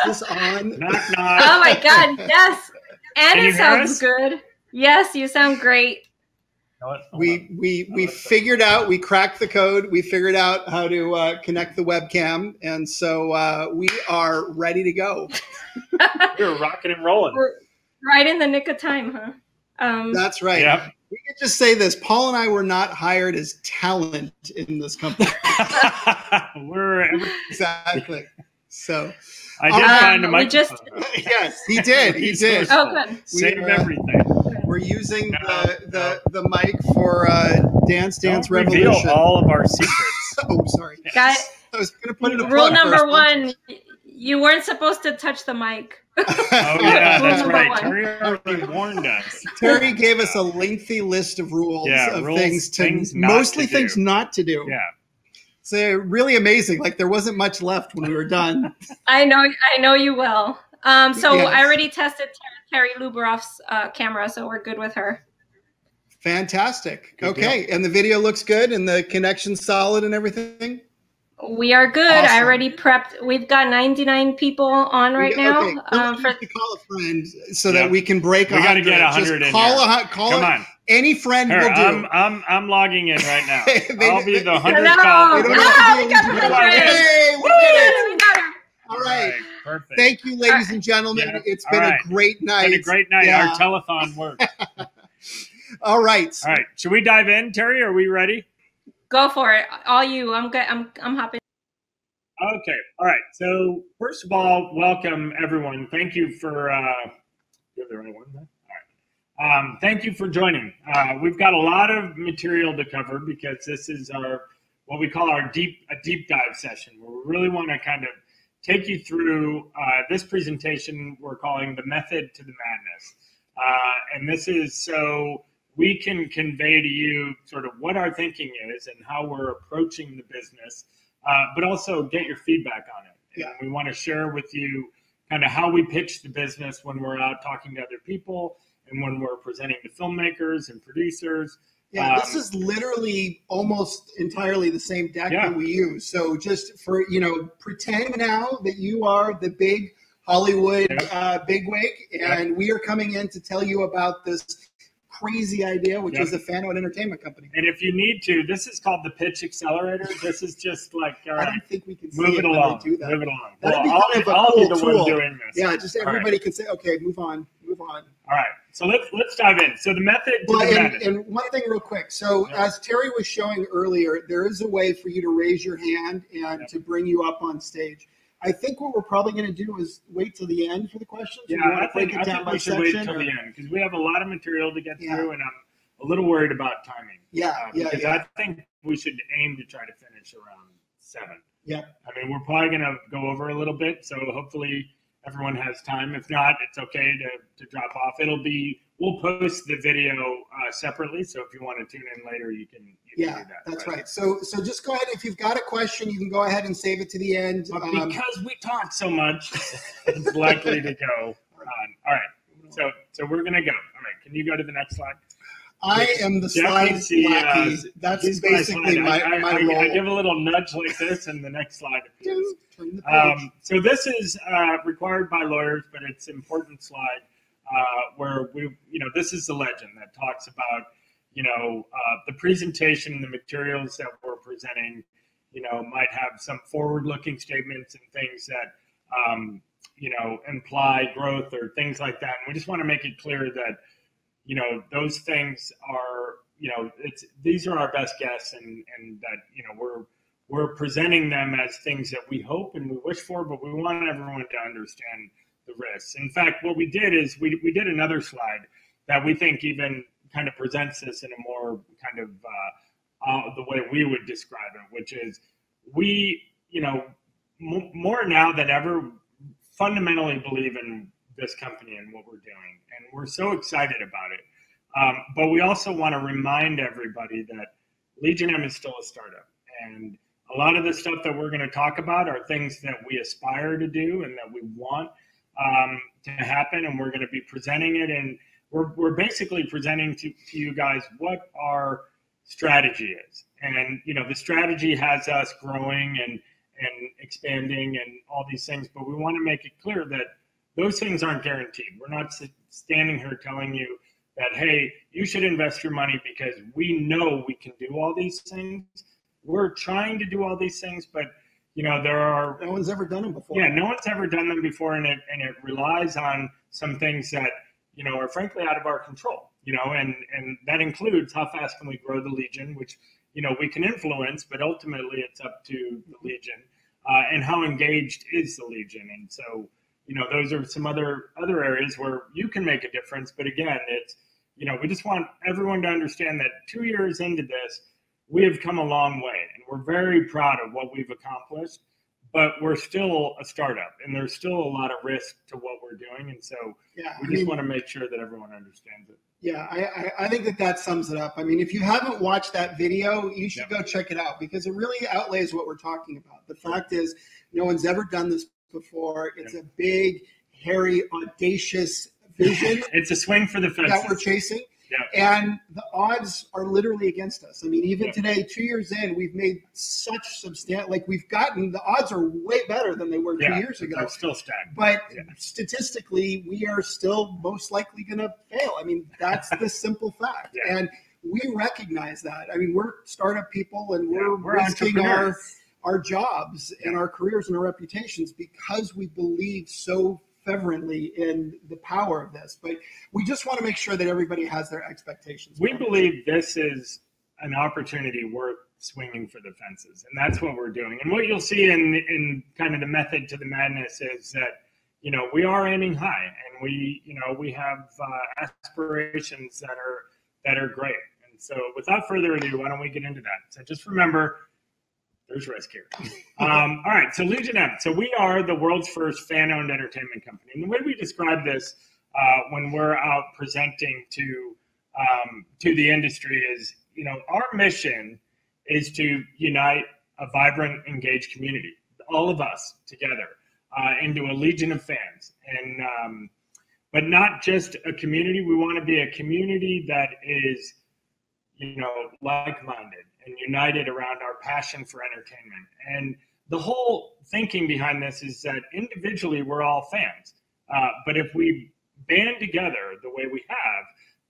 this on? Knock, knock. Oh my God, yes. And it sounds good. Yes, you sound great. We figured out, we cracked the code. We figured out how to connect the webcam. And so we are ready to go. We're rocking and rolling. We're right in the nick of time, huh? That's right. Yep. We could just say this. Paul and I were not hired as talent in this company. Exactly. So I did find a microphone. Yes, he did. He did. Oh, good. Save everything. We're using the mic for Dance Don't Revolution. Reveal all of our secrets. Oh, sorry. Guys, I was going to put it in a rule number one, you weren't supposed to touch the mic. Oh, yeah, that's right. One. Terry already warned us. Terry gave us a lengthy list of rules mostly things not to do. Yeah. So really amazing. Like there wasn't much left when we were done. I know you well. So Yes. I already tested Terry Lubaroff's camera, so we're good with her. Fantastic. Good okay. deal. And the video looks good and the connection's solid and everything? We are good. Awesome. I already prepped. We've got 99 people on right now. Okay. To call a friend so that we can break 100. We got to get 100 in here. Come on. Any friend will do. I'm logging in right now. I'll be the 100th No. call. We got the 100. Hey, we did it. All right. Perfect. Thank you, ladies and gentlemen. Yeah. It's been a great night. It's been a great night. Yeah. Our telethon worked. All right. All right. Should we dive in, Terry? Are we ready? Go for it. All you. I'm good. I'm hopping. Okay. All right. So first of all, welcome everyone. Thank you for you have the right one there? All right. Thank you for joining. We've got a lot of material to cover because this is what we call a deep dive session where we really want to kind of take you through this presentation we're calling the method to the madness. And this is so we can convey to you sort of what our thinking is and how we're approaching the business. But also get your feedback on it. Yeah. And we want to share with you kind of how we pitch the business when we're out talking to other people and when we're presenting to filmmakers and producers. Yeah, this is literally almost entirely the same deck that we use. So just for, pretend now that you are the big Hollywood bigwig, and we are coming in to tell you about this crazy idea, which is the Fanwood Entertainment Company. And if you need to, this is called the pitch accelerator. This is just like, all right, I don't think we can move it along. Do that. Move it along. That'd be kind of a I'll cool be the tool. one doing this. Yeah, just everybody can say, okay, move on. All right, so let's dive in. So the method to the madness. And one thing real quick. So as Terry was showing earlier, there is a way for you to raise your hand and to bring you up on stage. I think what we're probably going to do is wait till the end for the questions. Yeah, I think we should wait till the end because we have a lot of material to get through, and I'm a little worried about timing. Because I think we should aim to try to finish around 7. Yeah. I mean, we're probably going to go over a little bit, so hopefully everyone has time. If not, it's okay to drop off. We'll post the video separately, so if you want to tune in later, you can do that. That's right. So just go ahead. If you've got a question, you can go ahead and save it to the end. But because we talk so much, it's likely to go on. All right. So we're going to go. All right. Can you go to the next slide? I am the slide lackey. That's basically my role. I give a little nudge like this, and the next slide appears. So this is required by lawyers, but it's an important slide where this is the legend that talks about, the presentation, the materials that we're presenting, might have some forward-looking statements and things that, imply growth or things like that. And we just want to make it clear that, those things are, these are our best guess and that, we're presenting them as things that we hope and we wish for, but we want everyone to understand the risks. In fact, what we did is we did another slide that we think even kind of presents this in a more kind of the way we would describe it, which is we, more now than ever, fundamentally believe in this company and what we're doing. And we're so excited about it. But we also want to remind everybody that Legion M is still a startup. And a lot of the stuff that we're going to talk about are things that we aspire to do and that we want to happen. And we're going to be presenting it. And we're basically presenting to you guys what our strategy is. And, the strategy has us growing and expanding and all these things, but we want to make it clear that those things aren't guaranteed. We're not standing here telling you that, hey, you should invest your money because we know we can do all these things. We're trying to do all these things, but there are no one's ever done them before. Yeah, no one's ever done them before, and it relies on some things that are frankly out of our control. And that includes how fast can we grow the Legion, which we can influence, but ultimately it's up to the Legion, and how engaged is the Legion. And so those are some other areas where you can make a difference. But again, it's we just want everyone to understand that 2 years into this, we have come a long way, and we're very proud of what we've accomplished. But we're still a startup, and there's still a lot of risk to what we're doing, and so we just want to make sure that everyone understands it. Yeah, I think that sums it up. I mean, if you haven't watched that video, you should go check it out because it really outlays what we're talking about. The fact is, no one's ever done this before. It's a big, hairy, audacious vision. It's a swing for the fences that we're chasing. Yeah. And the odds are literally against us. I mean, even today, 2 years in, we've made such substantial, the odds are way better than they were 2 years ago. They're still stacked. But statistically, we are still most likely going to fail. I mean, that's the simple fact. Yeah. And we recognize that. I mean, we're startup people, and we're risking our jobs and our careers and our reputations because we believe so fervently in the power of this. But we just want to make sure that everybody has their expectations. We believe this is an opportunity worth swinging for the fences, and that's what we're doing. And what you'll see in kind of the method to the madness is that we are aiming high, and we have aspirations that are great. And so without further ado, why don't we get into that? So just remember, there's risk here. All right, so Legion M. So we are the world's first fan-owned entertainment company. And the way we describe this when we're out presenting to the industry is, our mission is to unite a vibrant, engaged community, all of us together, into a legion of fans. And but not just a community. We want to be a community that is, like-minded and united around our passion for entertainment. And the whole thinking behind this is that individually we're all fans, but if we band together the way we have,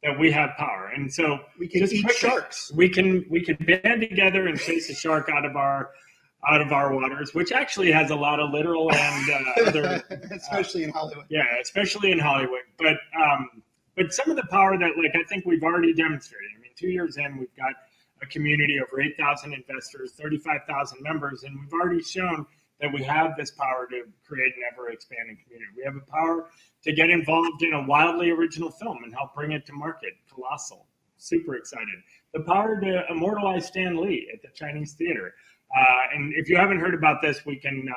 that we have power. And so we can eat sharks. We can band together and chase a shark out of our waters, which actually has a lot of literal and other, especially in Hollywood. Yeah, especially in Hollywood. But some of the power that I think we've already demonstrated. I mean, 2 years in, we've got a community of over 8,000 investors, 35,000 members, and we've already shown that we have this power to create an ever-expanding community. We have the power to get involved in a wildly original film and help bring it to market. Colossal. Super excited. The power to immortalize Stan Lee at the Chinese theater. And if you haven't heard about this, we can,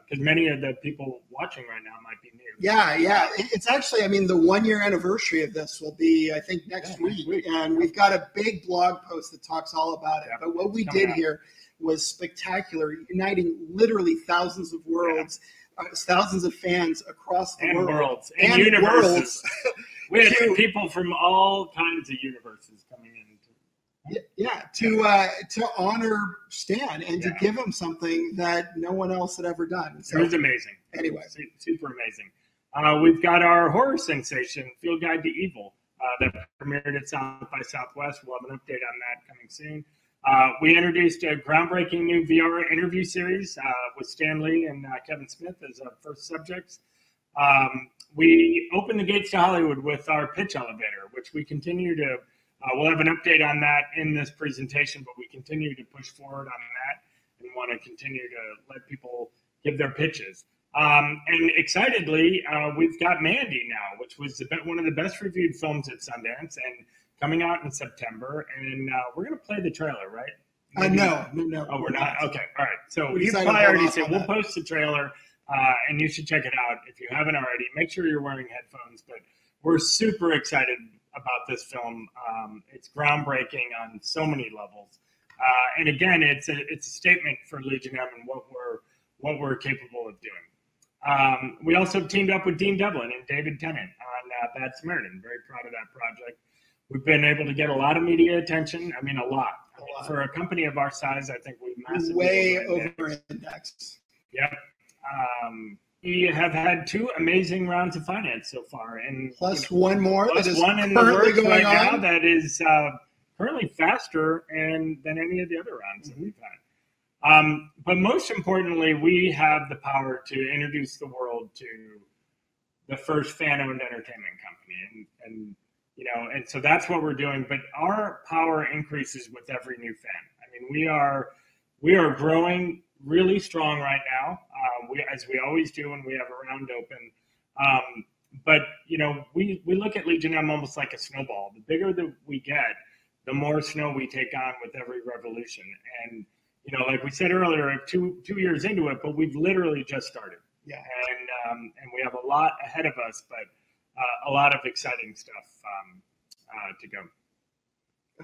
because many of the people watching right now might be new. Yeah. It's actually, the 1 year anniversary of this will be, I think, next week. And we've got a big blog post that talks all about it. But what we did here was spectacular, uniting literally thousands of worlds, thousands of fans across the world. And universes. We had people from all kinds of universes coming in. To honor Stan and to give him something that no one else had ever done. So, it was amazing. Anyway. Super amazing. We've got our horror sensation, Field Guide to Evil, that premiered at South by Southwest. We'll have an update on that coming soon. We introduced a groundbreaking new VR interview series with Stan Lee and Kevin Smith as our first subjects. We opened the gates to Hollywood with our pitch elevator, which we continue to we'll have an update on that in this presentation, but we continue to push forward on that and want to continue to let people give their pitches. And excitedly, we've got Mandy now, which was one of the best reviewed films at Sundance and coming out in September. And we're going to play the trailer, right? No. Oh, we're not? Okay. All right. So you've probably already said we'll post the trailer and you should check it out if you haven't already. Make sure you're wearing headphones, but we're super excited about this film. It's groundbreaking on so many levels, and again, it's a statement for Legion M and what we're capable of doing. We also teamed up with Dean Devlin and David Tennant on Bad Samaritan. Very proud of that project. We've been able to get a lot of media attention. A lot. For a company of our size, I think we've way over index. Yep. We have had 2 amazing rounds of finance so far, and plus one more that is one in the works right now that is currently faster than any of the other rounds that we've had. But most importantly, we have the power to introduce the world to the first fan-owned entertainment company, and so that's what we're doing. But our power increases with every new fan. I mean, we are growing really strong right now, as we always do when we have a round open. But we look at Legion M almost like a snowball. The bigger that we get, the more snow we take on with every revolution. And like we said earlier, 2 years into it, but we've literally just started. Yeah. And we have a lot ahead of us, but a lot of exciting stuff to go.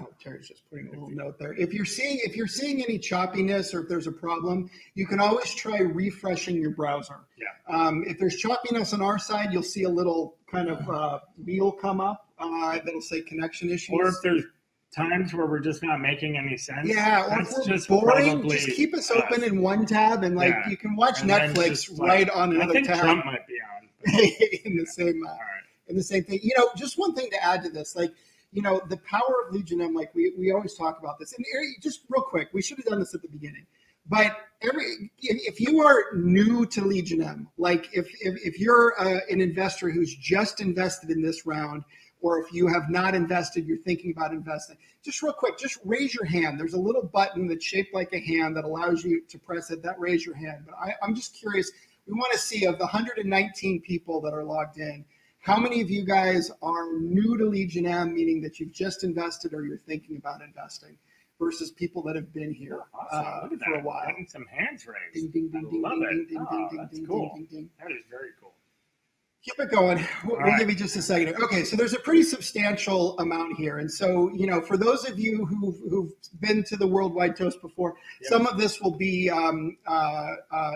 Oh, Terry's just putting a little note there. If you're seeing any choppiness or if there's a problem, you can always try refreshing your browser. Yeah. If there's choppiness on our side, you'll see a little kind of wheel come up that'll say connection issues. Or if there's times where we're just not making any sense. Yeah, or if we're just boring, just keep us open in one tab and you can watch Netflix right on another tab. Trump might be on. in the same in the same thing. Just one thing to add to this, the power of Legion M, we always talk about this. And just real quick, we should have done this at the beginning. But if you are new to Legion M, if you're an investor who's just invested in this round, or if you have not invested, you're thinking about investing, just real quick, just raise your hand. There's a little button that's shaped like a hand that allows you to press it. That raise your hand. But I'm just curious. We want to see, of the 119 people that are logged in, how many of you guys are new to Legion M, meaning that you've just invested or you're thinking about investing, versus people that have been here for a while? Getting some hands raised. Ding, ding, ding, ding, love ding, it. ding, Oh, ding, that's ding, cool. ding, ding, ding. That is very cool. Keep it going. We'll give you just a second. Okay, so there's a pretty substantial amount here. And so, for those of you who've been to the Worldwide Toast before, some of this will be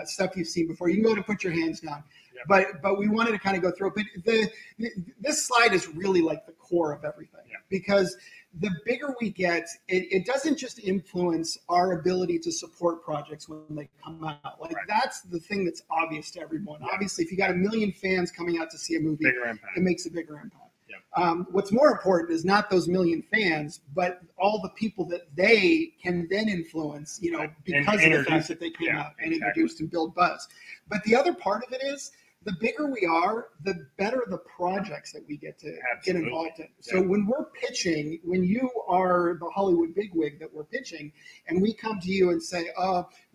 stuff you've seen before. You can go ahead and put your hands down. But we wanted to kind of go through it. But this slide is really like the core of everything, because the bigger we get, it doesn't just influence our ability to support projects when they come out. That's the thing that's obvious to everyone. Obviously, if you got 1 million fans coming out to see a movie, it makes a bigger impact. What's more important is not those 1 million fans, but all the people that they can then influence, because of the fact that they came out and introduced and build buzz. But the other part of it is, the bigger we are, the better the projects that we get to get involved in. So when we're pitching, when you are the Hollywood bigwig that we're pitching, and we come to you and say,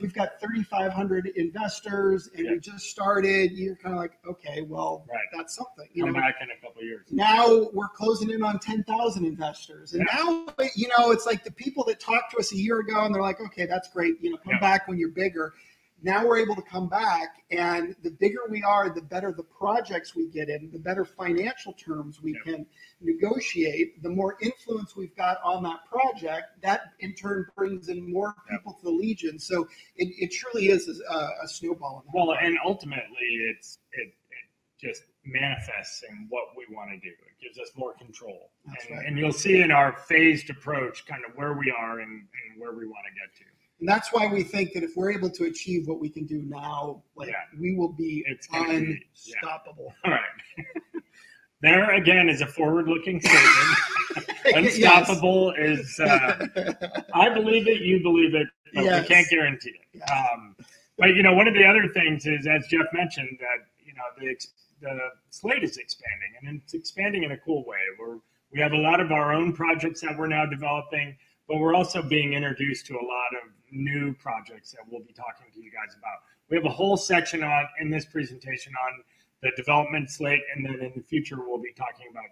we've got 3,500 investors and we just started, you're kind of like, okay, well, that's something. Come back in a couple of years. Now we're closing in on 10,000 investors. And now, it's like the people that talked to us a year ago and they're like, okay, that's great. Come back when you're bigger. Now we're able to come back, and the bigger we are, the better the projects we get in, the better financial terms we can negotiate, the more influence we've got on that project. That in turn brings in more people to the Legion. So it truly is a snowball. Well, and ultimately, it just manifests in what we want to do. It gives us more control. And you'll see in our phased approach kind of where we are and where we want to get to. And that's why we think that if we're able to achieve what we can do now, we will be unstoppable. All right. There again is a forward-looking statement. Unstoppable is, I believe it, you believe it, but we can't guarantee it. But one of the other things is, as Jeff mentioned, that the slate is expanding, and it's expanding in a cool way. We have a lot of our own projects that we're now developing, but we're also being introduced to a lot of new projects that we'll be talking to you guys about. We have a whole section in this presentation on the development slate, and then in the future we'll be talking about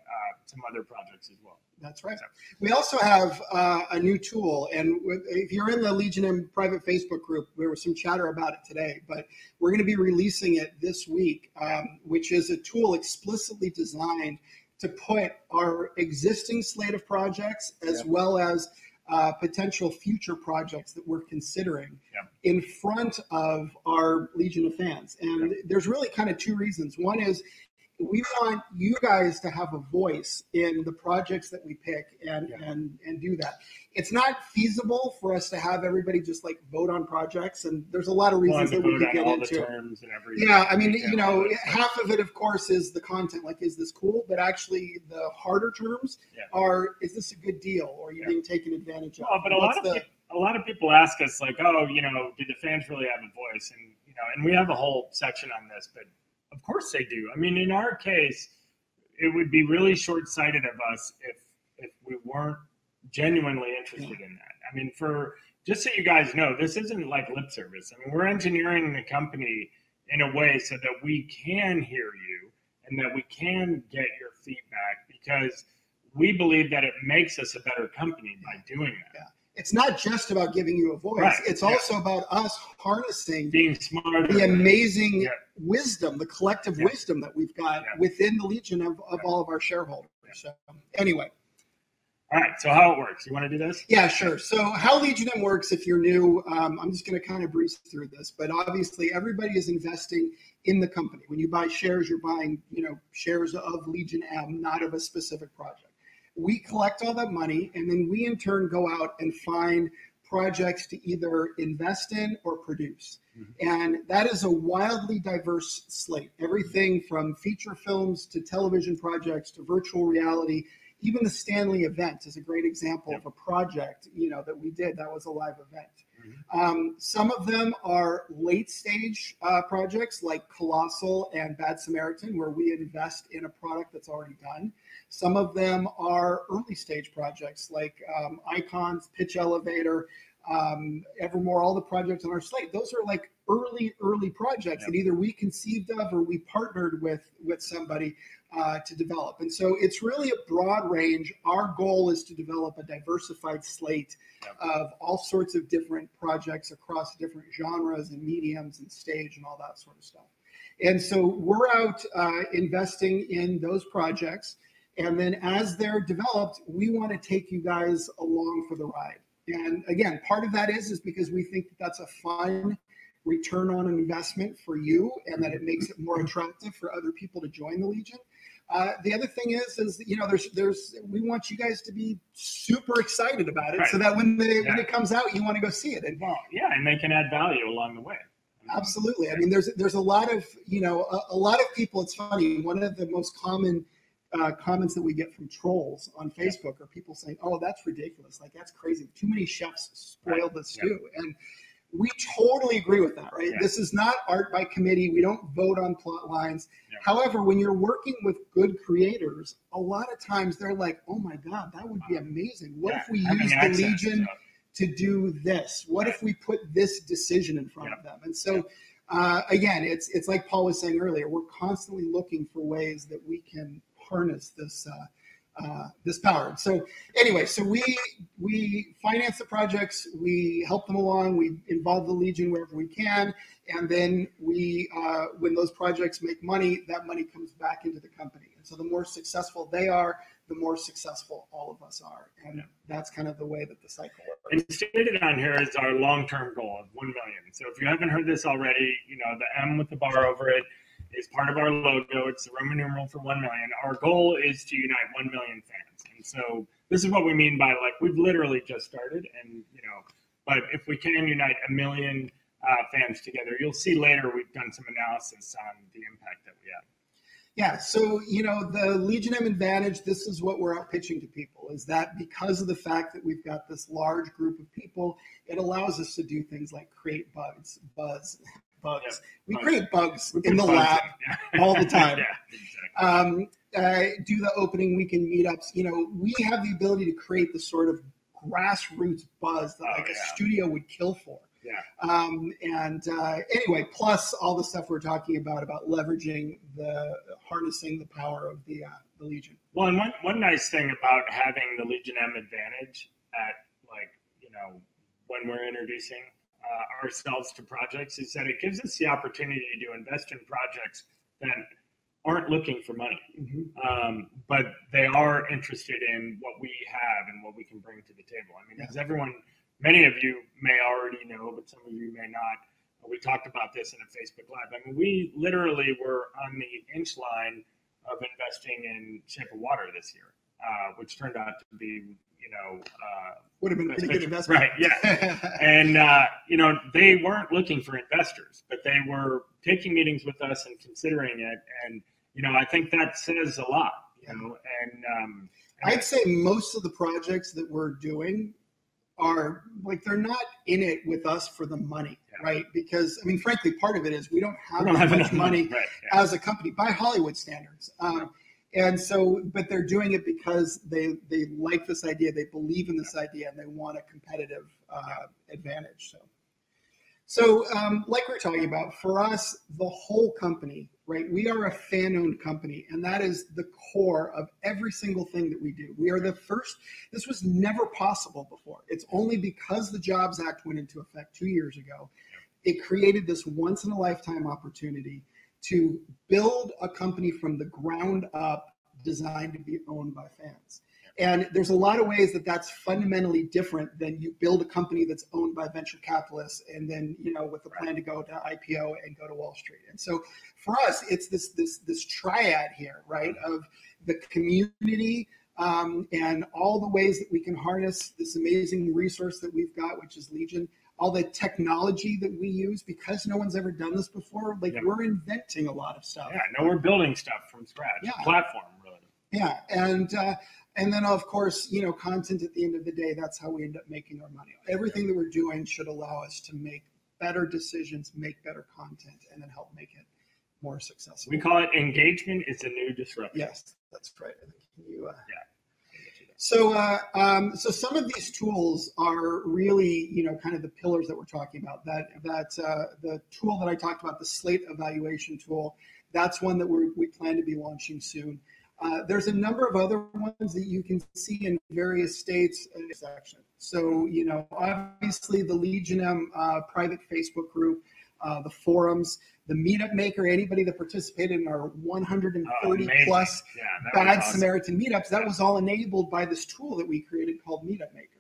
some other projects as well. That's right. We also have a new tool, and if you're in the Legion M private Facebook group, there was some chatter about it today, but we're going to be releasing it this week, which is a tool explicitly designed to put our existing slate of projects as well as potential future projects that we're considering in front of our Legion of fans. And there's really kind of two reasons. One is we want you guys to have a voice in the projects that we pick and do that. It's not feasible for us to have everybody just like vote on projects, and there's a lot of reasons that we could get into. Terms and yeah, I mean, half of it, of course, is the content. Like, is this cool? But actually, the harder terms are: is this a good deal, or are you being taken advantage of? Well, but a lot of people ask us, like, oh, do the fans really have a voice? And and we have a whole section on this, but of course they do. I mean, in our case, it would be really short-sighted of us if we weren't genuinely interested in that. I mean, just so you guys know, this isn't like lip service. I mean, we're engineering the company in a way so that we can hear you and that we can get your feedback, because we believe that it makes us a better company by doing that. Yeah. It's not just about giving you a voice. Right. It's also about us harnessing being smarter, the amazing wisdom, the collective wisdom that we've got within the Legion of all of our shareholders. So anyway. All right. So how it works. You want to do this? Yeah, sure. So how Legion works, if you're new, I'm just going to kind of breeze through this, but obviously everybody is investing in the company. When you buy shares, you're buying, shares of Legion M, not of a specific project. We collect all that money, and then we in turn go out and find projects to either invest in or produce. Mm-hmm. And that is a wildly diverse slate. Everything from feature films to television projects to virtual reality. Even the Stanley event is a great example of a project, that we did. That was a live event. Mm-hmm. Some of them are late stage projects like Colossal and Bad Samaritan, where we invest in a product that's already done. Some of them are early stage projects like Icons, Pitch Elevator, Evermore, all the projects on our slate. Those are like early projects that either we conceived of or we partnered with somebody to develop. And so it's really a broad range. Our goal is to develop a diversified slate of all sorts of different projects across different genres and mediums and stage and all that sort of stuff. And so we're out investing in those projects. And then as they're developed, we want to take you guys along for the ride. And again, part of that is because we think that that's a fun return on investment for you, and that it makes it more attractive for other people to join the Legion. The other thing is there's we want you guys to be super excited about it, so that when it comes out, you want to go see it. And and they can add value along the way. Absolutely. I mean, there's a lot of a lot of people. It's funny. One of the most common comments that we get from trolls on Facebook are people saying, "Oh, that's ridiculous! Like, that's crazy. Too many chefs spoiled the stew." And we totally agree with that, right? This is not art by committee. We don't vote on plot lines. However, when you're working with good creators, a lot of times they're like, "Oh my God, that would be amazing. What if we use the Legion to do this? What if we put this decision in front of them?" And so, again, it's like Paul was saying earlier. We're constantly looking for ways that we can harness this power. So anyway, so we finance the projects, we help them along, we involve the Legion wherever we can, and then we when those projects make money, that money comes back into the company. And so the more successful they are, the more successful all of us are. And that's kind of the way that the cycle works. And stated on here is our long-term goal of 1 million. So if you haven't heard this already, the M with the bar over it is part of our logo. It's the Roman numeral for 1 million. Our goal is to unite 1 million fans. And so this is what we mean by, like, we've literally just started, and, but if we can unite 1 million fans together, you'll see later we've done some analysis on the impact that we have. Yeah, so, the Legion M advantage, this is what we're out pitching to people, is that because of the fact that we've got this large group of people, it allows us to do things like create buzz. We create bugs in the lab all the time. Do the opening weekend meetups. We have the ability to create the sort of grassroots buzz that a studio would kill for. Anyway, plus all the stuff we're talking about leveraging harnessing the power of the Legion. Well, and one nice thing about having the Legion M advantage at, when we're introducing ourselves to projects is that it gives us the opportunity to invest in projects that aren't looking for money, but they are interested in what we have and what we can bring to the table. I mean, as many of you may already know, but some of you may not. We talked about this in a Facebook Live. I mean, we literally were on the inch line of investing in Shape of Water this year, which turned out to be, would have been a pretty good investment. Right, yeah. And, they weren't looking for investors, but they were taking meetings with us and considering it. And, I think that says a lot, I'd say most of the projects that we're doing are like, they're not in it with us for the money, right? Because, frankly, part of it is we don't have much money as a company by Hollywood standards. And so, but they're doing it because they like this idea, they believe in this idea, and they want a competitive advantage. So like we're talking about, for us, the whole company, right? We are a fan-owned company, and that is the core of every single thing that we do. We are the first. This was never possible before. It's only because the Jobs Act went into effect 2 years ago. It created this once-in-a-lifetime opportunity to build a company from the ground up designed to be owned by fans. And there's a lot of ways that that's fundamentally different than you build a company that's owned by venture capitalists and then, with a plan to go to IPO and go to Wall Street. And so for us, it's this triad here, right, of the community and all the ways that we can harness this amazing resource that we've got, which is Legion, all the technology that we use, because no one's ever done this before. We're inventing a lot of stuff. Yeah, no, we're building stuff from scratch. Yeah. Platform, really. Yeah, and then of course, content at the end of the day, that's how we end up making our money. Everything that we're doing should allow us to make better decisions, make better content, and then help make it more successful. We call it engagement is the new disruption. Yes, that's right. So some of these tools are really, kind of the pillars that we're talking about. The tool that I talked about, the slate evaluation tool, that's one that we plan to be launching soon. There's a number of other ones that you can see in various states in this section. So, obviously the Legion M private Facebook group, the forums, the Meetup Maker, anybody that participated in our 130 plus Bad Samaritan meetups, that was all enabled by this tool that we created called Meetup Maker.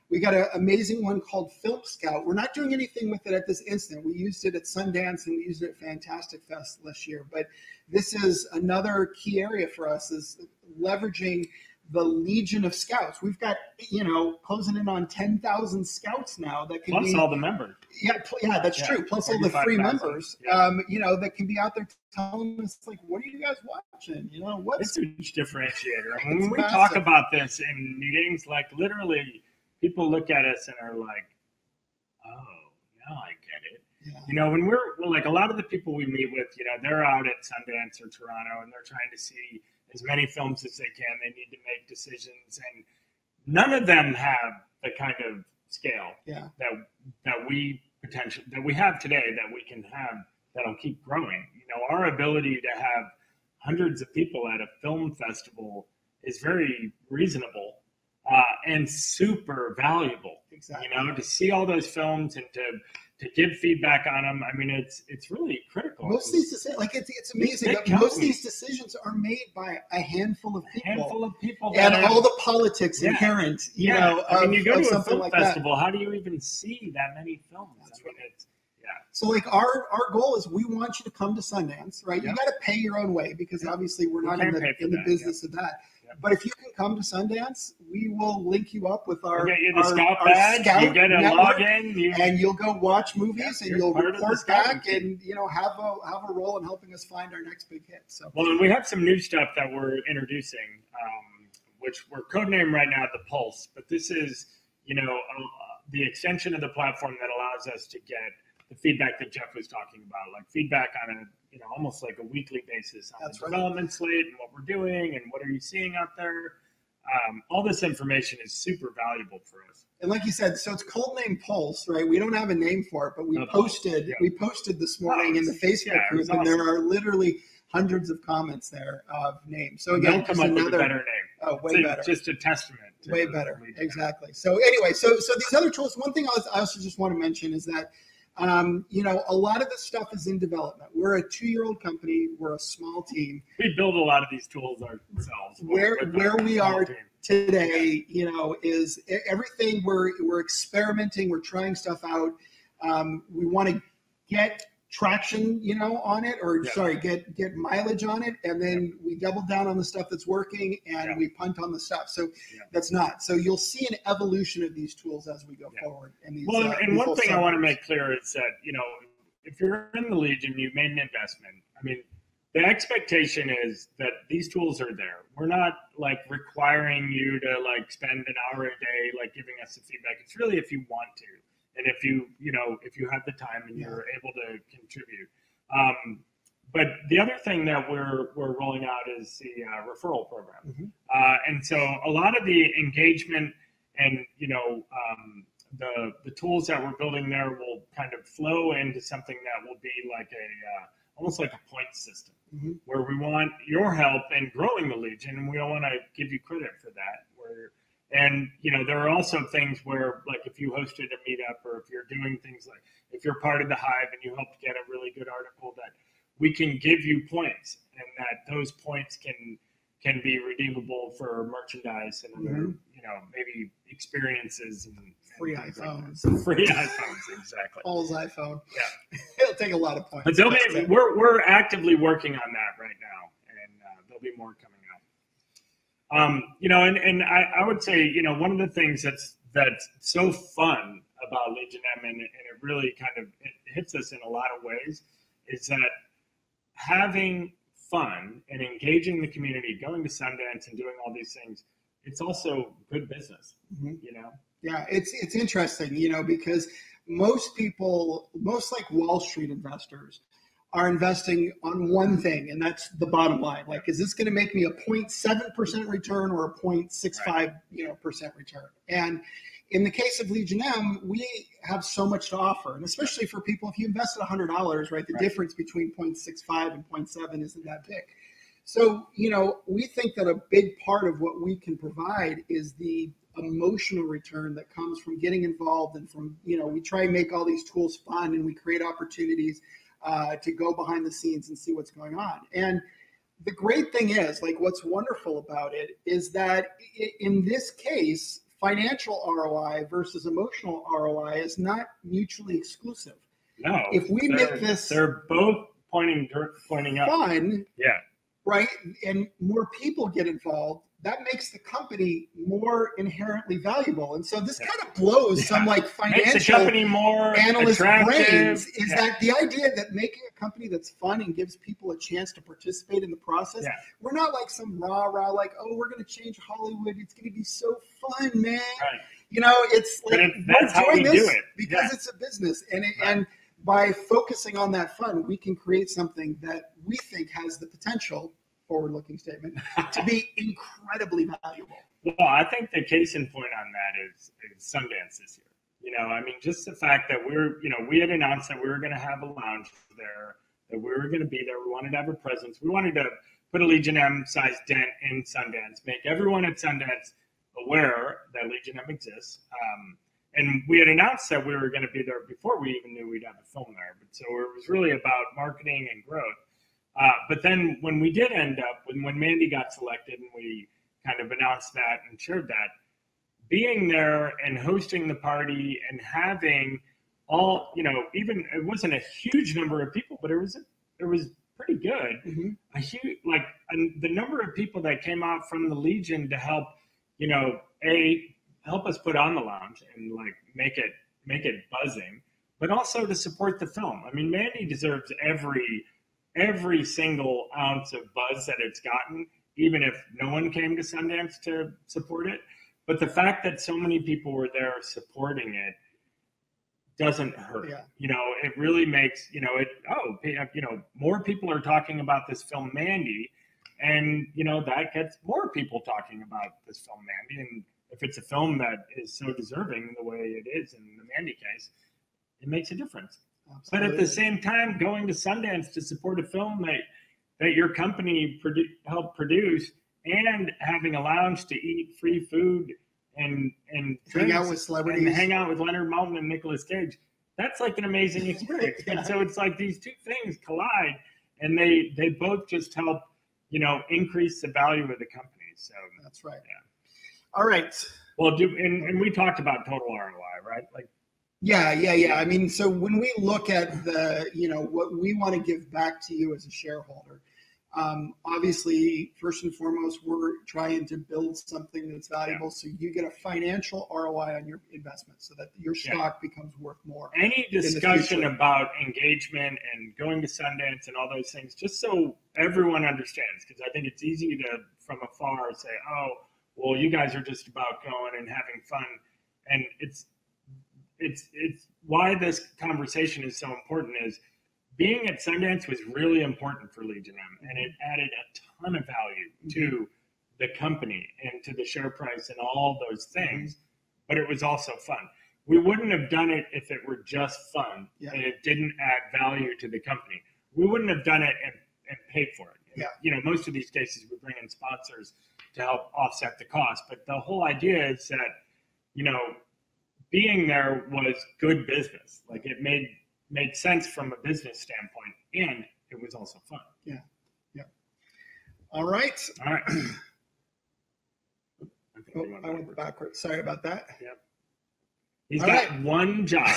We got an amazing one called Film Scout. We're not doing anything with it at this instant. We used it at Sundance and we used it at Fantastic Fest this year. But this is another key area for us, is leveraging the legion of scouts. We've got, closing in on 10,000 scouts now that can plus all the members. Yeah, that's true. Plus all the free members, that can be out there telling us, what are you guys watching? It's a huge differatorator. When we talk about this in meetings, literally, people look at us and are like, oh, now I get it. Yeah. When we're a lot of the people we meet with, they're out at Sundance or Toronto and they're trying to see as many films as they can. They need to make decisions. And none of them have the kind of scale that we have today, that we can have, that'll keep growing. Our ability to have hundreds of people at a film festival is very reasonable. And super valuable, exactly. To see all those films and to give feedback on them. It's really critical. Most of these decisions, it's amazing that most of these decisions are made by a handful of people. And all the politics inherent, you go to a film festival, how do you even see that many films? That's right. So our goal is, we want you to come to Sundance, right? You got to pay your own way, because obviously we're not in the business of that. But if you can come to Sundance, we will link you up with our Scout badge. You get a login, and you'll go watch movies, and you'll report back, and have a role in helping us find our next big hit. So, and we have some new stuff that we're introducing, which we're codenamed right now the Pulse. But this is, the extension of the platform that allows us to get the feedback that Jeff was talking about, feedback on a almost like a weekly basis on the development slate and what we're doing and what are you seeing out there. All this information is super valuable for us. And like you said, so it's codenamed Pulse, right? We don't have a name for it, but we posted this morning in the Facebook group, and there are literally hundreds of commenits there of names. So again, come up with a better name. Oh, way better. Just a testament. Way better. Exactly. So anyway, so these other tools. One thing I also just want to mention is that a lot of this stuff is in development. We're a 2-year-old company. We're a small team. We build a lot of these tools ourselves. Where we are today, is everything. We're experimenting. We're trying stuff out. We want to get traction, on it, or get mileage on it, and then we double down on the stuff that's working, and we punt on the stuff. So that's not. So you'll see an evolution of these tools as we go forward. And these, and one thing I want to make clear is that if you're in the Legion, you made an investment. I mean, the expectation is that these tools are there. We're not like requiring you to like spend an hour a day like giving us the feedback. It's really if you want to. And if you have the time and you're able to contribute. But the other thing that we're rolling out is the referral program. And so a lot of the engagement and, the tools that we're building there will kind of flow into something that will be like almost like a point system where we want your help in growing the Legion, and we don't want to give you credit for that. And, there are also things where, like, if you hosted a meetup or if you're doing things like, if you're part of the Hive and you helped get a really good article, that we can give you points, and that those points can be redeemable for merchandise and other, maybe experiences and free iPhones. Free iPhones, exactly. Paul's iPhone. Yeah. It'll take a lot of points. But we're actively working on that right now, and there'll be more coming up. And I would say, one of the things that's so fun about Legion M, and it really kind of it hits us in a lot of ways, is that having fun and engaging the community, going to Sundance and doing all these things, it's also good business, Yeah, it's interesting, because most like Wall Street investors are investing on one thing, and that's the bottom line. Like, is this going to make me a 0.7% return or a 0.65% return? And in the case of Legion M, we have so much to offer, and especially for people, if you invested $100, right, the difference between 0.65 and 0.7 isn't that big. So, we think that a big part of what we can provide is the emotional return that comes from getting involved, and from, we try and make all these tools fun, and we create opportunities to go behind the scenes and see what's going on. And the great thing is, like, what's wonderful about it is that in this case, financial ROI versus emotional ROI is not mutually exclusive. No, if we make this, they're both pointing up. Fun, yeah, right, and more people get involved, that makes the company more inherently valuable. And so this kind of blows some like financial analyst brains, is that the idea that making a company that's fun and gives people a chance to participate in the process, we're not like some rah, like, oh, we're going to change Hollywood, it's going to be so fun, man. Right. It's like, that's how we do it. Because it's a business. And by focusing on that fun, we can create something that we think has the potential, forward-looking statement, to be incredibly valuable. Well, I think the case in point on that is Sundance this year. Just the fact that we had announced that we were going to have a lounge there, that we were going to be there. We wanted to have a presence. We wanted to put a Legion M-sized dent in Sundance, make everyone at Sundance aware that Legion M exists. And we had announced that we were going to be there before we even knew we'd have a film there. But so it was really about marketing and growth. But then when we did end up, when Mandy got selected and we kind of announced that and shared that, being there and hosting the party and having all, even it wasn't a huge number of people, but it was pretty good. Mm-hmm. A huge, the number of people that came out from the Legion to help, help us put on the lounge and like make it buzzing, but also to support the film. Mandy deserves every single ounce of buzz that it's gotten, even if no one came to Sundance to support it. But the fact that so many people were there supporting it doesn't hurt. Yeah. It really makes, more people are talking about this film, Mandy, and, that gets more people talking about this film, Mandy. And if it's a film that is so deserving the way it is in the Mandy case, it makes a difference. Absolutely. But at the same time, going to Sundance to support a film that your company helped produce, and having a lounge to eat free food and hang out with celebrities, and hang out with Leonard Maltin and Nicolas Cage, that's like an amazing experience. Yeah. And so it's like these two things collide, and they both just help increase the value of the company. So that's right. Yeah. All right. Well, and we talked about total ROI, right? Like, Yeah. I mean, so when we look at the, what we want to give back to you as a shareholder, obviously, first and foremost, we're trying to build something that's valuable, so you get a financial ROI on your investment, so that your stock becomes worth more. Any discussion about engagement and going to Sundance and all those things, just so everyone understands, because I think it's easy to, from afar, say, "Oh, well, you guys are just about going and having fun," and it's why this conversation is so important is being at Sundance was really important for Legion M, and it added a ton of value to the company and to the share price and all those things, but it was also fun. We wouldn't have done it if it were just fun and it didn't add value to the company. We wouldn't have done it and paid for it. And, most of these cases we bring in sponsors to help offset the cost, but the whole idea is that, being there was good business. Like it made sense from a business standpoint, and it was also fun. Yeah. All right. I went backwards. Sorry about that. Yep. He's got one job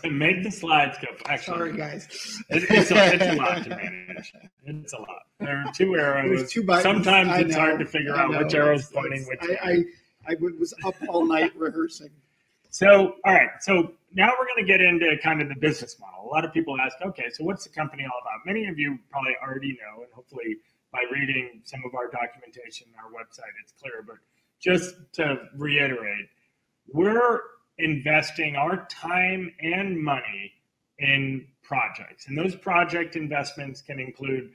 to make the slides go. Actually, sorry, guys. It's a lot to manage. It's a lot. There are two arrows. There's two buttons. Sometimes it's hard to figure out which arrow is pointing which way. I was up all night rehearsing. So, all right. So now we're going to get into kind of the business model. A lot of people ask, okay, so what's the company all about? Many of you probably already know, and hopefully by reading some of our documentation on our website, it's clear. But just to reiterate, we're investing our time and money in projects. And those project investments can include,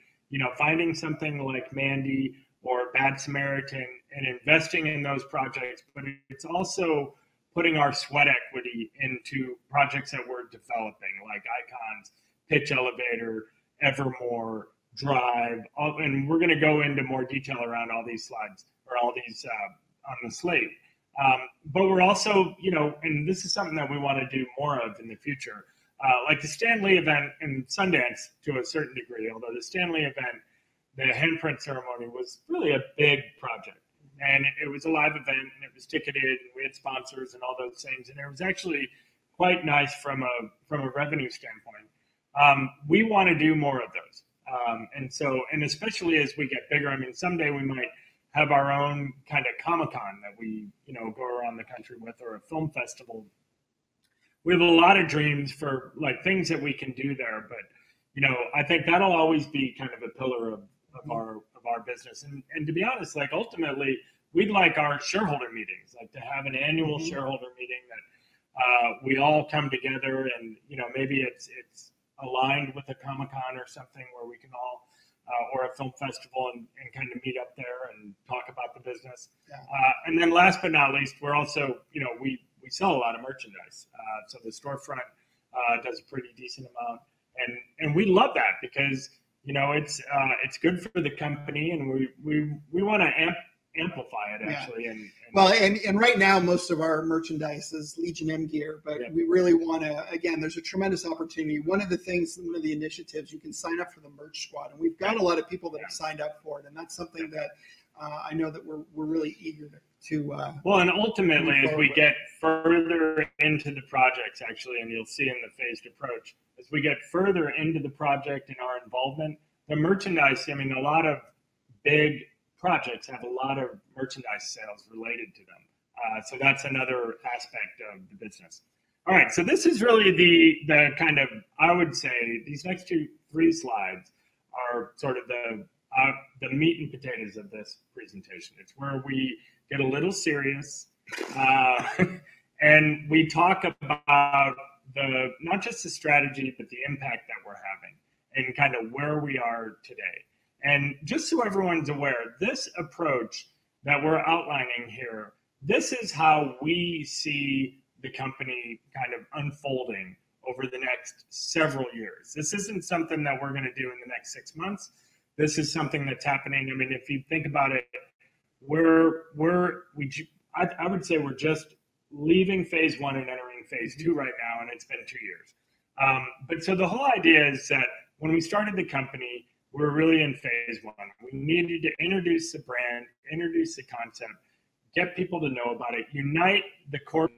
finding something like Mandy or Bad Samaritan and investing in those projects. But it's also putting our sweat equity into projects that we're developing, like Icons, Pitch Elevator, Evermore, Drive, and we're going to go into more detail around all these slides or all these on the slate. But we're also, and this is something that we want to do more of in the future, like the Stan Lee event and Sundance to a certain degree, although the Stan Lee event, the handprint ceremony was really a big project. And it was a live event, and it was ticketed, and we had sponsors and all those things. And it was actually quite nice from a revenue standpoint. We want to do more of those. And especially as we get bigger, I mean, someday we might have our own kind of Comic-Con that we, go around the country with, or a film festival. We have a lot of dreams for like things that we can do there, but, I think that'll always be kind of a pillar of our business. And to be honest, like ultimately we'd like our shareholder meetings, like to have an annual shareholder meeting that we all come together and, maybe it's aligned with a Comic-Con or something where we can all, or a film festival and kind of meet up there and talk about the business. And then last but not least, we're also, we sell a lot of merchandise. So the storefront does a pretty decent amount. And we love that because, it's good for the company, and we want to amplify it actually. And right now most of our merchandise is Legion M gear, but we really want to. Again, there's a tremendous opportunity. One of the initiatives, you can sign up for the merch squad, and we've got a lot of people that have signed up for it, and that's something that I know that we're really eager to. Well, and ultimately, as we get further into the projects, actually, and you'll see in the phased approach, as we get further into the project and our involvement, the merchandise, I mean, a lot of big projects have a lot of merchandise sales related to them. So that's another aspect of the business. All right, so this is really the kind of, I would say, these next three slides are sort of the meat and potatoes of this presentation. It's where we get a little serious and we talk about not just the strategy, but the impact that we're having and kind of where we are today. And just so everyone's aware, this approach that we're outlining here, this is how we see the company kind of unfolding over the next several years. This isn't something that we're going to do in the next 6 months. This is something that's happening. I mean, if you think about it, I would say we're just leaving phase one and entering phase two right now, and it's been 2 years. But so the whole idea is that when we started the company, we're really in phase one. We needed to introduce the brand, introduce the concept, get people to know about it, unite the core,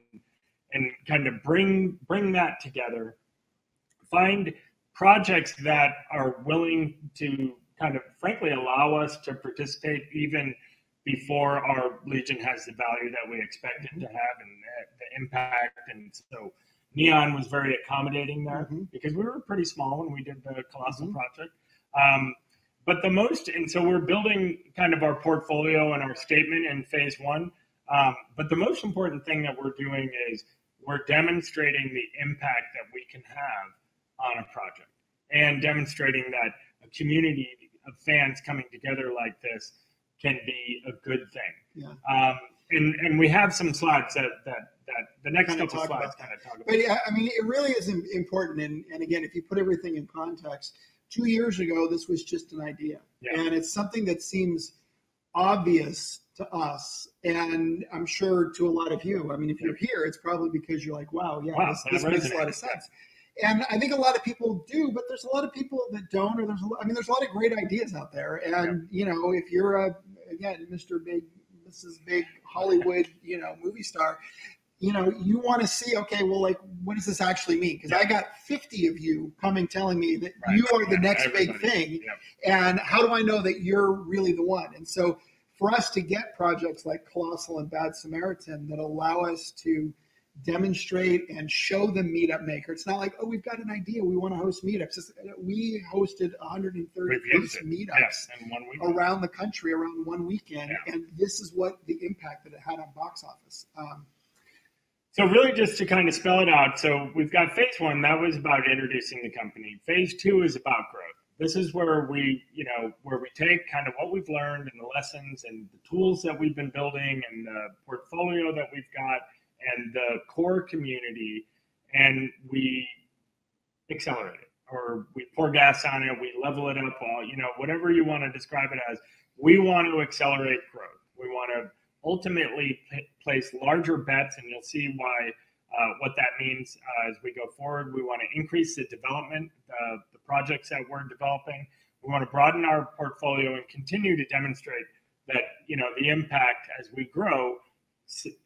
kind of bring that together, find projects that are willing to kind of frankly allow us to participate even before our Legion has the value that we expect it to have and the impact. And so Neon was very accommodating there because we were pretty small when we did the Colossal project. And so we're building kind of our portfolio and our statement in phase one. But the most important thing that we're doing is we're demonstrating the impact that we can have on a project and demonstrating that a community of fans coming together like this can be a good thing. Yeah. And we have some slides that the next couple slides kind of talk about. But yeah, I mean, it really is important. And again, if you put everything in context, 2 years ago, this was just an idea. Yeah. And it's something that seems obvious to us. And I'm sure to a lot of you. I mean, if you're here, it's probably because you're like, wow, this makes a lot of sense. And I think a lot of people do, but there's a lot of people that don't, or there's a lot of great ideas out there. And, you know, if you're Mr. Big, Mrs. Big Hollywood, movie star, you want to see, okay, well, like, what does this actually mean? Because I got 50 of you coming telling me that you are the next big thing. Yeah. And how do I know that you're really the one? And so for us to get projects like Colossal and Bad Samaritan that allow us to demonstrate and show them Meetup Maker. It's not like, oh, we've got an idea, we want to host meetups. We hosted 130 meetups around the country around one weekend, and this is what the impact that it had on box office. So really just to kind of spell it out, so we've got phase one, that was about introducing the company. Phase two is about growth. This is where we take kind of what we've learned and the lessons and the tools that we've been building and the portfolio that we've got and the core community, and we accelerate it, or we pour gas on it, we level it up, whatever you want to describe it as. We want to accelerate growth. We want to ultimately place larger bets, and you'll see why, what that means as we go forward. We want to increase the development, the projects that we're developing. We want to broaden our portfolio and continue to demonstrate that, the impact as we grow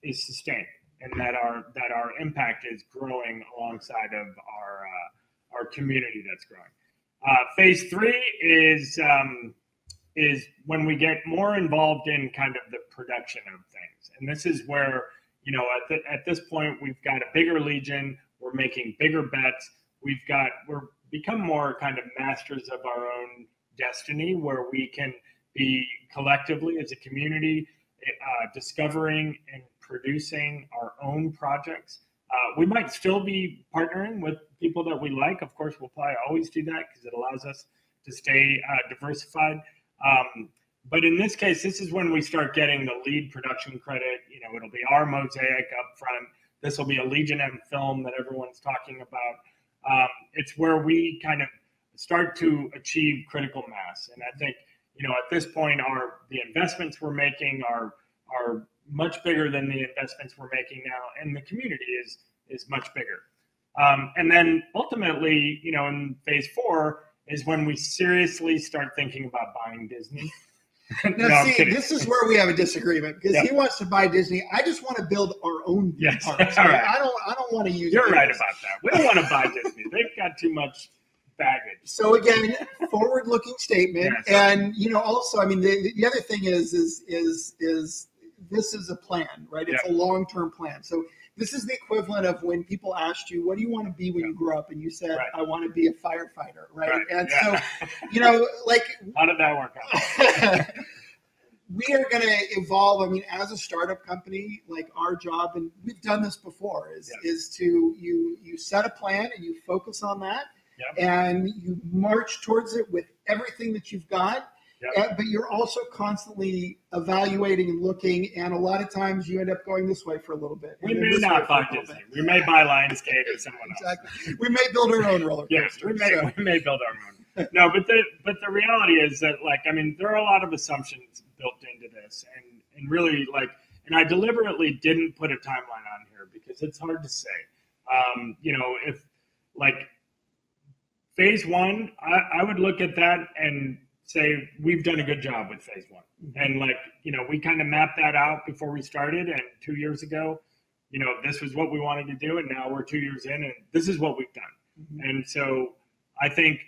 is sustained, and that our impact is growing alongside of our community that's growing. Phase three is when we get more involved in kind of the production of things, and this is where at this point we've got a bigger Legion. We're making bigger bets. We're become more kind of masters of our own destiny, where we can be collectively as a community discovering and producing our own projects. We might still be partnering with people that we like. Of course, we'll probably always do that because it allows us to stay diversified. But in this case, this is when we start getting the lead production credit. It'll be our mosaic up front. This will be a Legion M film that everyone's talking about. It's where we kind of start to achieve critical mass. And I think, at this point, the investments we're making are much bigger than the investments we're making now, and the community is much bigger. And then ultimately, in phase four is when we seriously start thinking about buying Disney. Now, this is where we have a disagreement, because he wants to buy Disney. I just want to build our own parks. All right. I don't want to use. You're right about that. We don't want to buy Disney. They've got too much baggage. So again, forward-looking statement, and also, I mean, the other thing is this is a plan, right? It's a long-term plan. So this is the equivalent of when people asked you, what do you want to be when you grow up? And you said, I want to be a firefighter, right? And so, like... How did that work out? We are going to evolve. I mean, as a startup company, like our job, and we've done this before, is to, you set a plan and you focus on that, and you march towards it with everything that you've got. But you're also constantly evaluating and looking, and a lot of times you end up going this way for a little bit. We may not buy Disney. We may buy Lionsgate or someone else. Exactly. We may build our own roller coaster. Yes, we may build our own. No, but the reality is that, there are a lot of assumptions built into this, and really, and I deliberately didn't put a timeline on here because it's hard to say. If phase one, I would look at that and say we've done a good job with phase one, and we kind of mapped that out before we started, and 2 years ago this was what we wanted to do, and now we're 2 years in, and this is what we've done. And so I think,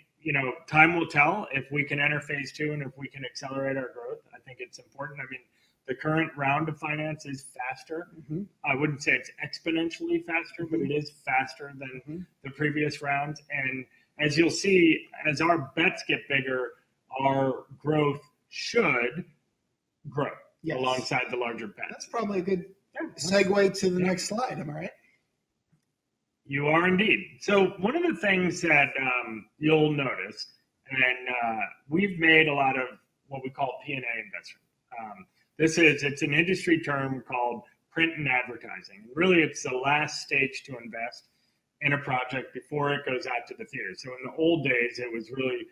time will tell if we can enter phase 2 and if we can accelerate our growth. I think it's important. I mean, the current round of finance is faster. I wouldn't say it's exponentially faster, but it is faster than the previous rounds. And as you'll see, as our bets get bigger, our growth should grow alongside the larger bets. That's probably a good segue to the next slide. Am I right? You are indeed. So one of the things that you'll notice, and we've made a lot of what we call P&A investment. It's an industry term called print and advertising. Really, it's the last stage to invest in a project before it goes out to the theater. So in the old days, it was really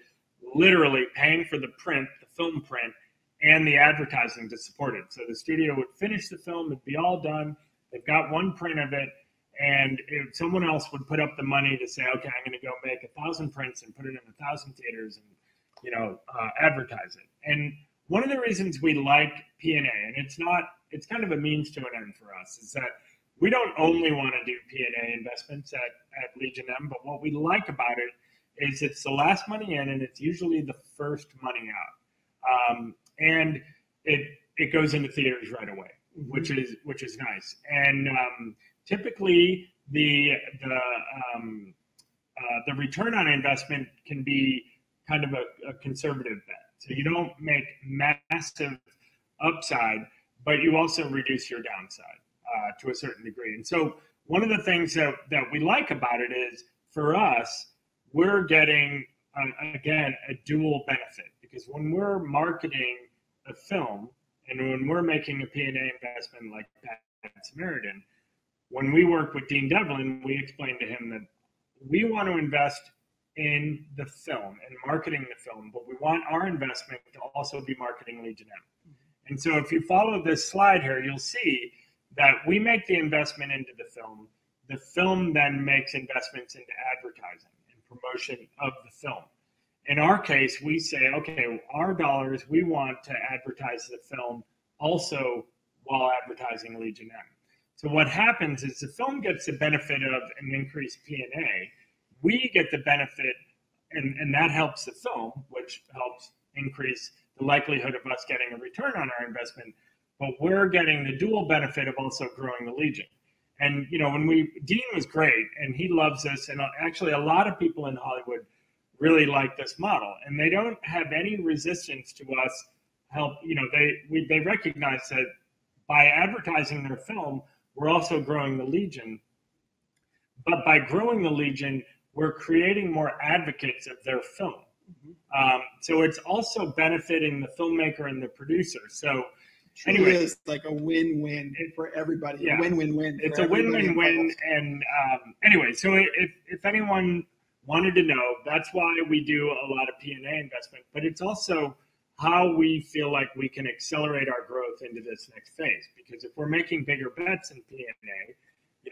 literally paying for the print, the film print, and the advertising to support it. So the studio would finish the film, it'd be all done. They've got one print of it. And if someone else would put up the money to say, okay, I'm going to go make 1,000 prints and put it in 1,000 theaters and, advertise it. And one of the reasons we like P&A, and it's kind of a means to an end for us, is that we don't only want to do P&A investments at Legion M, but what we like about it is it's the last money in and it's usually the first money out. And it goes into theaters right away, which is nice. And typically, the return on investment can be kind of a conservative bet. So you don't make massive upside, but you also reduce your downside to a certain degree. And so one of the things that we like about it is, for us, we're getting, again, a dual benefit. Because when we're marketing a film and when we're making a P&A investment like Bad Samaritan, when we work with Dean Devlin, we explained to him that we want to invest in the film and marketing the film, but we want our investment to also be marketing Legion M. And so if you follow this slide here, you'll see that we make the investment into the film. The film then makes investments into advertising and promotion of the film. In our case, we say, okay, our dollars, we want to advertise the film also while advertising Legion M. So what happens is the film gets the benefit of an increased P&A. We get the benefit, and that helps the film, which helps increase the likelihood of us getting a return on our investment. But we're getting the dual benefit of also growing the Legion. And, Dean was great, and he loves this. And actually, a lot of people in Hollywood really like this model, and they don't have any resistance to us help. They recognize that by advertising their film, we're also growing the Legion. But by growing the Legion, we're creating more advocates of their film. So it's also benefiting the filmmaker and the producer. So anyway, it is like a win-win for everybody. Yeah, a win-win-win. It's a win-win-win. And anyway, so if anyone wanted to know, that's why we do a lot of P&A investment. But it's also how we feel like we can accelerate our growth into this next phase. Because if we're making bigger bets in P&A,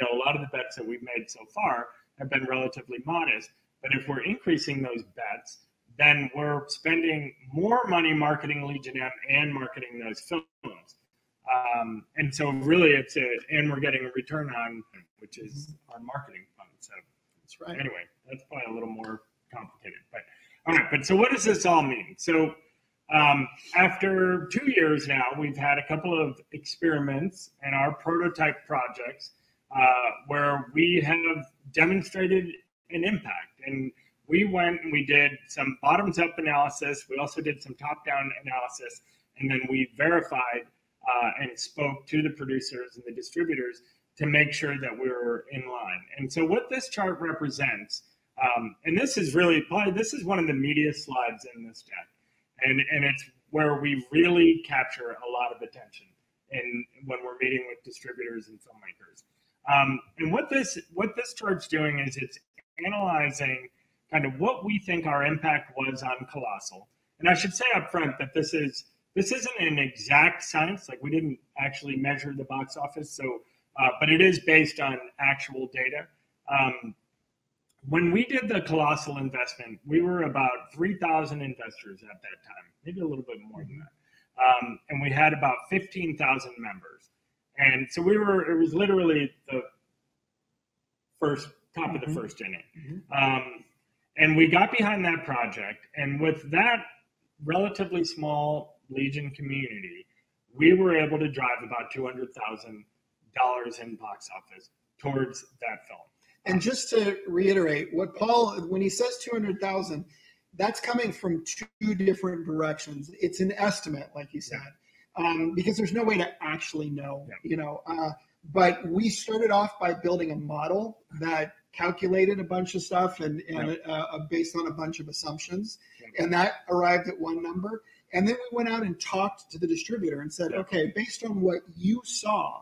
a lot of the bets that we've made so far have been relatively modest. But if we're increasing those bets, then we're spending more money marketing Legion M and marketing those films. And so really and we're getting a return on, which is our marketing fund. So that's right. Anyway, that's probably a little more complicated. But all right, but so what does this all mean? So after 2 years now, we've had a couple of experiments in our prototype projects where we have demonstrated an impact. And we went and we did some bottoms-up analysis. We also did some top-down analysis. And then we verified and spoke to the producers and the distributors to make sure that we were in line. And so what this chart represents, and this is one of the meatiest slides in this deck. And it's where we really capture a lot of attention when we're meeting with distributors and filmmakers. And what this chart's doing is it's analyzing kind of what we think our impact was on Colossal. And I should say up front that this isn't an exact science. Like, we didn't actually measure the box office, so but it is based on actual data. When we did the Colossal investment, we were about 3,000 investors at that time, maybe a little bit more than that. And we had about 15,000 members. And so it was literally the top of the first inning. And we got behind that project. And with that relatively small Legion community, we were able to drive about $200,000 in box office towards that film. And just to reiterate, what Paul, when he says 200,000, that's coming from two different directions. It's an estimate, like he said, because there's no way to actually know, but we started off by building a model that calculated a bunch of stuff and based on a bunch of assumptions, and that arrived at one number. And then we went out and talked to the distributor and said, okay, based on what you saw,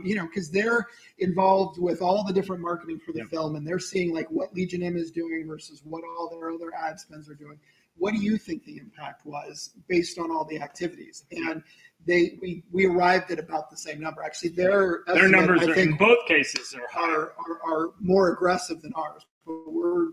because they're involved with all the different marketing for the film, and they're seeing like what Legion M is doing versus what all their other ad spends are doing. What do you think the impact was based on all the activities? And we arrived at about the same number. Actually, their numbers I think, in both cases are more aggressive than ours. But we're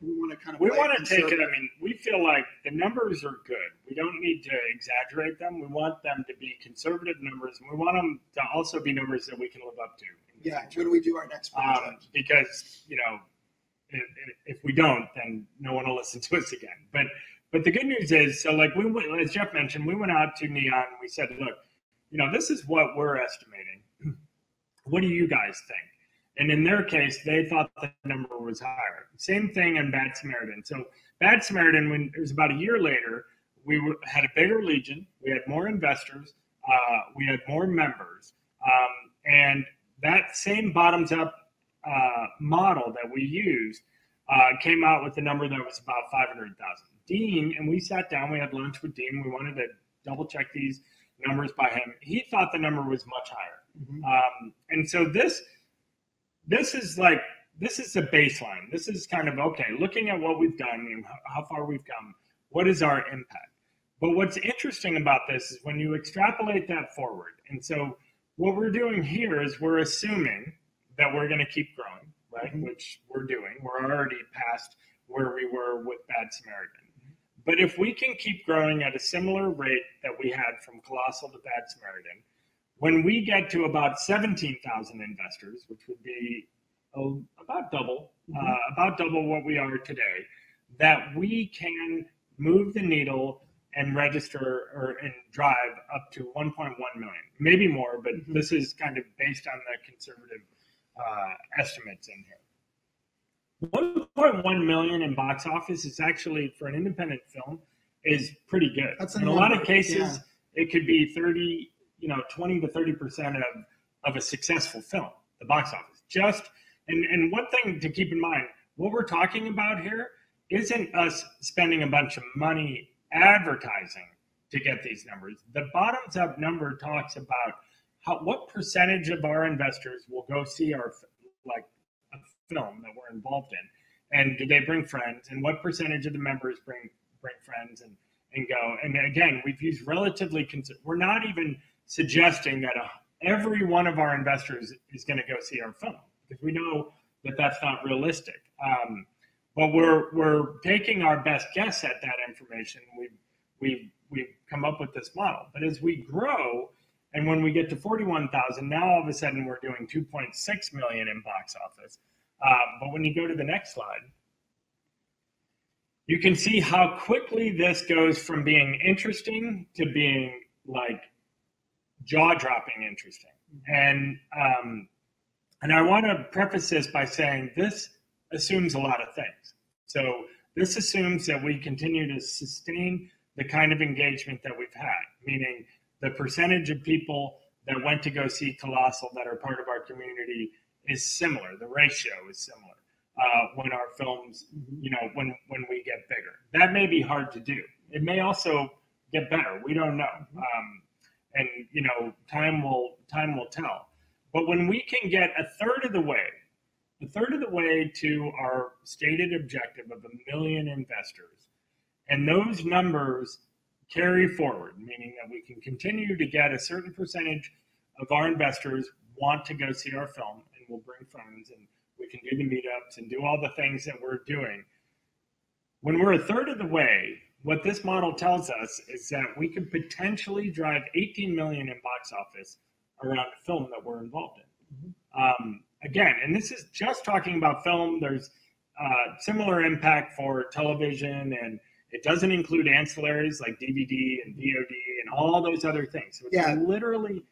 we want to kind of take it. I mean, we feel like the numbers are good. We don't need to exaggerate them. We want them to be conservative numbers, and we want them to also be numbers that we can live up to. Yeah. When we do our next project, because if we don't, then no one will listen to us again. But the good news is, so like as Jeff mentioned, we went out to Neon and we said, look, this is what we're estimating. What do you guys think? And in their case, they thought the number was higher. Same thing in Bad Samaritan. So Bad Samaritan, when it was about a year later, we had a bigger Legion. We had more investors. We had more members. And that same bottoms-up model that we used came out with a number that was about 500,000. Dean, and we sat down, we had lunch with Dean. We wanted to double-check these numbers by him. He thought the number was much higher. And so this is the baseline. This is kind of, okay, looking at what we've done and how far we've come, what is our impact? But what's interesting about this is when you extrapolate that forward. And so what we're doing here is we're assuming that we're going to keep growing, right? Which we're doing. We're already past where we were with Bad Samaritan. But if we can keep growing at a similar rate that we had from Colossal to Bad Samaritan, when we get to about 17,000 investors, which would be about double what we are today, that we can move the needle and register and drive up to 1.1 million, maybe more, but this is kind of based on the conservative estimates in here. 1.1 million in box office is actually, for an independent film, is pretty good. In a lot of cases, it could be 20 to 30% of a successful film, the box office. And one thing to keep in mind, what we're talking about here isn't us spending a bunch of money advertising to get these numbers. The bottoms up number talks about what percentage of our investors will go see our a film that we're involved in, and do they bring friends, and what percentage of the members bring friends and go. And again, we've used relatively we're not even suggesting that every one of our investors is going to go see our film, because we know that that's not realistic. But we're taking our best guess at that information. We've come up with this model. But as we grow, and when we get to 41,000, now all of a sudden we're doing 2.6 million in box office. But when you go to the next slide, you can see how quickly this goes from being interesting to being like jaw-dropping interesting. And I want to preface this by saying this assumes a lot of things. So this assumes that we continue to sustain the kind of engagement that we've had, meaning the percentage of people that went to go see Colossal that are part of our community is similar. The ratio is similar when our films, when we get bigger. That may be hard to do. It may also get better. We don't know. And time will tell. But when we can get a third of the way to our stated objective of 1 million investors, and those numbers carry forward, meaning that we can continue to get a certain percentage of our investors want to go see our film, and we'll bring friends, and we can do the meetups and do all the things that we're doing. When we're a third of the way, what this model tells us is that we could potentially drive 18 million in box office around a film that we're involved in. Again, and this is just talking about film. There's similar impact for television, and it doesn't include ancillaries like DVD and VOD and all those other things. So it's literally.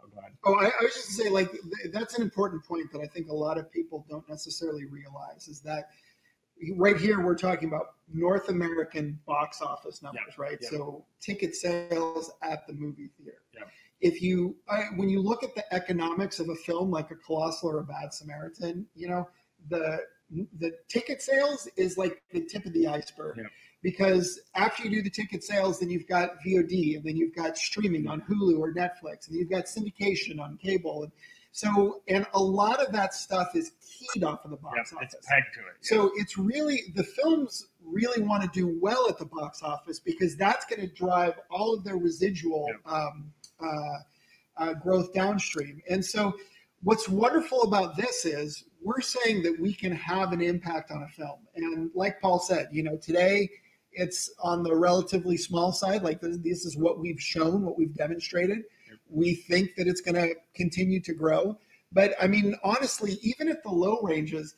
Oh, go ahead. Oh, I was just going to say, that's an important point that I think a lot of people don't necessarily realize is that right here we're talking about North American box office numbers, right? So ticket sales at the movie theater. If you, when you look at the economics of a film like A Colossal or A Bad Samaritan, the ticket sales is like the tip of the iceberg. Because after you do the ticket sales, then you've got VOD, and then you've got streaming on Hulu or Netflix, and you've got syndication on cable. And so, and a lot of that stuff is keyed off of the box office. It's pegged to it. So it's really, the films really want to do well at the box office because that's going to drive all of their residual growth downstream. And so what's wonderful about this is we're saying that we can have an impact on a film. And like Paul said, today it's on the relatively small side. Like this is what we've shown, what we've demonstrated. We think that it's going to continue to grow. But I mean, honestly, even at the low ranges,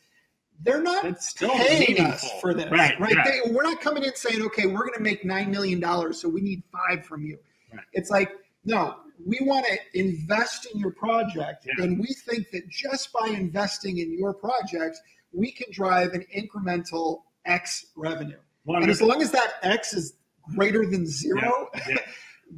they're not paying us for this, right? We're not coming in saying, okay, we're going to make $9 million, so we need 5 from you. It's like, no, we want to invest in your project. And we think that just by investing in your project, we can drive an incremental X revenue. And as long as that X is greater than 0,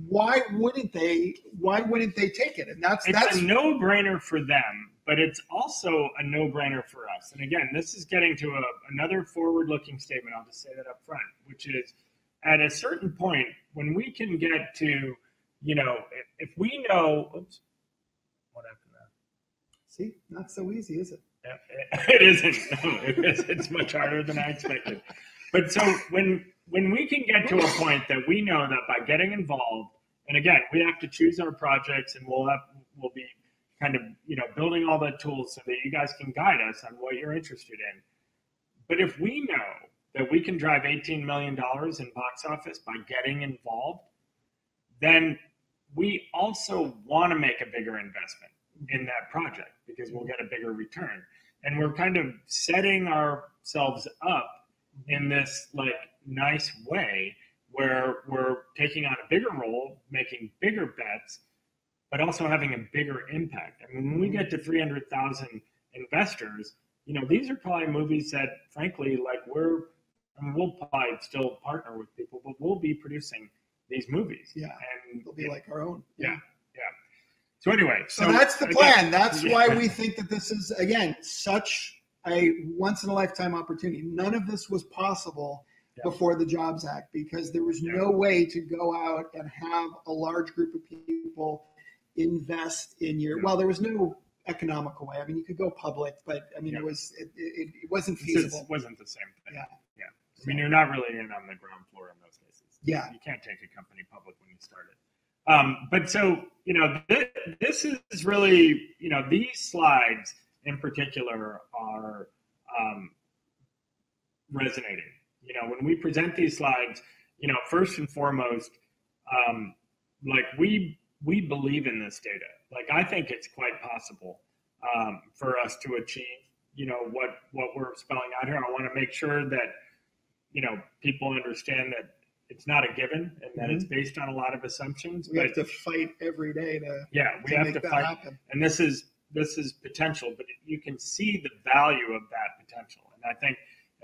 why wouldn't they take it? And that's a no-brainer for them, but it's also a no-brainer for us. And again, this is getting to another forward-looking statement. I'll just say that up front, which is at a certain point when we can get to, if we know, oops, what happened there? See, not so easy, is it? It isn't. No, it's much harder than I expected. But so when we can get to a point that we know that by getting involved, and again, we have to choose our projects, and we'll be kind of building all the tools so that you guys can guide us on what you're interested in. But if we know that we can drive $18 million in box office by getting involved, then we also want to make a bigger investment in that project because we'll get a bigger return. And we're kind of setting ourselves up in this nice way where we're taking on a bigger role, making bigger bets, but also having a bigger impact. I mean, when we get to 300,000 investors, these are probably movies that, frankly, we'll probably still partner with people, but we'll be producing these movies. And they'll be like our own. So anyway. So that's the plan. That's why we think that this is, again, such a once-in-a-lifetime opportunity. None of this was possible before the Jobs Act because there was no way to go out and have a large group of people invest in your. Well, there was no economical way. I mean, you could go public, but I mean, it wasn't feasible. It wasn't the same thing. I mean, you're not really in on the ground floor in those cases. You can't take a company public when you start it. But so this is really these slides in particular are resonating. When we present these slides, first and foremost, we believe in this data. I think it's quite possible for us to achieve, what we're spelling out here. I want to make sure that, people understand that it's not a given and that it's based on a lot of assumptions. We have to fight every day to we have to fight. Happen. And this is potential, but you can see the value of that potential. And I think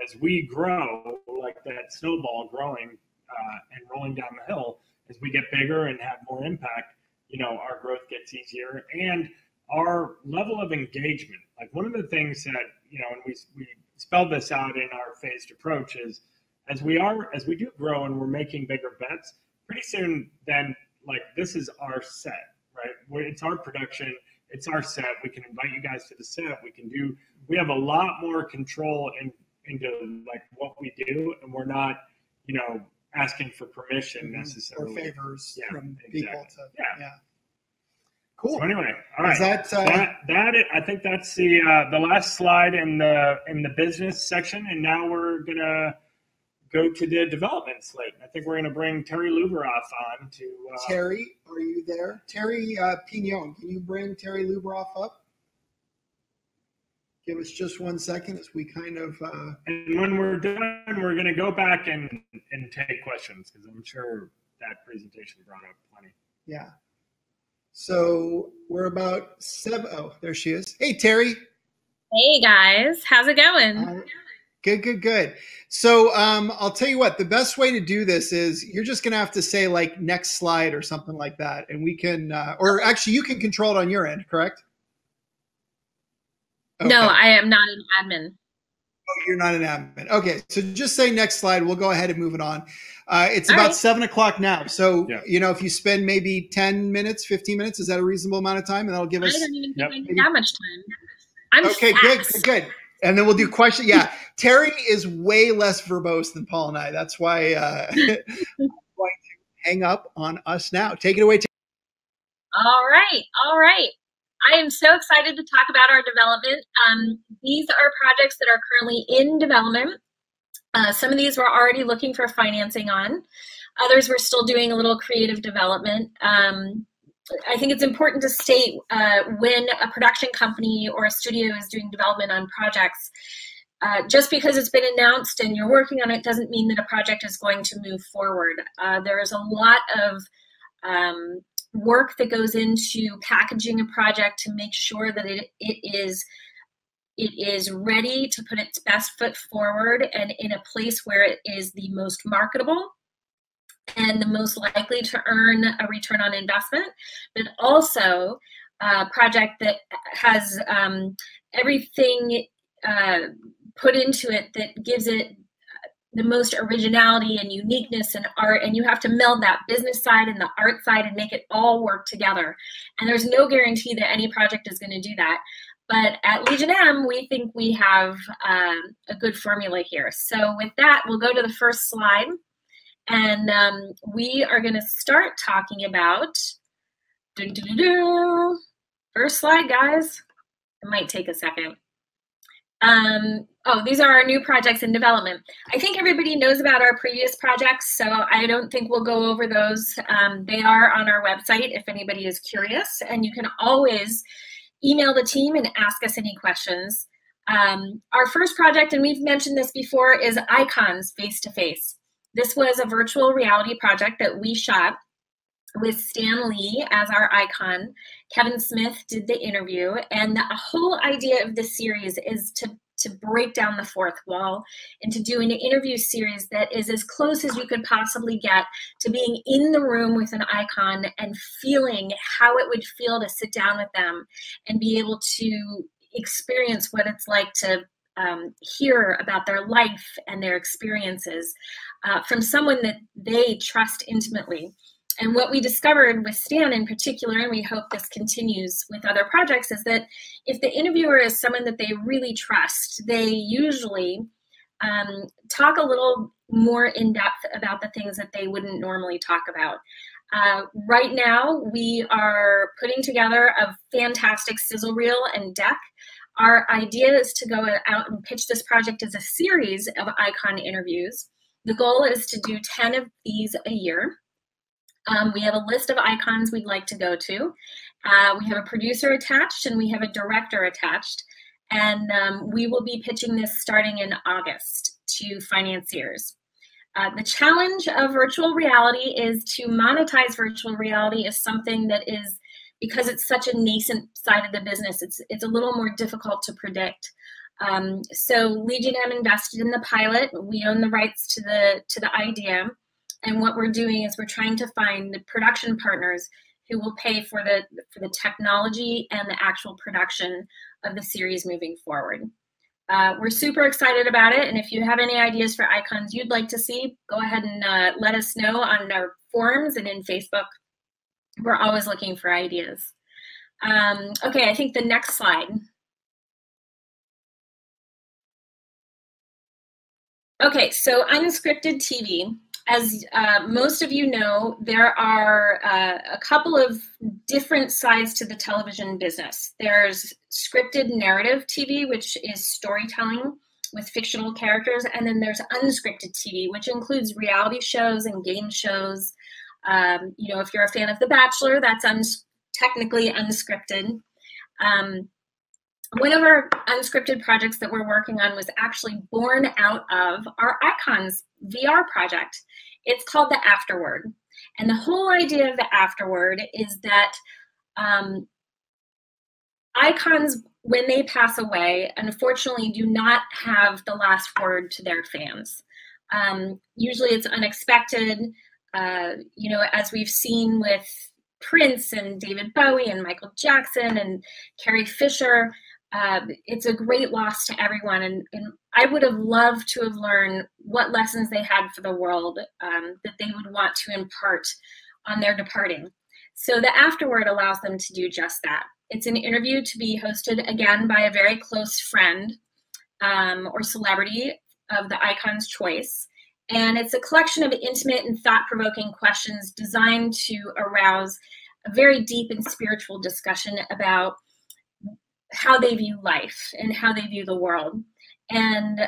as we grow, like that snowball growing and rolling down the hill, as we get bigger and have more impact, our growth gets easier and our level of engagement. Like one of the things that, and we spelled this out in our phased approach is as we do grow and we're making bigger bets, pretty soon then this is our set, right? It's our production. It's our set. We can invite you guys to the set. We have a lot more control into what we do, and we're not, asking for permission necessarily. Or favors from people to, Cool. So anyway, all right. Is that I think that's the last slide in the business section, and now we're gonna go to the development slate. I think we're going to bring Terry Luberoff on to. Terry, are you there? Terry Pignon, can you bring Terry Luberoff up? Give us just 1 second as we kind of. And when we're done, we're going to go back and take questions because I'm sure that presentation brought up plenty. Yeah. So we're about 7. Oh, there she is. Hey, Terry. Hey, guys. How's it going? Good. So I'll tell you what, the best way to do this is you're just going to have to say like next slide or something like that. And we can, or actually you can control it on your end, correct? Okay. No, I am not an admin. Oh, you're not an admin. Okay, so just say next slide. We'll go ahead and move it on. It's about 7 o'clock now. So, you know, if you spend maybe 10 minutes, 15 minutes, is that a reasonable amount of time? And that'll give us. I don't even think I need that much time. Okay, good. And then we'll do questions. Yeah, Terry is way less verbose than Paul and I. That's why I'm going to hang up on us now. Take it away, Terry. All right. I am so excited to talk about our development. These are projects that are currently in development. Some of these we're already looking for financing on. Others we're still doing a little creative development. I think it's important to state when a production company or a studio is doing development on projects, just because it's been announced and you're working on it doesn't mean that a project is going to move forward. There is a lot of work that goes into packaging a project to make sure that it is ready to put its best foot forward and in a place where it is the most marketable and the most likely to earn a return on investment, but also a project that has everything put into it that gives it the most originality and uniqueness and art, and you have to meld that business side and the art side and make it all work together. And there's no guarantee that any project is going to do that. But at Legion M, we think we have a good formula here. So with that, we'll go to the first slide. And we are going to start talking about, first slide, guys. It might take a second. These are our new projects in development. I think everybody knows about our previous projects, so I don't think we'll go over those. They are on our website if anybody is curious, and you can always email the team and ask us any questions. Our first project, and we've mentioned this before, is Icons Face-to-Face. This was a virtual reality project that we shot with Stan Lee as our icon. Kevin Smith did the interview, and the whole idea of this series is to break down the fourth wall and to do an interview series that is as close as you could possibly get to being in the room with an icon and feeling how it would feel to sit down with them and be able to experience what it's like to hear about their life and their experiences from someone that they trust intimately. And what we discovered with Stan in particular, and we hope this continues with other projects, is that if the interviewer is someone that they really trust, they usually talk a little more in depth about the things that they wouldn't normally talk about. Right now, we are putting together a fantastic sizzle reel and deck. Our idea is to go out and pitch this project as a series of icon interviews. The goal is to do 10 of these a year. We have a list of icons we'd like to go to. We have a producer attached and we have a director attached. And we will be pitching this starting in August to financiers. The challenge of virtual reality is to monetize virtual reality is something that is, because it's such a nascent side of the business, it's a little more difficult to predict. So Legion M invested in the pilot. We own the rights to the idea. And what we're doing is we're trying to find the production partners who will pay for the technology and the actual production of the series moving forward. We're super excited about it. And if you have any ideas for icons you'd like to see, go ahead and let us know on our forums and in Facebook. We're always looking for ideas. Okay, I think the next slide. Okay, so unscripted TV. As most of you know, there are a couple of different sides to the television business. There's scripted narrative TV, which is storytelling, with fictional characters. And then there's unscripted TV, which includes reality shows and game shows. You know, if you're a fan of The Bachelor, that's technically unscripted. One of our unscripted projects that we're working on was actually born out of our Icons VR project. It's called The Afterword. And the whole idea of The Afterword is that icons, when they pass away, unfortunately do not have the last word to their fans. Usually it's unexpected, you know, as we've seen with Prince and David Bowie and Michael Jackson and Carrie Fisher. It's a great loss to everyone. And I would have loved to have learned what lessons they had for the world that they would want to impart on their departing. So the Afterword allows them to do just that. It's an interview to be hosted again by a very close friend or celebrity of the icon's choice. And it's a collection of intimate and thought-provoking questions designed to arouse a very deep and spiritual discussion about how they view life and how they view the world. And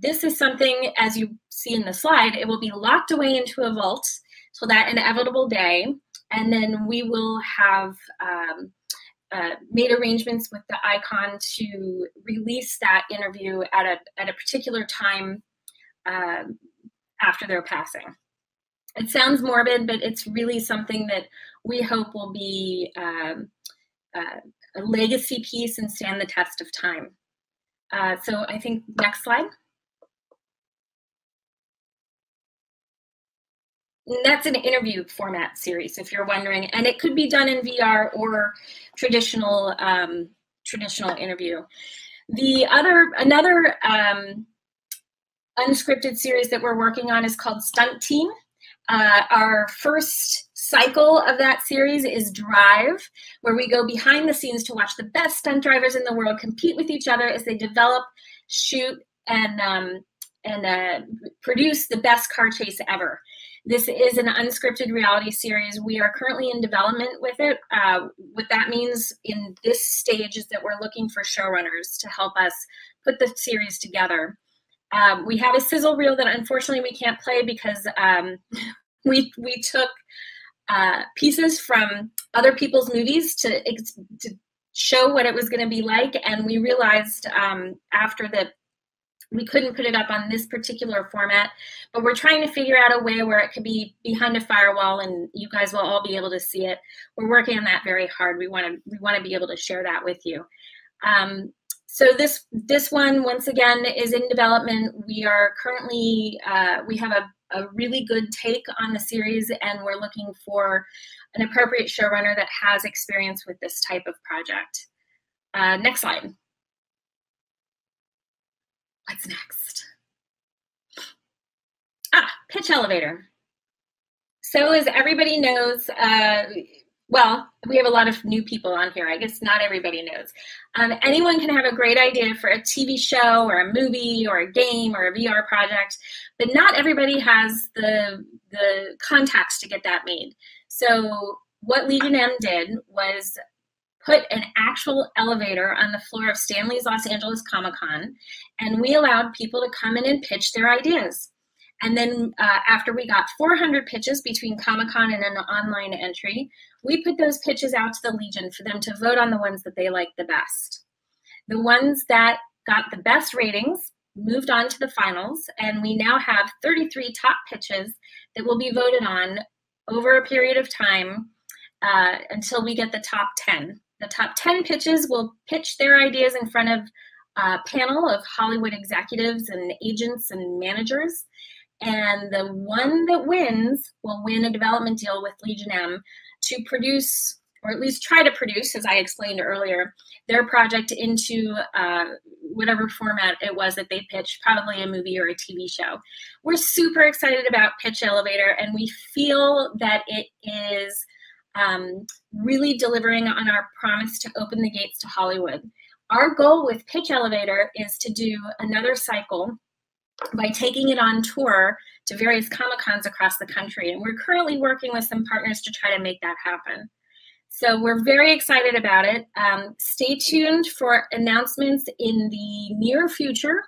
this is something, as you see in the slide, it will be locked away into a vault till that inevitable day. And then we will have made arrangements with the icon to release that interview at a particular time after their passing. It sounds morbid, but it's really something that we hope will be a legacy piece and stand the test of time. So I think next slide. And that's an interview format series, if you're wondering, and it could be done in VR or traditional interview. Another unscripted series that we're working on is called Stunt Team. Our first cycle of that series is Drive, where we go behind the scenes to watch the best stunt drivers in the world compete with each other as they develop, shoot, and produce the best car chase ever. This is an unscripted reality series. We are currently in development with it. What that means in this stage is that we're looking for showrunners to help us put the series together. We have a sizzle reel that unfortunately we can't play because we took pieces from other people's movies to show what it was going to be like, and we realized after that we couldn't put it up on this particular format, but we're trying to figure out a way where it could be behind a firewall and you guys will all be able to see it. We're working on that very hard. We want to be able to share that with you. So this one, once again, is in development. We are currently, we have a really good take on the series, and we're looking for an appropriate showrunner that has experience with this type of project. Next slide. What's next? Pitch Elevator. So as everybody knows, well, we have a lot of new people on here. I guess not everybody knows. Anyone can have a great idea for a TV show or a movie or a game or a VR project, but not everybody has the contacts to get that made. So what Legion M did was put an actual elevator on the floor of Stanley's Los Angeles Comic-Con, and we allowed people to come in and pitch their ideas. And then after we got 400 pitches between Comic-Con and an online entry, we put those pitches out to the Legion for them to vote on the ones that they liked the best. The ones that got the best ratings moved on to the finals, and we now have 33 top pitches that will be voted on over a period of time until we get the top 10. The top 10 pitches will pitch their ideas in front of a panel of Hollywood executives and agents and managers. And the one that wins will win a development deal with Legion M to produce, or at least try to produce, as I explained earlier, their project into whatever format it was that they pitched, probably a movie or a TV show. We're super excited about Pitch Elevator, and we feel that it is really delivering on our promise to open the gates to Hollywood. Our goal with Pitch Elevator is to do another cycle by taking it on tour to various Comic-Cons across the country. And we're currently working with some partners to try to make that happen. So we're very excited about it. Stay tuned for announcements in the near future.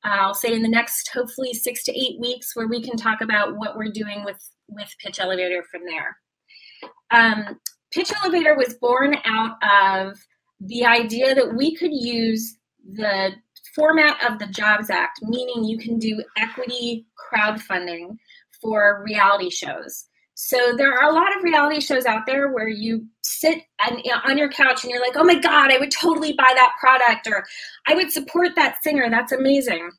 I'll say in the next, hopefully 6 to 8 weeks, where we can talk about what we're doing with Pitch Elevator from there. Pitch Elevator was born out of the idea that we could use the format of the Jobs Act, meaning you can do equity crowdfunding for reality shows. So there are a lot of reality shows out there where you sit on your couch and you're like, oh my God, I would totally buy that product, or I would support that singer. That's amazing.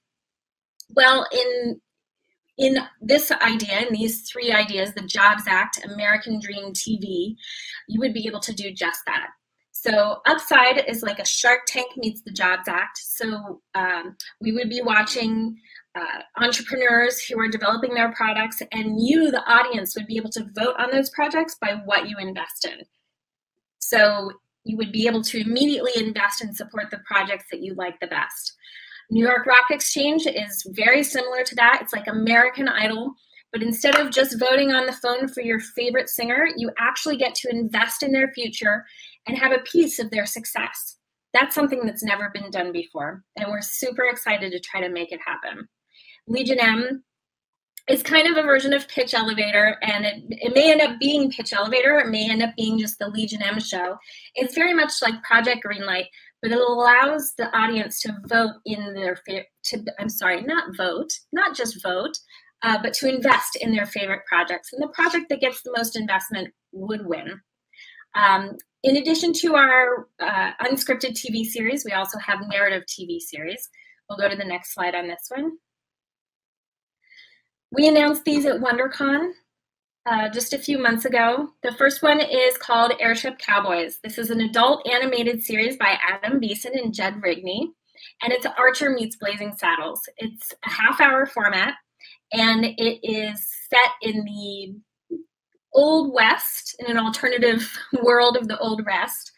Well, in this idea, in these 3 ideas, the Jobs Act, American Dream TV, you would be able to do just that. So Upside is like a Shark Tank meets the Jobs Act. So we would be watching entrepreneurs who are developing their products, and you, the audience, would be able to vote on those projects by what you invest in. So you would be able to immediately invest and support the projects that you like the best. New York Rock Exchange is very similar to that. It's like American Idol, but instead of just voting on the phone for your favorite singer, you actually get to invest in their future and have a piece of their success. That's something that's never been done before, and we're super excited to try to make it happen. Legion M is kind of a version of Pitch Elevator, and it may end up being Pitch Elevator, it may end up being just the Legion M show. It's very much like Project Greenlight, but it allows the audience to vote in their not just vote, but to invest in their favorite projects. And the project that gets the most investment would win. In addition to our unscripted TV series, we also have narrative TV series. We'll go to the next slide on this one. We announced these at WonderCon just a few months ago. The first one is called Airship Cowboys. This is an adult animated series by Adam Beeson and Jed Rigney, and it's Archer meets Blazing Saddles. It's a half-hour format, and it is set in the Old West, in an alternative world of the Old West,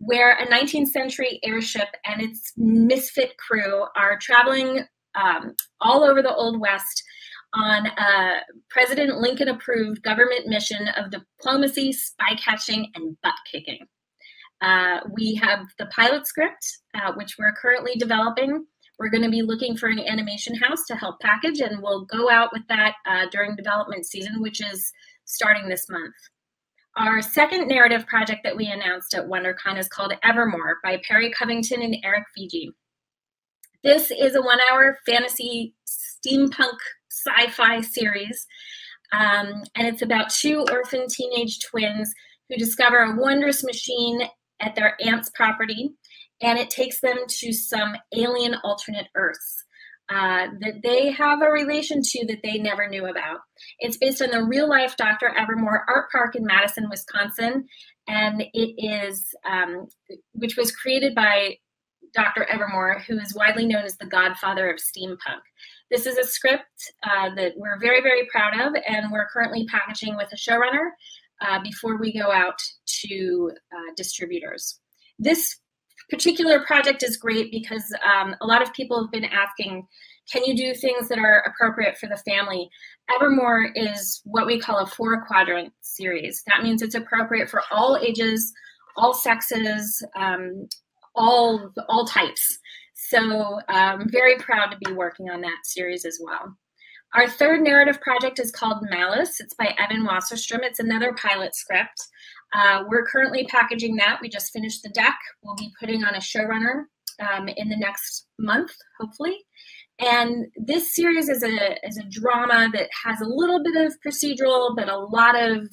where a 19th century airship and its misfit crew are traveling all over the Old West on a President Lincoln-approved government mission of diplomacy, spy catching, and butt kicking. We have the pilot script, which we're currently developing. We're going to be looking for an animation house to help package, and we'll go out with that during development season, which is starting this month. Our second narrative project that we announced at WonderCon is called Evermore by Perry Covington and Eric Fiji. This is a 1-hour fantasy steampunk sci-fi series, and it's about 2 orphan teenage twins who discover a wondrous machine at their aunt's property, and it takes them to some alien alternate Earths that they have a relation to that they never knew about. It's based on the real-life Dr. Evermore Art Park in Madison, Wisconsin, and it is, which was created by Dr. Evermore, who is widely known as the godfather of steampunk. This is a script that we're very, very proud of, and we're currently packaging with a showrunner before we go out to distributors. This particular project is great because a lot of people have been asking, can you do things that are appropriate for the family? Evermore is what we call a 4-quadrant series. That means it's appropriate for all ages, all sexes, all types. So I'm very proud to be working on that series as well. Our third narrative project is called Malice. It's by Evan Wasserstrom. It's another pilot script. We're currently packaging that. We just finished the deck. We'll be putting on a showrunner in the next month, hopefully. And this series is a drama that has a little bit of procedural, but a lot of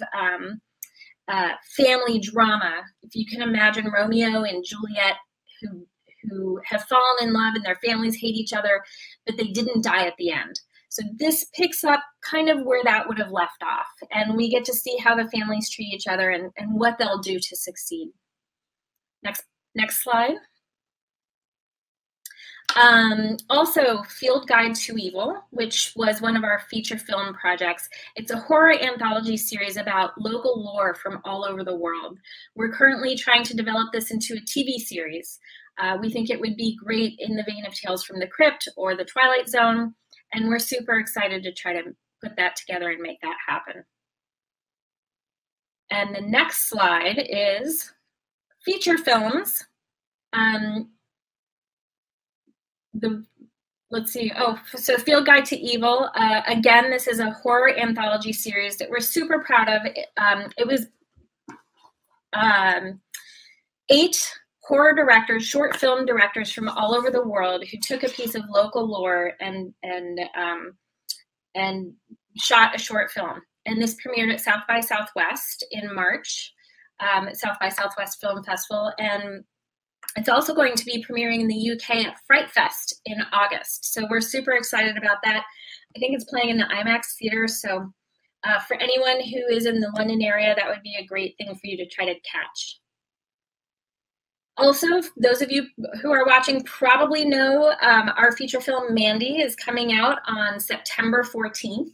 family drama. If you can imagine Romeo and Juliet who have fallen in love and their families hate each other, but they didn't die at the end. So this picks up kind of where that would have left off. And we get to see how the families treat each other and what they'll do to succeed. Next slide. Also, Field Guide to Evil, which was one of our feature film projects. It's a horror anthology series about local lore from all over the world. We're currently trying to develop this into a TV series. We think it would be great in the vein of Tales from the Crypt or The Twilight Zone, and we're super excited to try to put that together and make that happen. And the next slide is feature films. let's see. Oh, so Field Guide to Evil. Again, this is a horror anthology series that we're super proud of. It was 8 horror directors, short film directors from all over the world who took a piece of local lore and shot a short film. And this premiered at South by Southwest in March, South by Southwest Film Festival. And it's also going to be premiering in the UK at Fright Fest in August. So we're super excited about that. I think it's playing in the IMAX theater. So for anyone who is in the London area, that would be a great thing for you to try to catch. Also, those of you who are watching probably know our feature film Mandy is coming out on September 14th.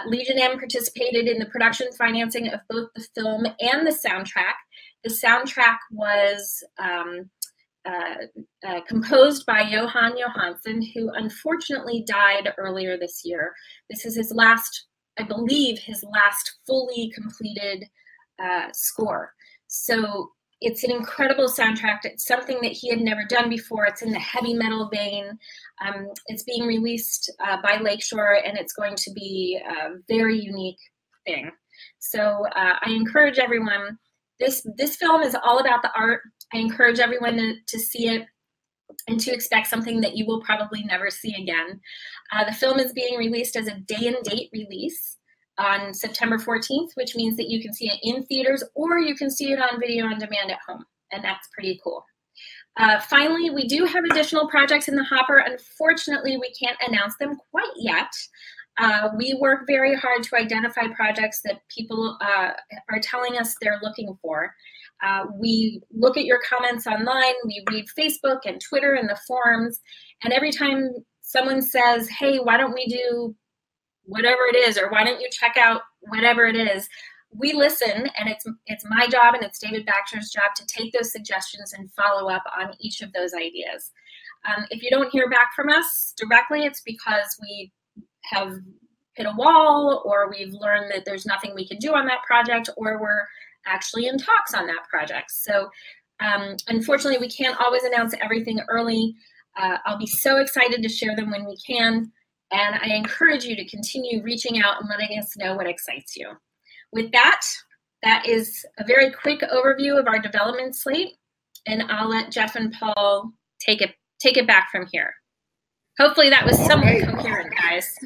Legion M participated in the production financing of both the film and the soundtrack. The soundtrack was composed by Johan Johansson, who unfortunately died earlier this year. This is his last, I believe, his last fully completed score. So it's an incredible soundtrack. It's something that he had never done before. It's in the heavy metal vein. It's being released by Lakeshore, and it's going to be a very unique thing. So I encourage everyone. This film is all about the art. I encourage everyone to see it and to expect something that you will probably never see again. The film is being released as a day and date release on September 14th, which means that you can see it in theaters or you can see it on video on demand at home, and that's pretty cool. Finally, we do have additional projects in the hopper. Unfortunately, we can't announce them quite yet. We work very hard to identify projects that people are telling us they're looking for. We look at your comments online, we read Facebook and Twitter and the forums, and every time someone says, hey, why don't we do whatever it is, or why don't you check out whatever it is, we listen, and it's my job and it's David Baxter's job to take those suggestions and follow up on each of those ideas. If you don't hear back from us directly, it's because we have hit a wall, or we've learned that there's nothing we can do on that project, or we're actually in talks on that project. So unfortunately, we can't always announce everything early. I'll be so excited to share them when we can. And I encourage you to continue reaching out and letting us know what excites you. With that, that is a very quick overview of our development slate. And I'll let Jeff and Paul take it back from here. Hopefully that was somewhat coherent, guys.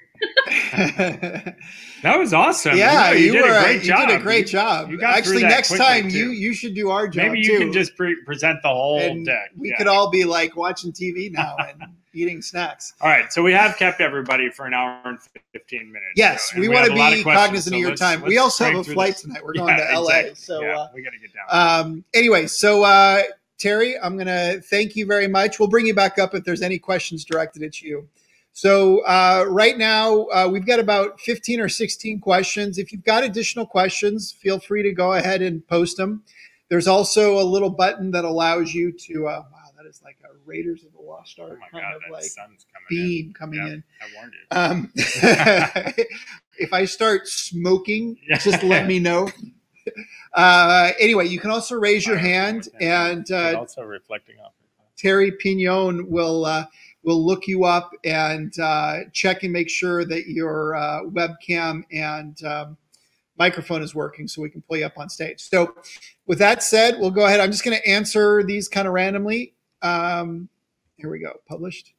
That was awesome. Yeah, you did a great job. You did a great job. You got Actually, next time you should do our job. Maybe you can just present the whole deck. We could all be like watching TV now and eating snacks. All right, so we have kept everybody for an hour and 15 minutes. Yes, we want to be cognizant of your time. We also have a flight tonight. We're going to LA, exactly. so we got to get down. Anyway, so Terry, I'm going to thank you very much. We'll bring you back up if there's any questions directed at you. So right now, we've got about 15 or 16 questions. If you've got additional questions, feel free to go ahead and post them. There's also a little button that allows you to, wow, that is like a Raiders of the Lost Ark kind of like beam coming in. I warned you. If I start smoking, just let me know. Anyway, you can also raise your hand, and also reflecting off. Terry Pignon will look you up and check and make sure that your webcam and microphone is working so we can pull you up on stage. So with that said, we'll go ahead. I'm just going to answer these kind of randomly. Here we go. Published.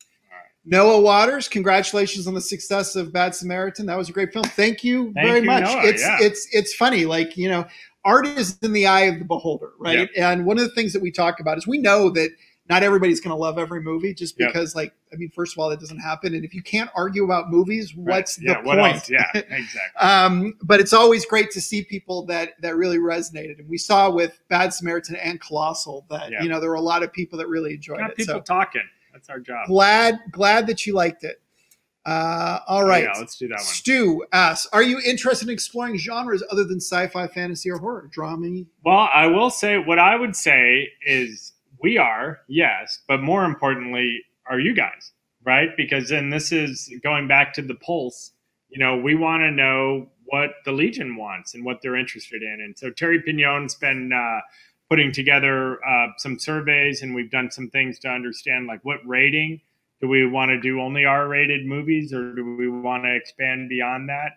Noah Waters, congratulations on the success of Bad Samaritan. That was a great film. Thank you very much. Noah, it's funny, like, you know, art is in the eye of the beholder, right? Yep. And one of the things that we talk about is we know that not everybody's going to love every movie just because, like, I mean, first of all, that doesn't happen. And if you can't argue about movies, what's the point? What else? Yeah, exactly. But it's always great to see people that really resonated. And we saw with Bad Samaritan and Colossal that, you know, there were a lot of people that really enjoyed it. People talking. That's our job. Glad that you liked it. All right. Yeah, let's do that one. Stu asks, are you interested in exploring genres other than sci-fi, fantasy, or horror? Drama? Well, I will say, what I would say is we are, yes, but more importantly, are you guys, right? Because then this is going back to the pulse. You know, we want to know what the Legion wants and what they're interested in. And so Terry Pignon's been putting together some surveys, and we've done some things to understand like what rating Do we want to do only R-rated movies, or do we want to expand beyond that?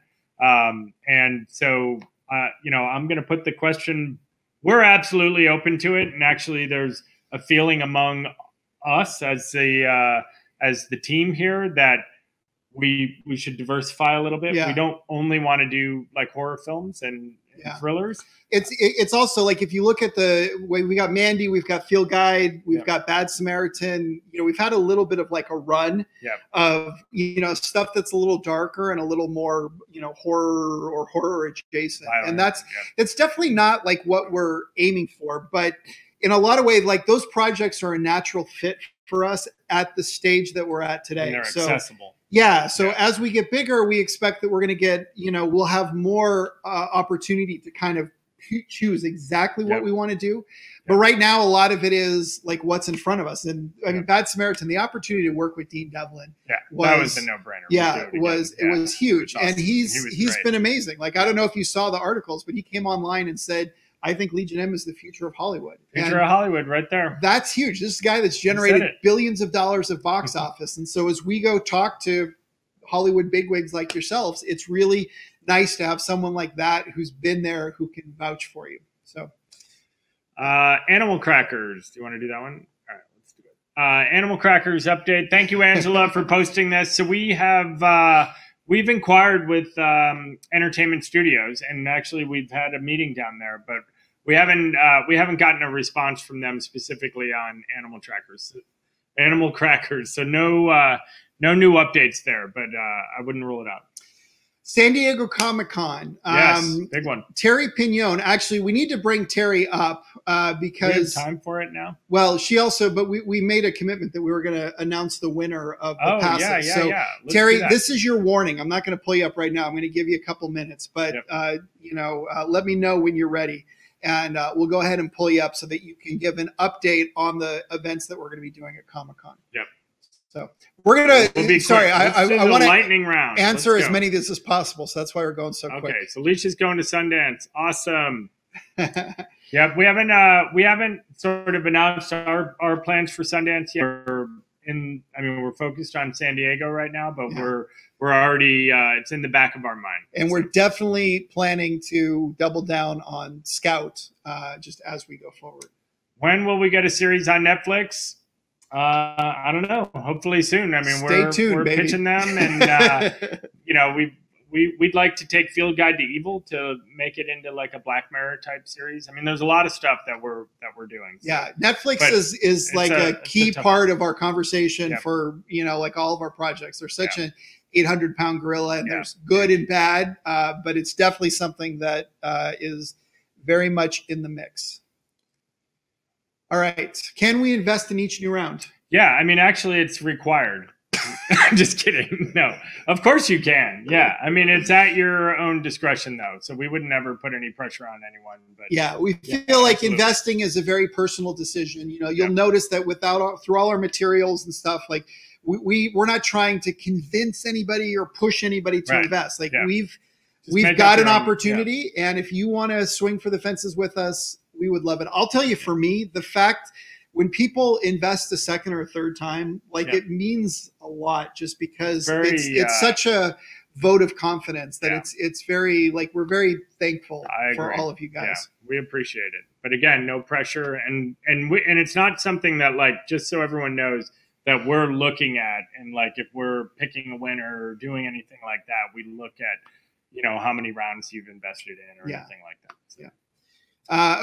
And so, I'm going to put the question. We're absolutely open to it, and actually, there's a feeling among us as the team here that we should diversify a little bit. Yeah. We don't only want to do like horror films and thrillers. It's also like, if you look at the way we got Mandy, we've got Field Guide, we've got Bad Samaritan. We've had a little bit of like a run of stuff that's a little darker and a little more horror or horror adjacent, and it's definitely not like what we're aiming for. But in a lot of ways, like, those projects are a natural fit for us at the stage that we're at today. And they're accessible. Yeah. So as we get bigger, we expect that we're going to get, we'll have more opportunity to kind of choose exactly what we want to do. But right now, a lot of it is like what's in front of us. And I mean, Bad Samaritan, the opportunity to work with Dean Devlin. That was a no-brainer. It was huge. And he's been amazing. Like, I don't know if you saw the articles, but he came online and said, I think Legion M is the future of Hollywood. Future of Hollywood right there. That's huge. This is a guy that's generated billions of dollars of box office. And so as we go talk to Hollywood bigwigs like yourselves, it's really nice to have someone like that who's been there, who can vouch for you. So Animal Crackers. Do you want to do that one? All right, let's do it. Animal Crackers update. Thank you, Angela, for posting this. So we have we've inquired with Entertainment Studios, and actually we've had a meeting down there, but we haven't gotten a response from them specifically on Animal Crackers. So no new updates there, but I wouldn't rule it out. San Diego Comic-Con. Yes, big one. Terry Pignon. Actually, we need to bring Terry up because we have time for it now. Well, but we made a commitment that we were going to announce the winner of the passes. Yeah. Terry, this is your warning. I'm not going to pull you up right now. I'm going to give you a couple minutes, but let me know when you're ready, and we'll go ahead and pull you up so that you can give an update on the events that we're going to be doing at Comic-Con. Yep. So we're gonna. I want lightning round. Answer as many of this as possible. So that's why we're going so quick. Okay, so Alicia's going to Sundance. Awesome. Yeah, we haven't sort of announced our plans for Sundance yet. We're focused on San Diego right now, but we're already it's in the back of our mind. And we're definitely planning to double down on Scout just as we go forward. When will we get a series on Netflix? I don't know. Hopefully soon. I mean, we're baby. pitching them, and we'd like to take Field Guide to Evil to make it into like a Black Mirror type series. I mean, there's a lot of stuff that we're doing. So. Yeah, Netflix is like a key part of our conversation for like all of our projects. They're such an 800-pound gorilla, and there's good and bad, but it's definitely something that is very much in the mix. All right. Can we invest in each new round? Yeah. I mean, actually, it's required. I'm just kidding. No, of course you can. Yeah. I mean, it's at your own discretion, though. So we would never put any pressure on anyone. But we feel like investing is a very personal decision. You'll notice that through all our materials and stuff, like we're not trying to convince anybody or push anybody to invest. Like we've got an opportunity. And if you want to swing for the fences with us, we would love it. I'll tell you, for me, the fact when people invest a second or a third time, it means a lot, just because it's such a vote of confidence that it's very, we're very thankful for all of you guys. Yeah, we appreciate it. But again, no pressure. And it's not something that, just so everyone knows, that we're looking at. And if we're picking a winner or doing anything like that, we look at, how many rounds you've invested in or anything like that. So.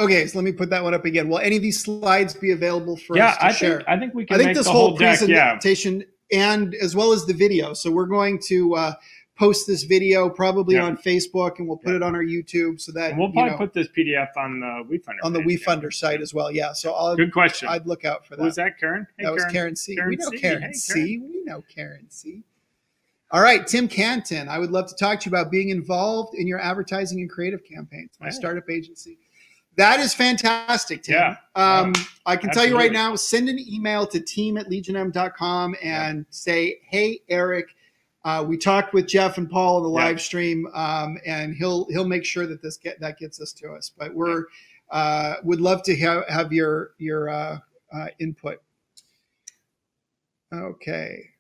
Okay, so let me put that one up again. Will any of these slides be available for us to share? I think we can make this the whole deck, presentation and as well as the video. So we're going to post this video probably on Facebook, and we'll put it on our YouTube so that we'll probably put this PDF on the WeFunder on the WeFunder site as well. Yeah. So good question. I'd look out for that. Was that Karen? Hey, that was Karen C. We know Karen C. We know Karen C. All right, Tim Canton. I would love to talk to you about being involved in your advertising and creative campaigns. My startup agency. That is fantastic, Tim. Yeah. I can tell you right now, send an email to team@legionm.com and say, hey, Eric, we talked with Jeff and Paul on the live stream, and he'll make sure that that gets us to us. But we're would love to have your input. Okay.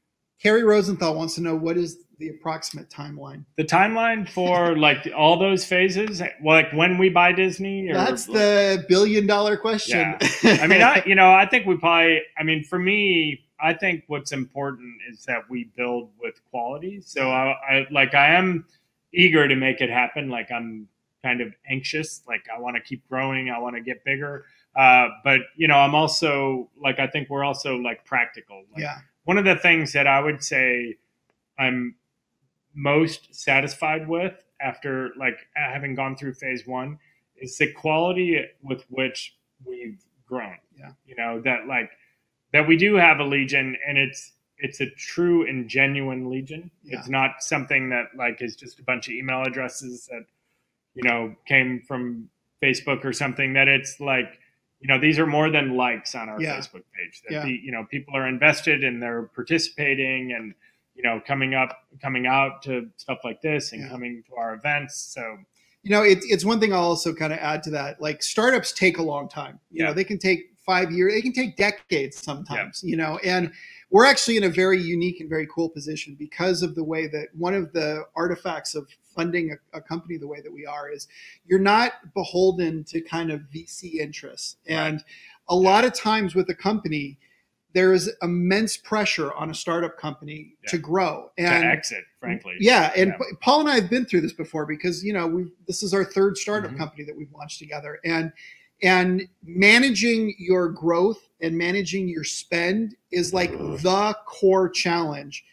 Carrie Rosenthal wants to know, what is the approximate timeline? The timeline for like all those phases, like when we buy Disney? Or that's the billion-dollar question. Yeah. I mean, I think we probably, I mean, for me, I think what's important is that we build with quality. So I am eager to make it happen. Like I'm kind of anxious. Like I want to keep growing. I want to get bigger. But I'm also like, I think we're also like practical. Like, yeah. One of the things that I would say I'm most satisfied with after like having gone through phase one is the quality with which we've grown. Yeah. That we do have a legion, and it's a true and genuine legion. Yeah. It's not something that like is just a bunch of email addresses that came from Facebook or something. That it's like these are more than likes on our Facebook page. That people are invested and they're participating and coming out to stuff like this and coming to our events. So it's one thing I'll also kind of add to that. Like startups take a long time. They can take 5 years, they can take decades sometimes. And we're actually in a very unique and very cool position because of the way that one of the artifacts of funding a company the way that we are is you're not beholden to kind of VC interests. And a lot of times with a company, there is immense pressure on a startup company to grow and to exit, frankly. Yeah. And Paul and I have been through this before because, this is our third startup company that we've launched together. And managing your growth and managing your spend is like the core challenge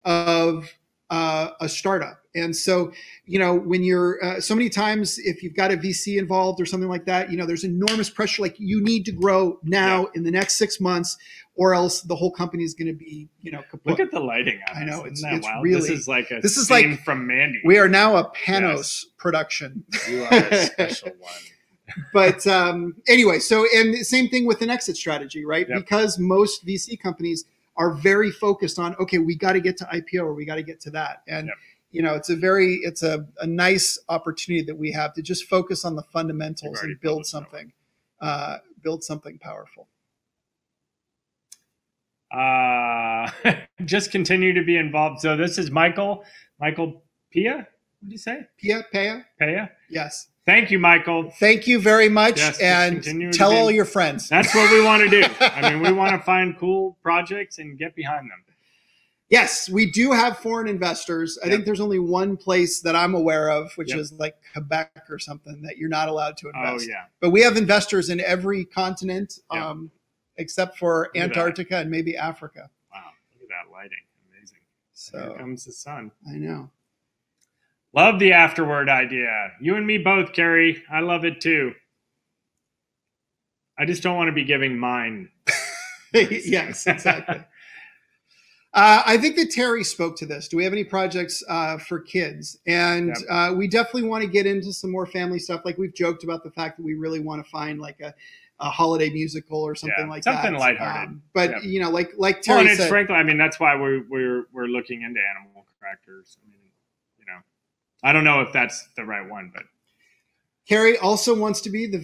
of a startup. And so, when you're so many times, if you've got a VC involved or something like that, there's enormous pressure. Like you need to grow now in the next 6 months, or else the whole company is going to be, kaput. Look at the lighting on I know it's wild. Really, this is like from Mandy. We are now a Panos production. You are a special one. But anyway, and the same thing with an exit strategy, right? Yep. Because most VC companies are very focused on, okay, we got to get to IPO or we got to get to that. And, it's a nice opportunity that we have to just focus on the fundamentals and build something powerful. Just continue to be involved. So this is Michael Pia. What did you say? Pia? Yes. Thank you, Michael. Thank you very much. Yes, and tell all your friends. That's what we want to do. I mean, we want to find cool projects and get behind them. Yes, we do have foreign investors. I think there's only one place that I'm aware of, which is like Quebec or something, that you're not allowed to invest. Oh, yeah. But we have investors in every continent except for Antarctica and maybe Africa. Wow, look at that lighting. Amazing. So here comes the sun. I know. Love the afterword idea. You and me both, Carrie. I love it too. I just don't want to be giving mine. Yes, exactly. I think that Terry spoke to this. Do we have any projects for kids? And we definitely want to get into some more family stuff. Like we've joked about the fact that we really want to find like a holiday musical or something like that. Something lighthearted. But like Terry said, frankly, I mean, that's why we're looking into animal crackers. I mean, I don't know if that's the right one, but Carrie also wants to be the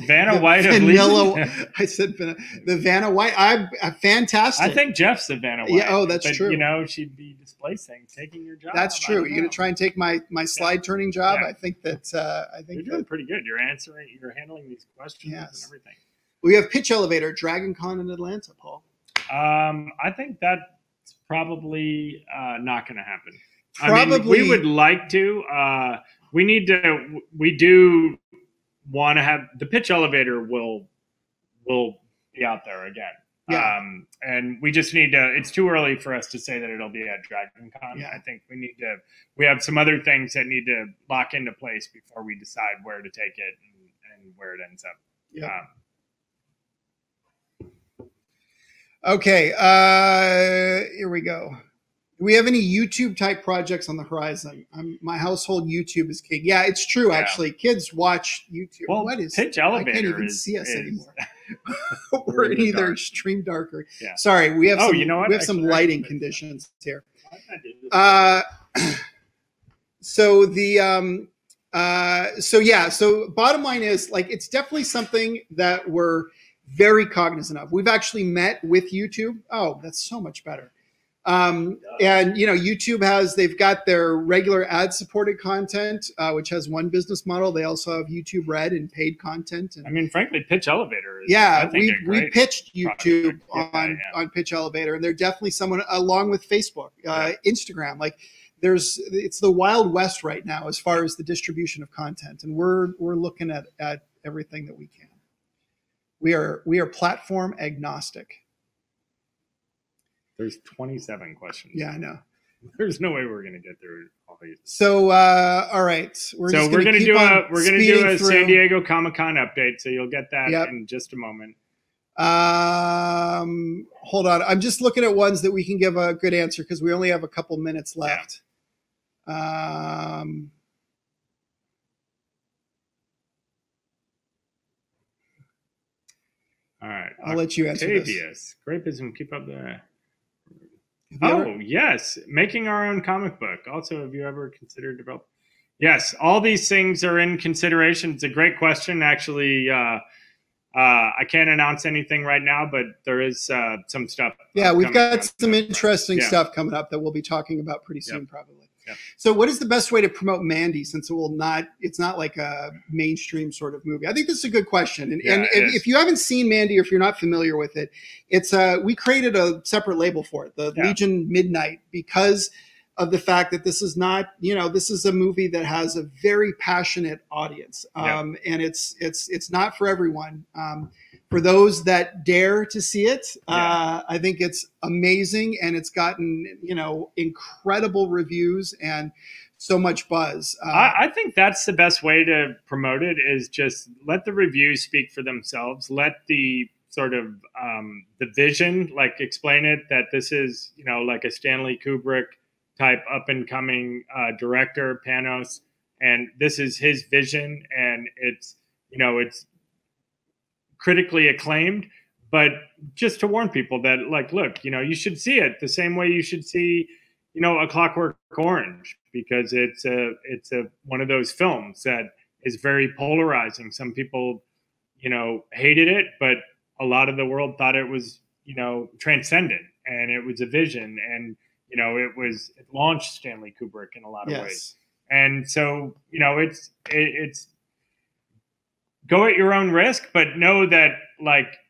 Vanna White of vanilla. Legion. I said the Vanna White. I'm fantastic. I think Jeff's the Vanna White. Yeah, that's true. She'd be displacing, taking your job. That's true. You're going to try and take my slide turning job. Yeah. I think you're doing pretty good. You're handling these questions and everything. We have Pitch Elevator, Dragon Con in Atlanta, Paul. I think that's probably not going to happen. Probably. I mean, we would like to. We do want to have the Pitch Elevator will be out there again. Yeah. And we just need to, it's too early for us to say that it'll be at Dragon Con. Yeah. I think we have some other things that need to lock into place before we decide where to take it and where it ends up. Yeah. Okay. Here we go. Do we have any YouTube type projects on the horizon? My household YouTube is king. Yeah, it's true. Actually, kids watch YouTube. Well, Pitch Elevator. I can't even see us anymore. We're in either extreme dark or. Yeah. Sorry, we have. We have some lighting conditions here. So bottom line is, like, it's definitely something that we're very cognizant of. We've actually met with YouTube. Oh, that's so much better. And YouTube they've got their regular ad-supported content, which has one business model. They also have YouTube Red and paid content. And, frankly, Pitch Elevator is, we pitched YouTube on Pitch Elevator, and they're definitely someone along with Facebook, Instagram. Like it's the Wild West right now as far as the distribution of content, and we're looking at everything that we can. We are platform agnostic. There's 27 questions. Yeah, I know. There's no way we're going to get through all these. So, all right. We're going to do a San Diego Comic-Con update, so you'll get that in just a moment. Hold on. I'm just looking at ones that we can give a good answer because we only have a couple minutes left. Yeah. All right. I'll let you answer this. Grapism, keep up the... Yes. Making our own comic book. Also, have you ever considered developing? Yes. All these things are in consideration. It's a great question. Actually, I can't announce anything right now, but there is some stuff. Yeah, we've got some interesting stuff coming up that we'll be talking about pretty soon, probably. Yep. So what is the best way to promote Mandy since it's not like a mainstream sort of movie? I think this is a good question. And if you haven't seen Mandy or if you're not familiar with it, we created a separate label for it, the Legion Midnight, because of the fact that this is not, this is a movie that has a very passionate audience. And it's not for everyone. For those that dare to see it, I think it's amazing, and it's gotten incredible reviews and so much buzz. I think that's the best way to promote it, is just let the reviews speak for themselves. Let the sort of the vision, explain it, that this is like a Stanley Kubrick type up and coming director, Panos, and this is his vision, and it's critically acclaimed, but just to warn people that look, you should see it the same way you should see, A Clockwork Orange, because it's one of those films that is very polarizing. Some people, hated it, but a lot of the world thought it was, transcendent, and it was a vision, and, it launched Stanley Kubrick in a lot of ways. And so, it's go at your own risk, but know that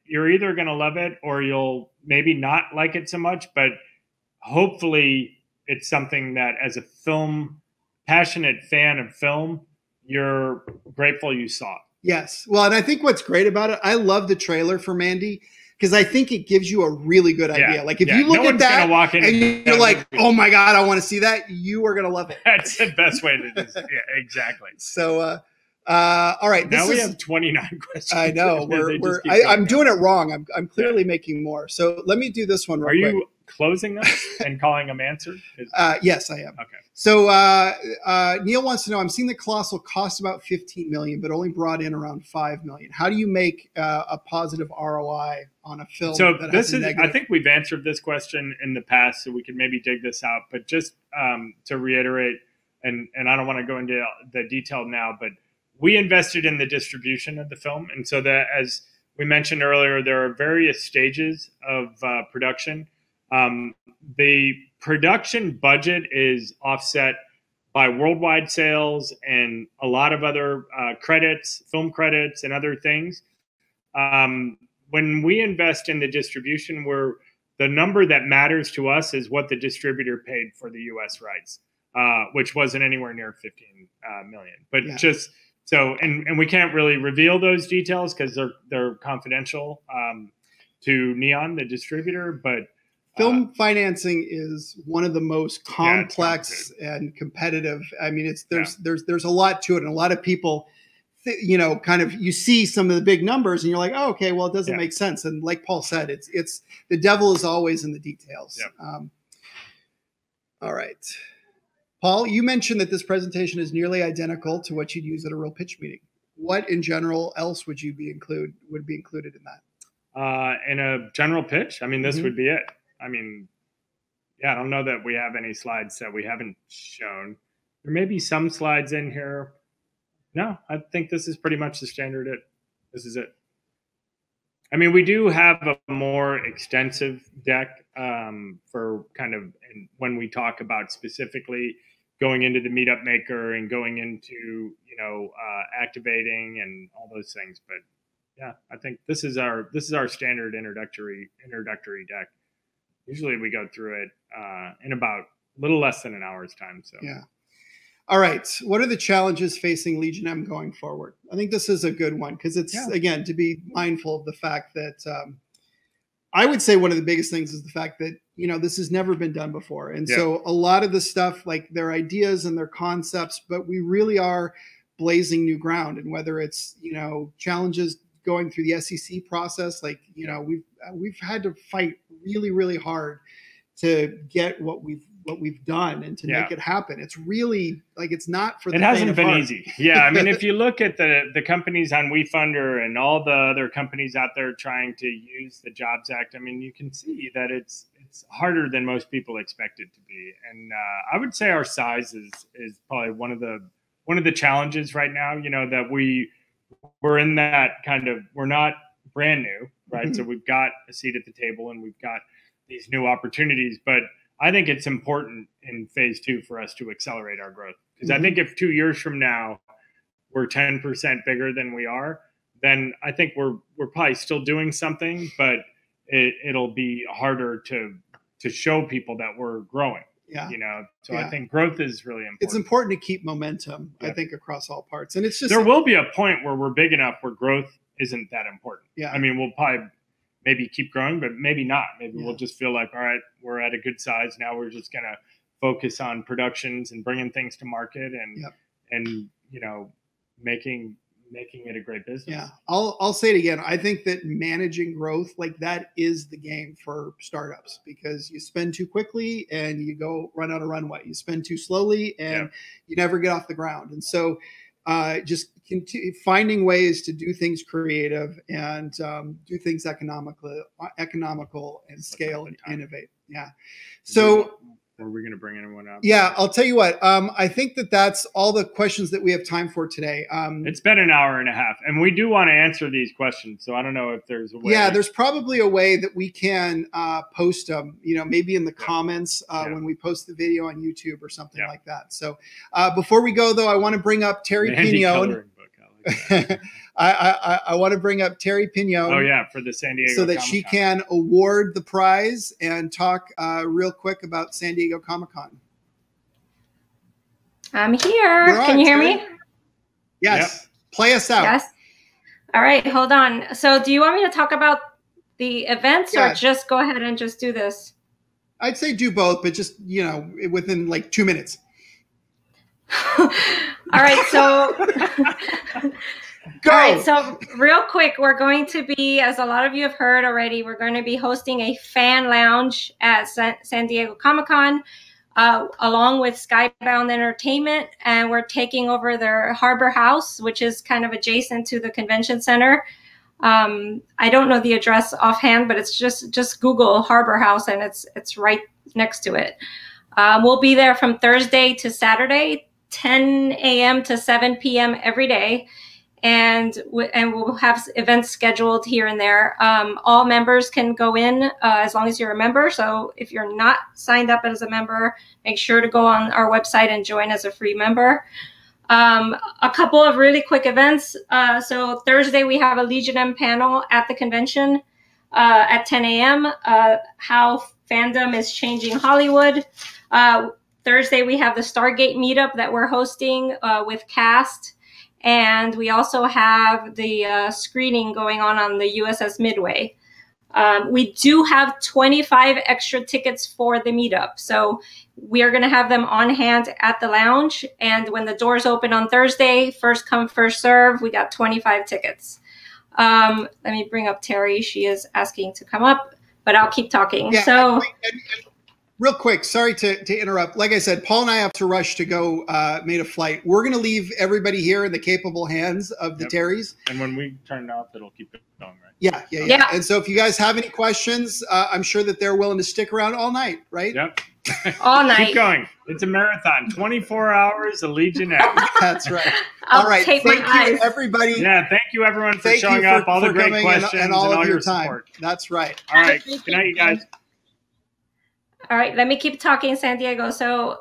you're either going to love it or you'll maybe not like it so much. But hopefully it's something that, as a passionate fan of film, you're grateful you saw it. Yes. Well, and I think what's great about it, I love the trailer for Mandy, because I think it gives you a really good idea. If you look at that and you're like, oh my God, I want to see that, you are going to love it. That's the best way to do it. Yeah, exactly. So, all right. Now we have 29 questions. I know. I'm doing it wrong. I'm clearly making more. So let me do this one real quick. Are you closing them and calling them answered? Yes, I am. Okay. So Neil wants to know, I'm seeing the Colossal cost about $15 million, but only brought in around $5 million. How do you make a positive ROI on a film? So I think we've answered this question in the past, so we could maybe dig this out. But just to reiterate, and I don't want to go into the detail now, but we invested in the distribution of the film. And so that, as we mentioned earlier, there are various stages of production. The production budget is offset by worldwide sales and a lot of other credits, film credits, and other things. When we invest in the distribution, the number that matters to us is what the distributor paid for the U.S. rights, which wasn't anywhere near $15 million. But So, and we can't really reveal those details because they're confidential to Neon, the distributor. But film financing is one of the most complex and competitive. I mean, there's a lot to it, and a lot of people, you see some of the big numbers, and you're like, oh, okay, well, it doesn't make sense. And like Paul said, it's the devil is always in the details. Yep. All right. Paul, you mentioned that this presentation is nearly identical to what you'd use at a real pitch meeting. What in general else would be included in that? In a general pitch, I mean, this would be it. I mean, I don't know that we have any slides that we haven't shown. There may be some slides in here. No, I think this is pretty much the standard. This is it. I mean, we do have a more extensive deck for kind of when we talk about specifically going into the meetup maker and going into, activating and all those things. But yeah, I think this is our standard introductory deck. Usually we go through it in about a little less than an hour's time. So yeah. All right. What are the challenges facing Legion M going forward? I think this is a good one because it's, again, to be mindful of the fact that I would say one of the biggest things is the fact that, this has never been done before. And so a lot of the stuff, like their ideas and their concepts, but we really are blazing new ground. And whether it's, challenges going through the SEC process, like, we've had to fight really, really hard to get what we've done and to make it happen. It's really like, it's not for the It hasn't been easy. Yeah. I mean, if you look at the companies on WeFunder and all the other companies out there trying to use the Jobs Act, I mean, you can see that it's harder than most people expect it to be. And I would say our size is probably one of the challenges right now, that we're in that kind of, we're not brand new, right? Mm-hmm. So we've got a seat at the table and we've got these new opportunities, but I think it's important in phase 2 for us to accelerate our growth. Because I think if 2 years from now we're 10% bigger than we are, then I think we're probably still doing something, but it'll be harder to show people that we're growing. Yeah. So I think growth is really important. It's important to keep momentum, I think, across all parts. And it's just, there will be a point where we're big enough where growth isn't that important. Yeah. I mean, we'll probably maybe keep growing, but maybe not. Maybe we'll just feel like, all right, we're at a good size. Now we're just going to focus on productions and bringing things to market and making it a great business. Yeah. I'll say it again. I think that managing growth like that is the game for startups, because you spend too quickly and you run out of runway. You spend too slowly and you never get off the ground. And so just finding ways to do things creative and do things economical and scale and innovate. Yeah. So are we going to bring anyone up? Yeah, I'll tell you what. I think that's all the questions that we have time for today. It's been an hour and a half, and we do want to answer these questions. So I don't know if there's a way. Yeah, there's probably a way that we can post them, maybe in the comments when we post the video on YouTube or something like that. So before we go, though, I want to bring up Terry Pignone. I want to bring up Terry Pignone. Oh, yeah, for the San Diego so that Comic-Con. she can award the prize and talk real quick about San Diego Comic-Con. I'm here. Can you hear me? Yes. Yep. Play us out. Yes. All right, hold on. So do you want me to talk about the events or just go ahead and just do this? I'd say do both, but just, within like 2 minutes. All right, so go. All right, so real quick, we're going to be, as a lot of you have heard already, we're going to be hosting a fan lounge at San Diego Comic-Con, along with Skybound Entertainment, and we're taking over their Harbor House, which is kind of adjacent to the convention center. I don't know the address offhand, but it's just Google Harbor House, and it's right next to it. We'll be there from Thursday to Saturday, 10 a.m. to 7 p.m. every day. And we'll have events scheduled here and there. All members can go in as long as you're a member. So if you're not signed up as a member, make sure to go on our website and join as a free member. A couple of really quick events. So Thursday, we have a Legion M panel at the convention at 10 a.m. How fandom is changing Hollywood. Thursday, we have the Stargate meetup that we're hosting with Cast. And we also have the screening going on the USS Midway. We do have 25 extra tickets for the meetup. So we are going to have them on hand at the lounge. And when the doors open on Thursday, first come, first serve, we got 25 tickets. Let me bring up Terry. She is asking to come up, but I'll keep talking. Yeah, so. Real quick, sorry to interrupt. Like I said, Paul and I have to rush to go made a flight. We're going to leave everybody here in the capable hands of the Terrys. And when we turn it off, it'll keep it going, right? Yeah. And so if you guys have any questions, I'm sure that they're willing to stick around all night, right? Yep. All night. Keep going. It's a marathon. 24 hours of Legion M. That's right. All right. Thank you, everybody. Yeah, thank you, everyone, for showing up. All the great questions and all of your time. Support. That's right. All right. Good night, you guys. All right. Let me keep talking, San Diego. So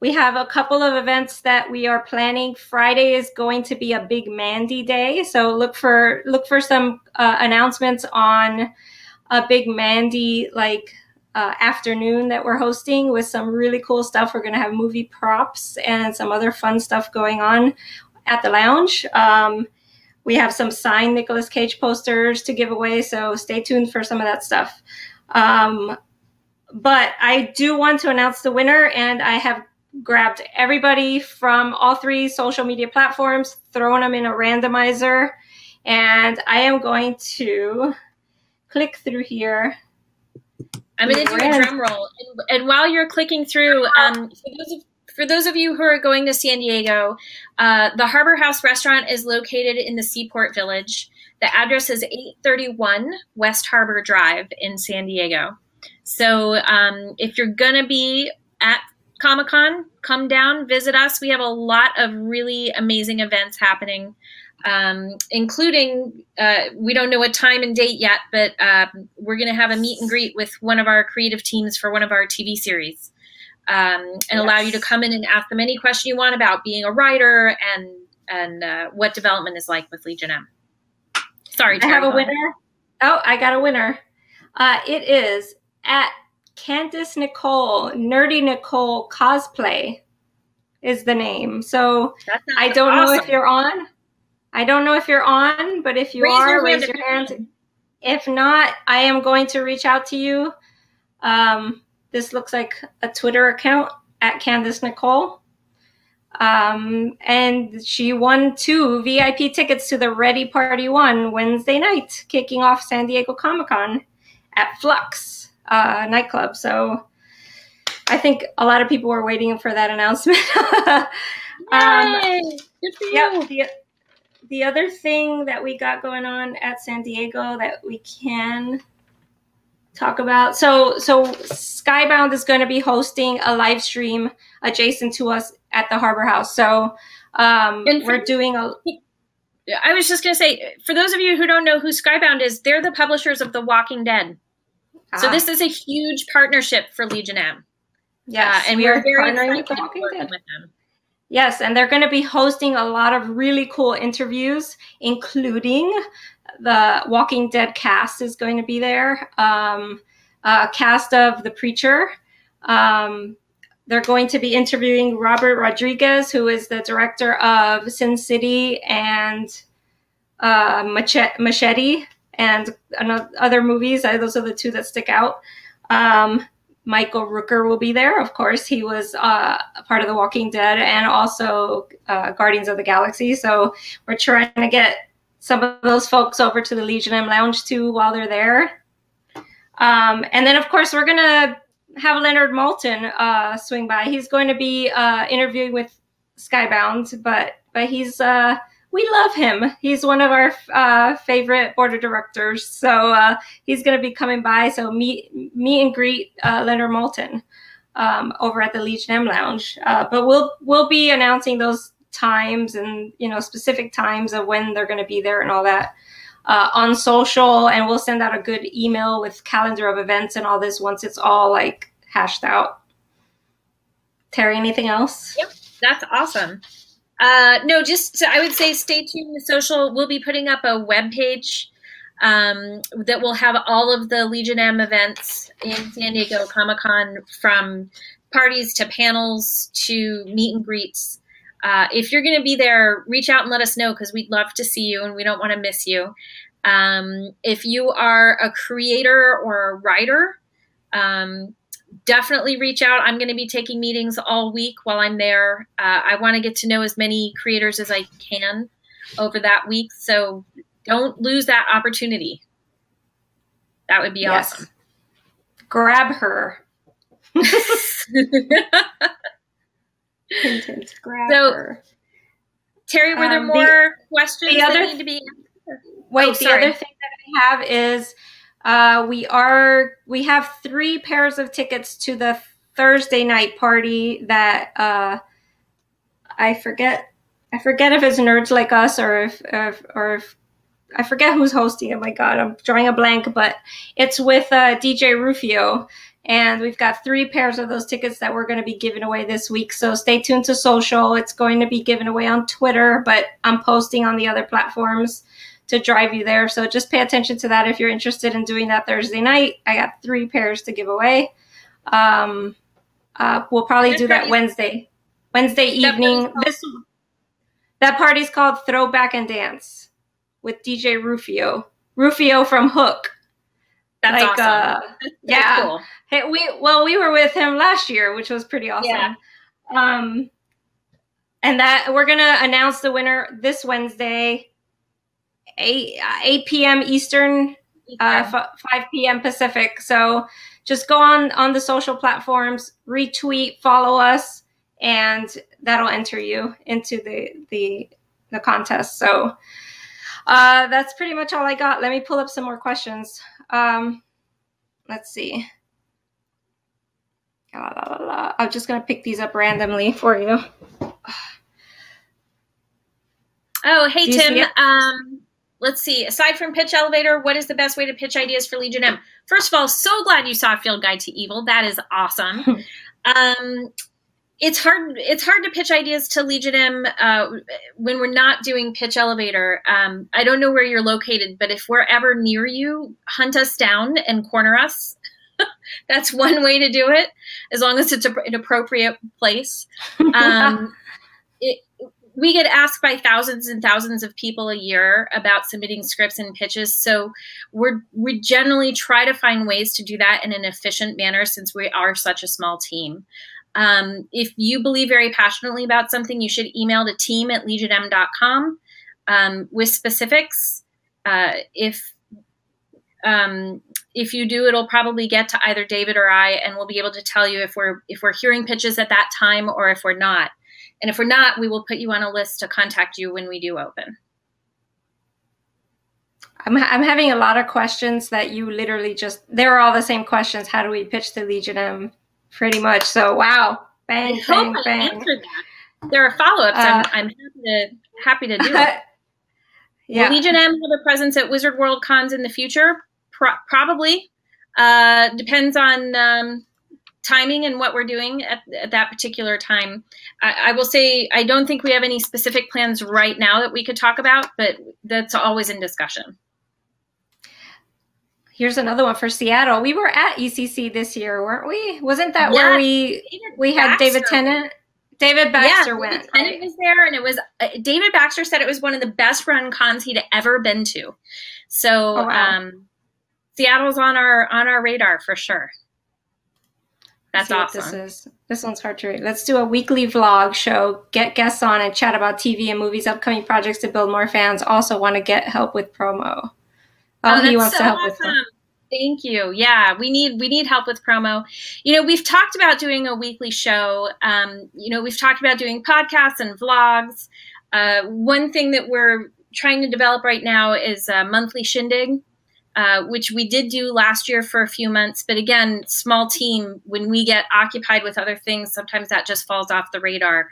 we have a couple of events that we are planning. Friday is going to be a big Mandy day. So look for some announcements on a big Mandy afternoon that we're hosting with some really cool stuff. We're going to have movie props and some other fun stuff going on at the lounge. We have some signed Nicolas Cage posters to give away, so stay tuned for some of that stuff. But I do want to announce the winner, and I have grabbed everybody from all 3 social media platforms, thrown them in a randomizer, and I am going to click through here. I'm going to do a drum roll. And while you're clicking through, for those of you who are going to San Diego, the Harbor House restaurant is located in the Seaport Village. The address is 831 West Harbor Drive in San Diego. So if you're going to be at Comic-Con, come down, visit us. We have a lot of really amazing events happening, including, we don't know what time and date yet, but we're going to have a meet and greet with one of our creative teams for one of our TV series, and allow you to come in and ask them any question you want about being a writer and what development is like with Legion M. Sorry, Terry, I have a winner. Oh, I got a winner. It is at Candace Nicole, Nerdy Nicole Cosplay is the name. So I don't know if you're on. I don't know if you're on, but if you are, raise your hand. If not, I am going to reach out to you. This looks like a Twitter account at Candace Nicole. And she won 2 VIP tickets to the Ready Party 1 Wednesday night, kicking off San Diego Comic-Con at Flux nightclub. So I think a lot of people were waiting for that announcement. Yay! Good for you. Yeah, the other thing that we got going on at San Diego that we can talk about. So Skybound is going to be hosting a live stream adjacent to us at the Harbor House. So we're doing a... I was just going to say, for those of you who don't know who Skybound is, they're the publishers of The Walking Dead. So this is a huge partnership for Legion M. Yes, and we're very partnering with The Walking Dead. With them. Yes, and they're going to be hosting a lot of really cool interviews, including the Walking Dead cast is going to be there. Cast of The Preacher. They're going to be interviewing Robert Rodriguez, who is the director of Sin City and Machete and other movies. Those are the 2 that stick out. Michael Rooker will be there. Of course, he was a part of The Walking Dead and also Guardians of the Galaxy. So we're trying to get some of those folks over to the Legion M Lounge too while they're there. And then, of course, we're going to have Leonard Maltin swing by. He's going to be interviewing with Skybound, but he's we love him. He's one of our favorite board of directors. So he's going to be coming by. So meet and greet Leonard Maltin over at the Legion M Lounge. But we'll be announcing those times and specific times of when they're going to be there and all that on social. And we'll send out a good email with calendar of events and all this once it's all hashed out. Terry, anything else? Yep, that's awesome. No, I would say stay tuned to social. We'll be putting up a webpage that will have all of the Legion M events in San Diego Comic-Con, from parties to panels to meet and greets. If you're going to be there, reach out and let us know, because we'd love to see you and we don't want to miss you. If you are a creator or a writer, definitely reach out. I'm going to be taking meetings all week while I'm there. I want to get to know as many creators as I can over that week. So don't lose that opportunity. That would be awesome. Grab her. Grab her. Terry, were there more questions that need to be answered? Wait, the other thing that I have is we have 3 pairs of tickets to the Thursday night party that I forget if it's Nerds Like Us or if I forget who's hosting it. My God, I'm drawing a blank, but it's with DJ Rufio. And we've got 3 pairs of those tickets that we're going to be giving away this week. So stay tuned to social. It's going to be given away on Twitter, but I'm posting on the other platforms to drive you there. So just pay attention to that if you're interested in doing that Thursday night. I got 3 pairs to give away. We'll probably do that Wednesday evening. That party's called Throwback and Dance with DJ Rufio from Hook. That's awesome. Yeah. Cool. Hey, we were with him last year, which was pretty awesome. Yeah. And that we're gonna announce the winner this Wednesday, 8 p.m. Eastern, 5 p.m. Pacific. So just go on the social platforms, retweet, follow us, and that'll enter you into the contest. So that's pretty much all I got. Let me pull up some more questions. Let's see. I'm just going to pick these up randomly for you. Oh, hey, Tim. Let's see. Aside from Pitch Elevator, what is the best way to pitch ideas for Legion M? First of all, so glad you saw Field Guide to Evil. That is awesome. It's hard to pitch ideas to Legion M when we're not doing Pitch Elevator. I don't know where you're located, but if we're ever near you, hunt us down and corner us. That's one way to do it, as long as it's an appropriate place. We get asked by thousands and thousands of people a year about submitting scripts and pitches. So we generally try to find ways to do that in an efficient manner, since we are such a small team. If you believe very passionately about something, you should email to team@legionm.com with specifics. If you do, it'll probably get to either David or I, and we'll be able to tell you if we're hearing pitches at that time or if we're not. And if we're not, we will put you on a list to contact you when we do open. I'm having a lot of questions that you literally they're all the same questions. How do we pitch the Legion M? Pretty much. So, wow. Bang, bang, bang. I answered that. There are follow-ups. I'm happy to do it. Yeah. Will Legion M have a presence at Wizard World Cons in the future? Probably. Depends on timing and what we're doing at that particular time. I will say I don't think we have any specific plans right now that we could talk about, but that's always in discussion. Here's another one for Seattle. We were at ECC this year, weren't we? Wasn't that where we had David Tennant? David Baxter went. Tennant was there, and it was David Baxter said it was one of the best run cons he'd ever been to. So Seattle's on our radar for sure. That's awesome. This one's hard to read. Let's do a weekly vlog show, get guests on, and chat about TV and movies, upcoming projects to build more fans. Also want to get help with promo. He wants to help with promo. Thank you. Yeah, we need help with promo. We've talked about doing a weekly show. We've talked about doing podcasts and vlogs. One thing that we're trying to develop right now is a monthly Shindig, which we did do last year for a few months. But again, small team, when we get occupied with other things, sometimes that just falls off the radar.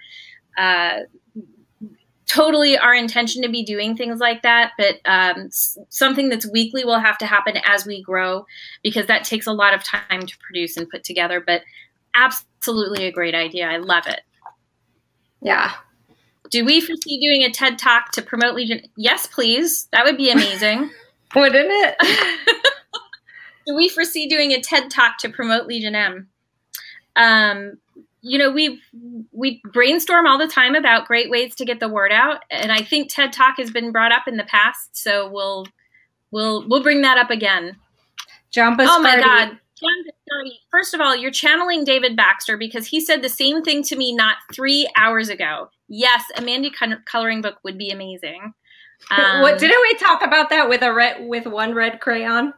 Totally our intention to be doing things like that, but something that's weekly will have to happen as we grow, because that takes a lot of time to produce and put together. But absolutely a great idea. I love it. Yeah. Do we foresee doing a TED Talk to promote Legion? Yes, please. That would be amazing. Wouldn't it? Do we foresee doing a TED Talk to promote Legion M? We brainstorm all the time about great ways to get the word out, and I think TED Talk has been brought up in the past, so we'll bring that up again. Oh my God, John Biscardi. First of all, you're channeling David Baxter, because he said the same thing to me not 3 hours ago. Yes, a Mandy coloring book would be amazing. What didn't we talk about that with one red crayon?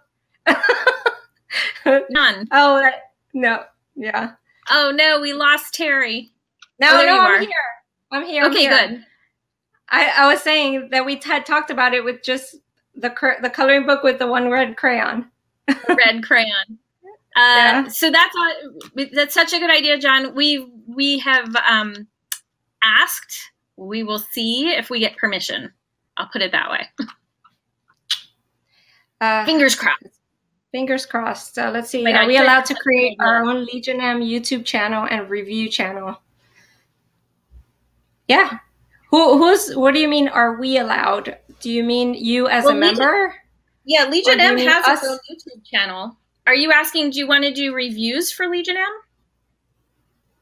None. Oh no, yeah. Oh no, we lost Terry. No, I'm here. I'm here. Okay, good. I was saying that we had talked about it with just the coloring book with the one red crayon. Red crayon. So that's such a good idea, John. We have asked. We will see if we get permission. I'll put it that way. Fingers crossed. Fingers crossed. So let's see. Oh Are we allowed to create our own Legion M YouTube channel and review channel? Yeah. What do you mean, are we allowed? Do you mean you as a member? Yeah, Legion M has its own YouTube channel. Are you asking, do you want to do reviews for Legion M?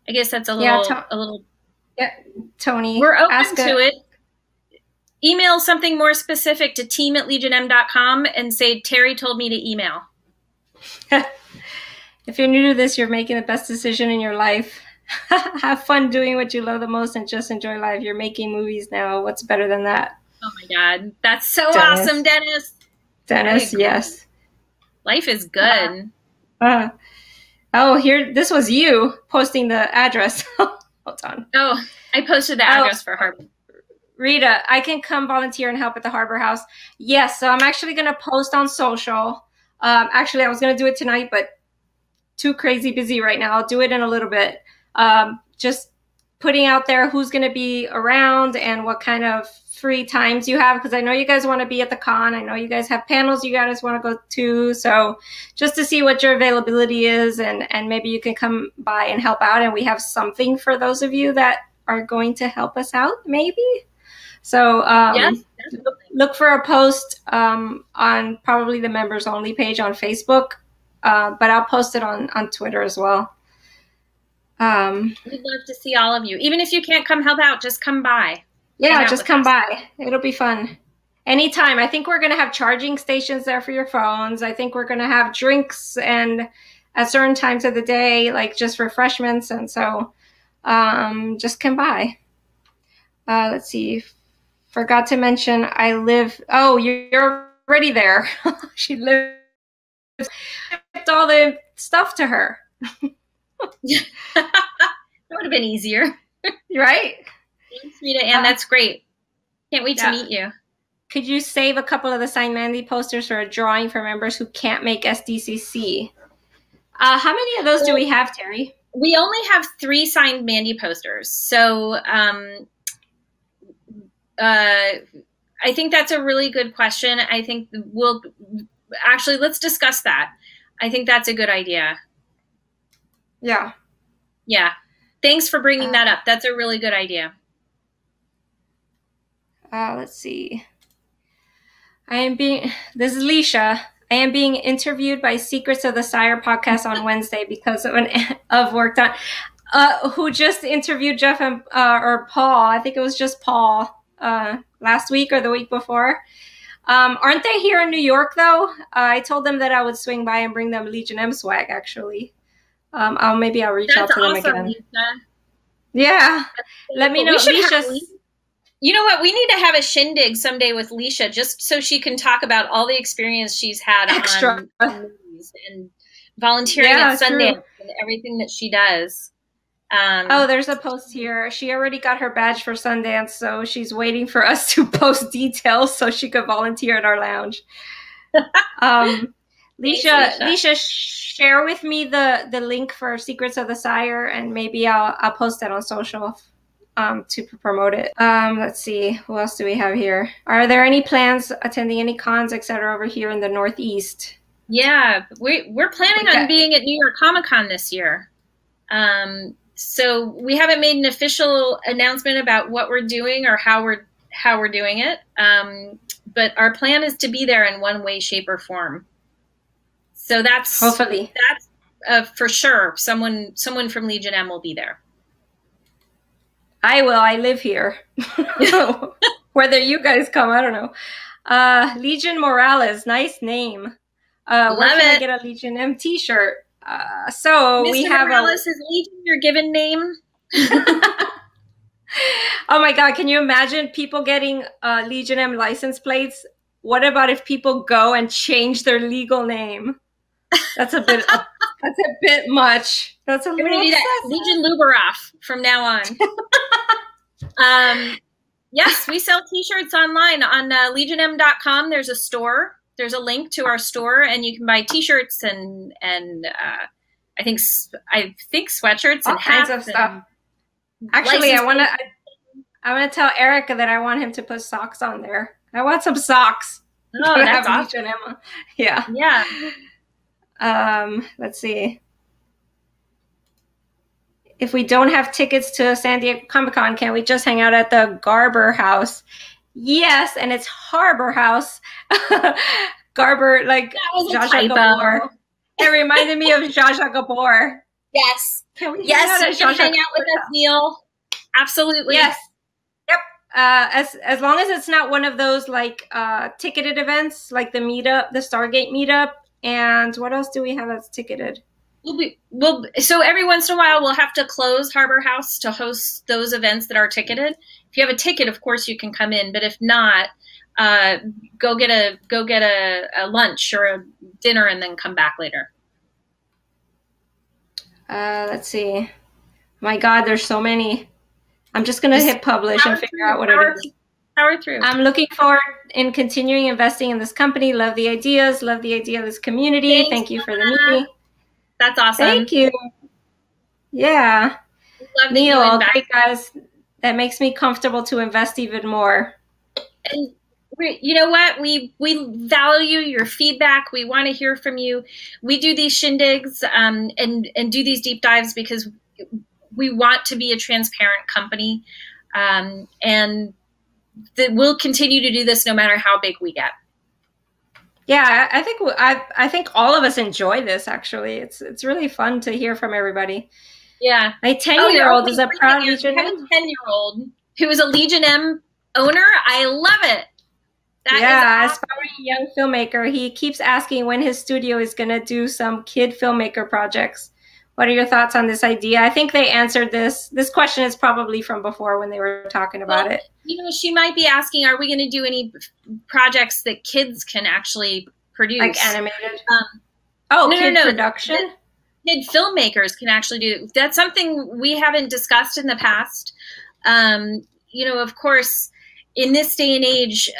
I guess that's a little. Yeah, Tony. We're open to it. Email something more specific to team@legionm.com and say, Terry told me to email. If you're new to this, you're making the best decision in your life. Have fun doing what you love the most and just enjoy life. You're making movies now. What's better than that? Oh my God. That's so awesome, Dennis. Dennis, yes. Life is good. Here, this was you posting the address. Hold on. Oh, I posted the address for Harbor. Rita, I can come volunteer and help at the Harbor House. Yes, so I'm actually going to post on social. Actually, I was going to do it tonight, but too crazy busy right now. I'll do it in a little bit. Just putting out there who's going to be around and what kind of free times you have, because I know you guys want to be at the con. I know you guys have panels you guys want to go to. So just to see what your availability is, and maybe you can come by and help out. And we have something for those of you that are going to help us out, maybe. So yes, look for a post on probably the members only page on Facebook, but I'll post it on Twitter as well. We'd love to see all of you. Even if you can't come help out, just come by. Yeah, just come by. It'll be fun. Anytime. I think we're going to have charging stations there for your phones. I think we're going to have drinks and at certain times of the day, like just refreshments. And so just come by. Let's see. Forgot to mention I live. Oh, you're already there. She lives. All the stuff to her. That would have been easier. Right? Thanks, Rita Ann. That's great. Can't wait to meet you. Could you save a couple of the signed Mandy posters for a drawing for members who can't make SDCC? How many of those do we have, Terry? We only have 3 signed Mandy posters. So I think that's a really good question. I think let's discuss that. I think that's a good idea. Yeah. Yeah. Thanks for bringing that up. That's a really good idea. Let's see. This is Leisha. I am being interviewed by Secrets of the Sire podcast on Wednesday because of work done. Who just interviewed Jeff and or Paul? I think it was just Paul last week or the week before. Aren't they here in New York though? I told them that I would swing by and bring them Legion M swag. Actually, I'll reach out to them again. Lisa. Yeah, let me know. You know what? We need to have a shindig someday with Leisha, just so she can talk about all the experience she's had on movies and volunteering at Sundance and everything that she does. There's a post here. She already got her badge for Sundance, so she's waiting for us to post details so she could volunteer at our lounge. Leisha, share with me the link for Secrets of the Sire, and maybe I'll post that on social to promote it. Let's see, who else do we have here? Are there any plans attending any cons, etc., over here in the Northeast? Yeah, we're planning on being at New York Comic Con this year. So we haven't made an official announcement about what we're doing or how we're doing it. But our plan is to be there in one way, shape, or form. So that's hopefully for sure. Someone from Legion M will be there. I will. I live here. Whether you guys come, I don't know. Legion Morales, nice name. Where can I get a Legion M t-shirt? So Mr. we have Morales, is Legion your given name? Oh my God, can you imagine people getting Legion M license plates? What about if people go and change their legal name? That's a bit much. That's a little excessive. Legion Lubaroff from now on. Yes, we sell t-shirts online on legionm.com. There's a store. there's a link to our store, and you can buy T-shirts and I think sweatshirts all and kinds hats of stuff. Actually, I want to tell Erica that I want him to put socks on there. I want some socks. Oh, that's awesome. Yeah. Yeah. Let's see. If we don't have tickets to San Diego Comic-Con, can we just hang out at the Garber House? Yes, and it's Harbor House. Garber, like Zsa Zsa Gabor. It reminded me of Zsa Zsa Gabor. Yes. Can we you can hang out with us, Neil. Absolutely. Yes. Yep. As long as it's not one of those like ticketed events, like the meetup, the Stargate meetup, and what else do we have that's ticketed? So every once in a while we'll have to close Harbor House to host those events that are ticketed. If you have a ticket, of course you can come in, but if not, go get a lunch or a dinner and then come back later. Let's see. My God, there's so many. I'm just gonna hit publish and figure out what it is. Power through. I'm looking forward in continuing investing in this company. Love the ideas. Love the idea of this community. Thanks, Thank you for the meeting. That's awesome. Thank you. Yeah. Love Neil, great guys. That makes me comfortable to invest even more. And you know what? We value your feedback. We want to hear from you. We do these shindigs and do these deep dives because we want to be a transparent company, and we'll continue to do this no matter how big we get. Yeah, I think all of us enjoy this. Actually, it's really fun to hear from everybody. Yeah, my 10-year-old is a proud Legion M. 10-year-old who is a Legion M owner. I love it. That is awesome. Aspiring young filmmaker. He keeps asking when his studio is going to do some kid filmmaker projects. What are your thoughts on this idea? I think they answered this. This question is probably from before when they were talking about it. You know, she might be asking, are we going to do any projects that kids can actually produce? Like animated? No. Production? Kid filmmakers can actually do. That's something we haven't discussed in the past. You know, of course, in this day and age,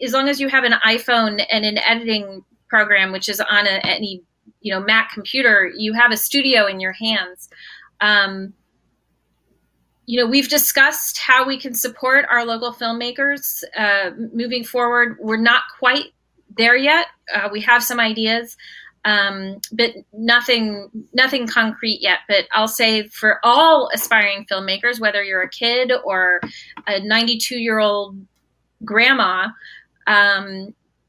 as long as you have an iPhone and an editing program, which is on any Mac computer, you have a studio in your hands. We've discussed how we can support our local filmmakers moving forward. We're not quite there yet. We have some ideas, but nothing concrete yet. But I'll say for all aspiring filmmakers, whether you're a kid or a 92-year-old grandma,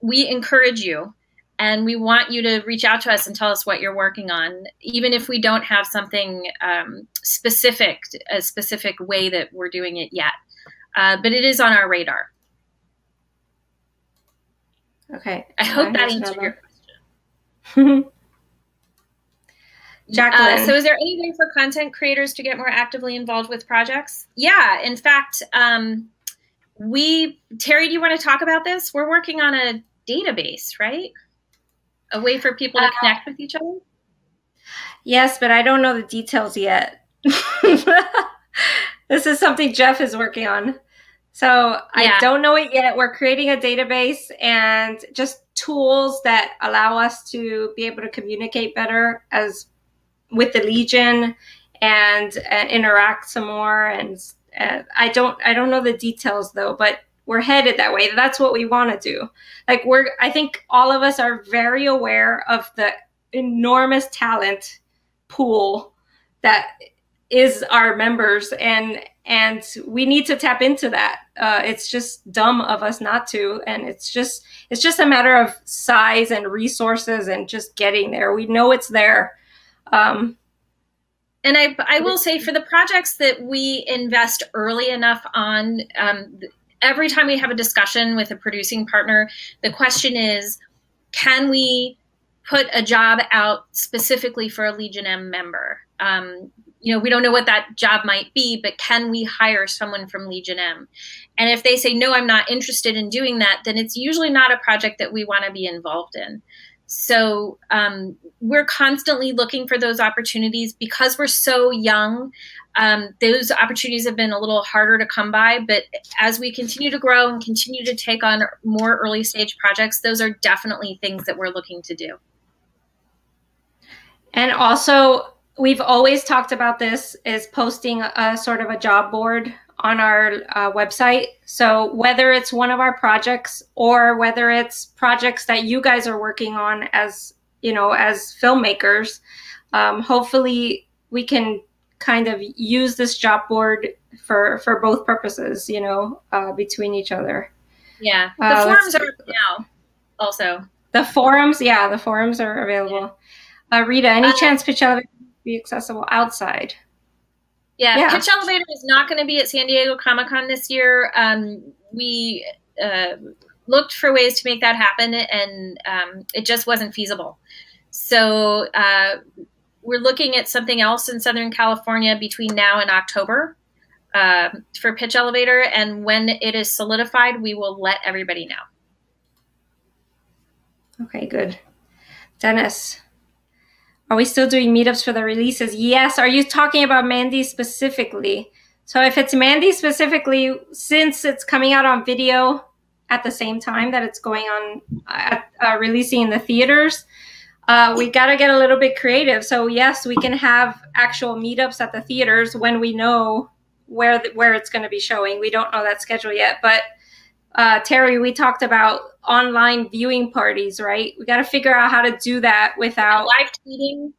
we encourage you. And we want you to reach out to us and tell us what you're working on, even if we don't have something specific, a specific way that we're doing it yet. But it is on our radar. Okay. I hope that answered your question. Jacqueline. So is there any way for content creators to get more actively involved with projects? Yeah, in fact, Terry, do you want to talk about this? We're working on a database, right? A way for people to connect with each other? Yes, but I don't know the details yet. This is something Jeff is working on. So I don't know it yet. We're creating a database and just tools that allow us to be able to communicate better with the Legion and interact some more. And I don't know the details though, but we're headed that way. That's what we want to do. I think all of us are very aware of the enormous talent pool that is our members, and we need to tap into that. It's just dumb of us not to, and it's just a matter of size and resources and just getting there. We know it's there. And I will say, for the projects that we invest early enough on, every time we have a discussion with a producing partner, the question is, can we put a job out specifically for a Legion M member? We don't know what that job might be, but can we hire someone from Legion M? And if they say, no, I'm not interested in doing that, then it's usually not a project that we want to be involved in. So we're constantly looking for those opportunities because we're so young. Those opportunities have been a little harder to come by, but as we continue to grow and continue to take on more early stage projects, those are definitely things that we're looking to do. And also, we've always talked about this, is posting a sort of a job board on our website. So whether it's one of our projects or whether it's projects that you guys are working on as, you know, as filmmakers, hopefully we can kind of use this job board for both purposes, you know, between each other. Yeah. The forums are now also. The forums, yeah, the forums are available. Rita, any chance Pitch Elevator will be accessible outside? Yeah, Pitch Elevator is not going to be at San Diego Comic-Con this year. We looked for ways to make that happen, and it just wasn't feasible. So we're looking at something else in Southern California between now and October for Pitch Elevator, and when it is solidified, we will let everybody know. Okay, good. Dennis, are we still doing meetups for the releases? Yes. Are you talking about Mandy specifically? So if it's Mandy specifically, since it's coming out on video at the same time that it's going on releasing in the theaters, we got to get a little bit creative. So yes, we can have actual meetups at the theaters when we know where it's going to be showing. We don't know that schedule yet, but Terry, we talked about online viewing parties, right? We got to figure out how to do that without live tweeting.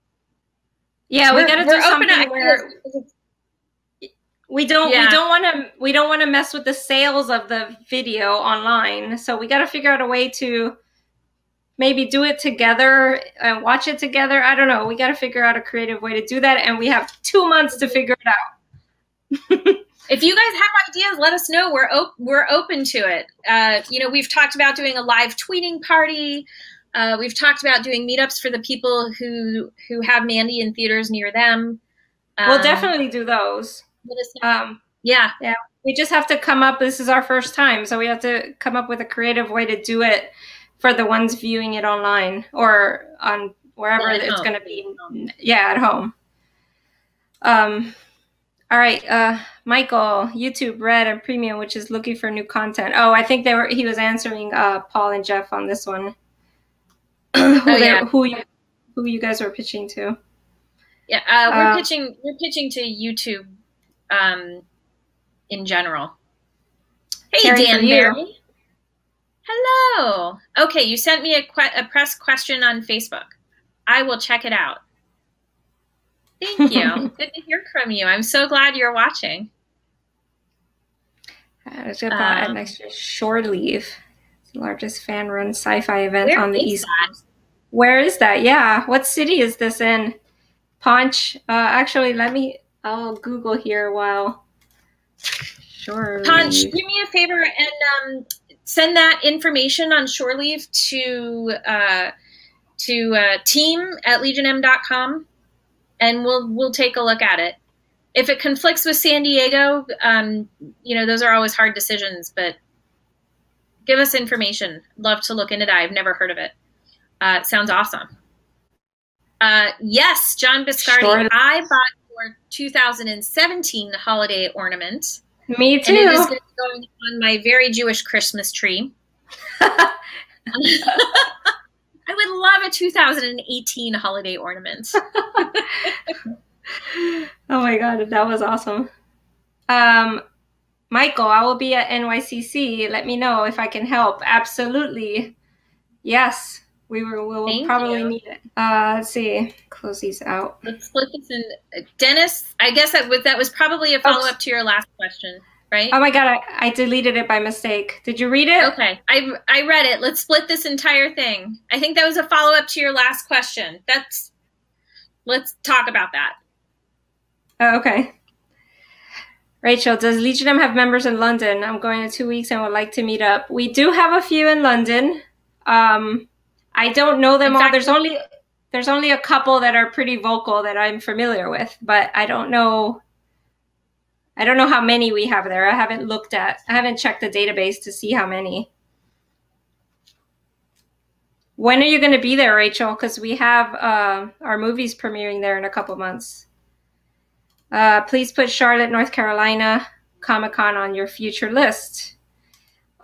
Yeah, we got to do something where we don't want to mess with the sales of the video online. So we got to figure out a way to maybe do it together and watch it together. I don't know. We got to figure out a creative way to do that, and we have 2 months to figure it out. If you guys have ideas, let us know. We're open to it. You know, we've talked about doing a live tweeting party. We've talked about doing meetups for the people who have Mandy in theaters near them. We'll definitely do those. Yeah. We just have to come up. This is our first time, so we have to come up with a creative way to do it for the ones viewing it online or on wherever it's going to be. Yeah, at home. All right, Michael, YouTube Red and Premium, which is looking for new content. Oh, I think he was answering Paul and Jeff on this one. Who you guys were pitching to? Yeah, we're pitching to YouTube in general. Hey, Terry, Dan Barry. Hello. Okay, you sent me a press question on Facebook. I will check it out. Thank you. Good to hear from you. I'm so glad you're watching. Next year, Shore Leave, the largest fan-run sci-fi event on the East Coast. Where is that? Yeah. What city is this in? Paunch. Actually, I'll Google here while. Shore Paunch, Leave. do me a favor and send that information on Shore Leave to team@legionm.com. And we'll take a look at it. If it conflicts with San Diego, you know, those are always hard decisions, but give us information. Love to look into that. I've never heard of it. Sounds awesome. Yes, John Biscardi, sure. I bought your 2017 holiday ornament. Me too. And it is going to be going on my very Jewish Christmas tree. I would love a 2018 holiday ornament. Oh my God, that was awesome. Michael, I will be at NYCC. Let me know if I can help. Absolutely. Yes, we will probably need it. Let's see. Close these out. Let's split this in. Dennis, I guess that was probably a follow-up to your last question, right? Oh my God, I deleted it by mistake. Did you read it? Okay, I read it. Let's split this entire thing. I think that was a follow-up to your last question. Let's talk about that. Oh, okay. Rachel, does Legionm have members in London? I'm going in 2 weeks and would like to meet up. We do have a few in London. I don't know them all. There's only a couple that are pretty vocal that I'm familiar with, but I don't know how many we have there. I haven't checked the database to see how many. When are you going to be there, Rachel? Because we have our movies premiering there in a couple months. Please put Charlotte, North Carolina Comic-Con on your future list.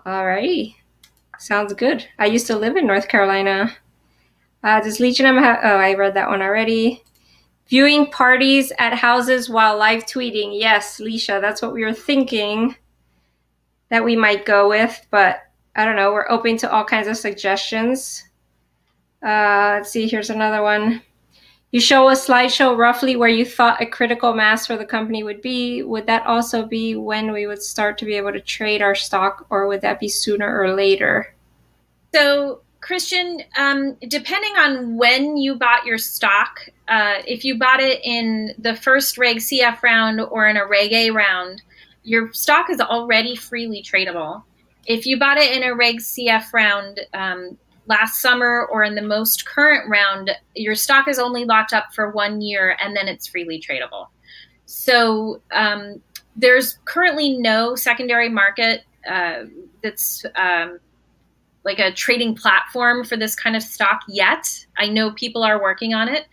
All righty. Sounds good. I used to live in North Carolina. Does Legion have... Oh, I read that one already. Viewing parties at houses while live tweeting. Yes, Leisha, that's what we were thinking that we might go with. But I don't know. We're open to all kinds of suggestions. Let's see. Here's another one. You show a slideshow roughly where you thought a critical mass for the company would be. Would that also be when we would start to be able to trade our stock, or would that be sooner or later? So, Christian, depending on when you bought your stock, if you bought it in the first Reg CF round or in a Reg A round, your stock is already freely tradable. If you bought it in a Reg CF round last summer or in the most current round, your stock is only locked up for 1 year and then it's freely tradable. So there's currently no secondary market that's like a trading platform for this kind of stock yet. I know people are working on it.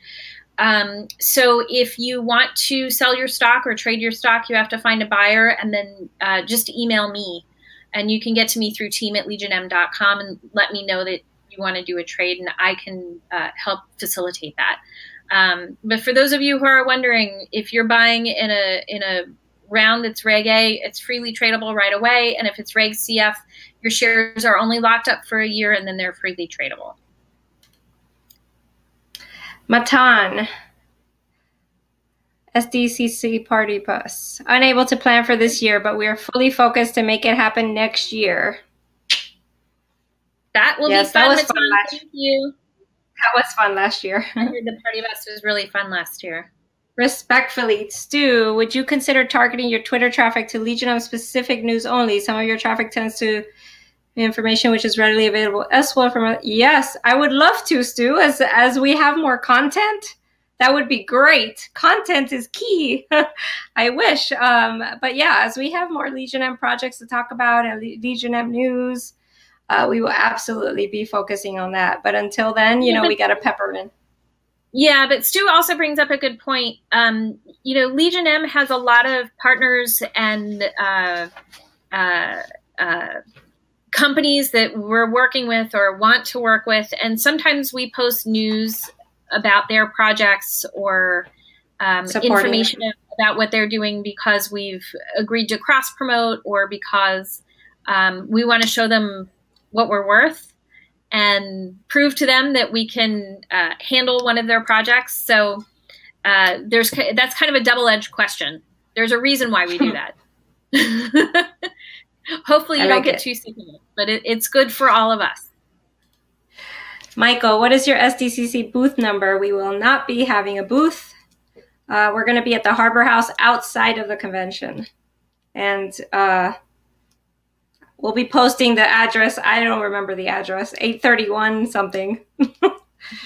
So if you want to sell your stock or trade your stock, you have to find a buyer and then just email me. And you can get to me through team@legionm.com and let me know that you want to do a trade, and I can help facilitate that. But for those of you who are wondering, if you're buying in a round that's Reg A, it's freely tradable right away. And if it's Reg CF, your shares are only locked up for a year and then they're freely tradable. Matan. SDCC Party Bus. Unable to plan for this year, but we are fully focused to make it happen next year. That will be fun. That was Matan. fun last Thank you. That was fun last year. I heard the Party Bus was really fun last year. Respectfully, Stu, would you consider targeting your Twitter traffic to Legion of specific news only? Some of your traffic tends to information which is readily available as well from... Yes, I would love to, Stu. As we have more content, that would be great. Content is key. I wish. But yeah, as we have more Legion M projects to talk about and Legion M news, we will absolutely be focusing on that. But until then, we got to pepper in. Yeah, but Stu also brings up a good point. Legion M has a lot of partners and companies that we're working with or want to work with. And sometimes we post news about their projects or information about what they're doing because we've agreed to cross-promote or because we want to show them what we're worth and prove to them that we can handle one of their projects. So that's kind of a double-edged question. There's a reason why we do that. Hopefully you don't get too sick of it, but it's good for all of us. Michael, what is your SDCC booth number? We will not be having a booth. We're going to be at the Harbor House outside of the convention. And we'll be posting the address. I don't remember the address. 831 something.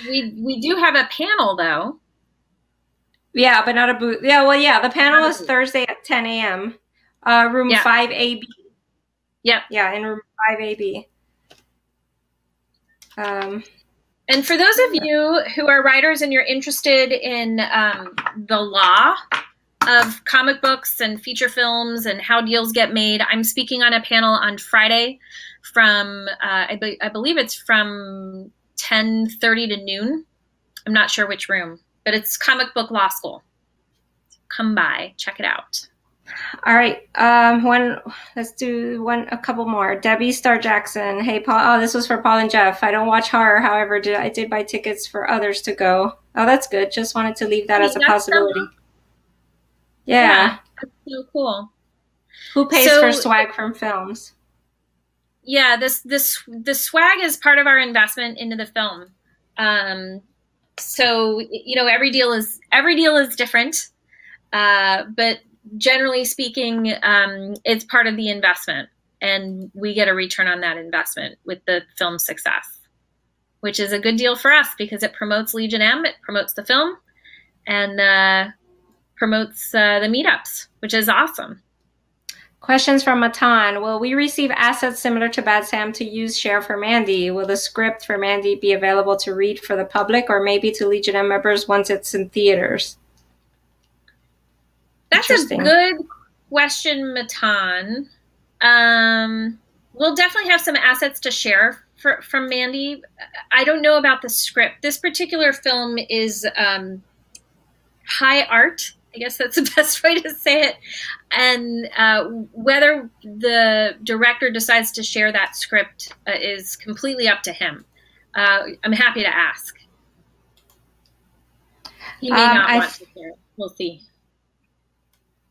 We do have a panel, though. Yeah, but not a booth. Yeah, well, yeah, the panel is Thursday at 10 a.m. Room 5AB. Yep. Yeah, in room 5AB. And for those of you who are writers and you're interested in the law of comic books and feature films and how deals get made, I'm speaking on a panel on Friday from, I believe it's from 10:30 to noon. I'm not sure which room, but it's Comic Book Law School. Come by, check it out. All right. Let's do a couple more. Debbie Star Jackson. Hey, Paul. Oh, this was for Paul and Jeff. I don't watch horror. However, I did buy tickets for others to go. Oh, that's good. Just wanted to leave that as a possibility. Yeah. That's so cool. Who pays for swag from films? Yeah, the swag is part of our investment into the film. So, every deal is different. But generally speaking, it's part of the investment, and we get a return on that investment with the film success, which is a good deal for us because it promotes Legion M, it promotes the film, and promotes the meetups, which is awesome. Questions from Matan. Will we receive assets similar to Bad Sam to use share for Mandy? Will the script for Mandy be available to read for the public or maybe to Legion M members once it's in theaters? That's a good question, Matan. We'll definitely have some assets to share from Mandy. I don't know about the script. This particular film is high art. I guess that's the best way to say it. And whether the director decides to share that script is completely up to him. I'm happy to ask. He may not want to share it. We'll see.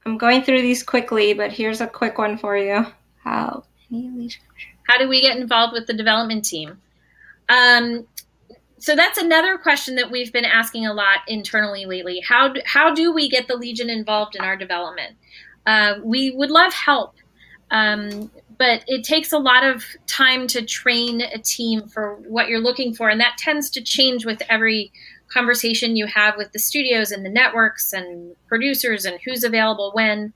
I'm going through these quickly, but here's a quick one for you. How do we get involved with the development team? So that's another question that we've been asking a lot internally lately. How do we get the Legion involved in our development? We would love help, but it takes a lot of time to train a team for what you're looking for, and that tends to change with every conversation you have with the studios and the networks and producers and who's available when.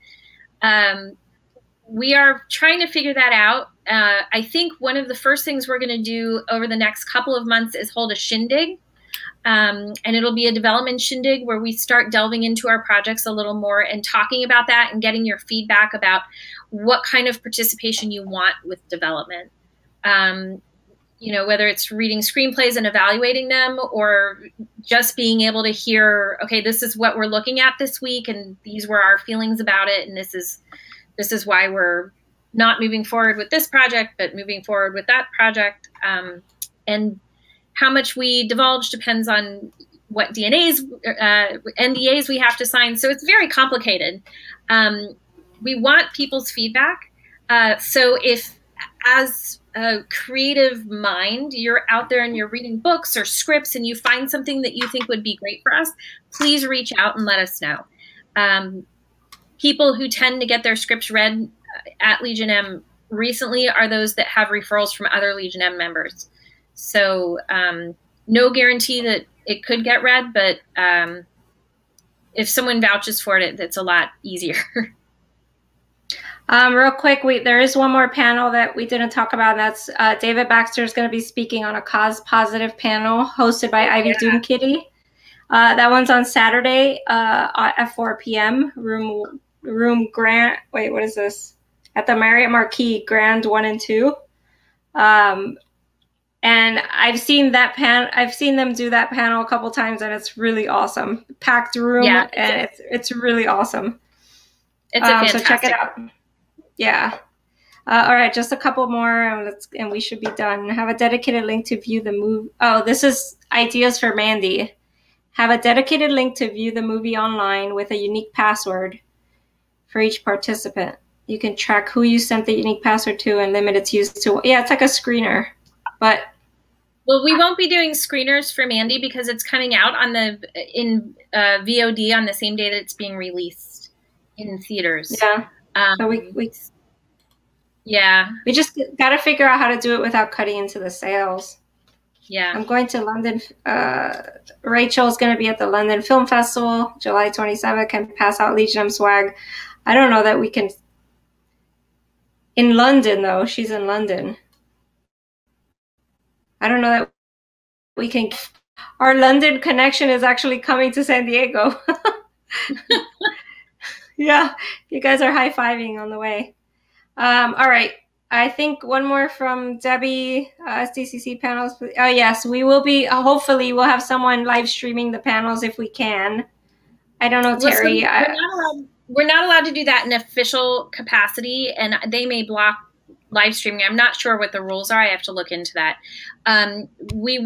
We are trying to figure that out. I think one of the first things we're going to do over the next couple of months is hold a Shindig. And it'll be a development Shindig where we start delving into our projects a little more and talking about that and getting your feedback about what kind of participation you want with development. You know, whether it's reading screenplays and evaluating them or just being able to hear, okay, this is what we're looking at this week and these were our feelings about it. And this is why we're not moving forward with this project, but moving forward with that project. And how much we divulge depends on what NDAs we have to sign. So it's very complicated. We want people's feedback. So if as a creative mind, you're out there and you're reading books or scripts and you find something that you think would be great for us, please reach out and let us know. People who tend to get their scripts read at Legion M recently are those that have referrals from other Legion M members. So no guarantee that it could get read, but if someone vouches for it, it's a lot easier. Real quick, there is one more panel that we didn't talk about, and that's David Baxter is going to be speaking on a cause positive panel hosted by Ivy Doom Kitty. That one's on Saturday at 4 p.m. Room Grant. Wait, what is this? At the Marriott Marquis, Grand 1 and 2. And I've seen that I've seen them do that panel a couple times, and it's really awesome. Packed room, and it's really awesome. It's a fantastic. So check it out. Yeah. All right, just a couple more, and we should be done. Have a dedicated link to view the movie. Oh, this is ideas for Mandy. Have a dedicated link to view the movie online with a unique password for each participant. You can track who you sent the unique password to and limit its use to. Yeah, it's like a screener, but. Well, we won't be doing screeners for Mandy because it's coming out in VOD on the same day that it's being released in theaters. Yeah. So we just got to figure out how to do it without cutting into the sales. Yeah. I'm going to London. Rachel's going to be at the London Film Festival, July 27th. Can pass out Legion M swag. I don't know that we can. In London, though, she's in London. I don't know that we can. Our London connection is actually coming to San Diego. Yeah, you guys are high-fiving on the way. All right. I think one more from Debbie, SDCC panels. Oh, yes, we will be, hopefully we'll have someone live streaming the panels if we can. I don't know, Terry. We're not allowed to do that in official capacity, and they may block live streaming. I'm not sure what the rules are. I have to look into that. We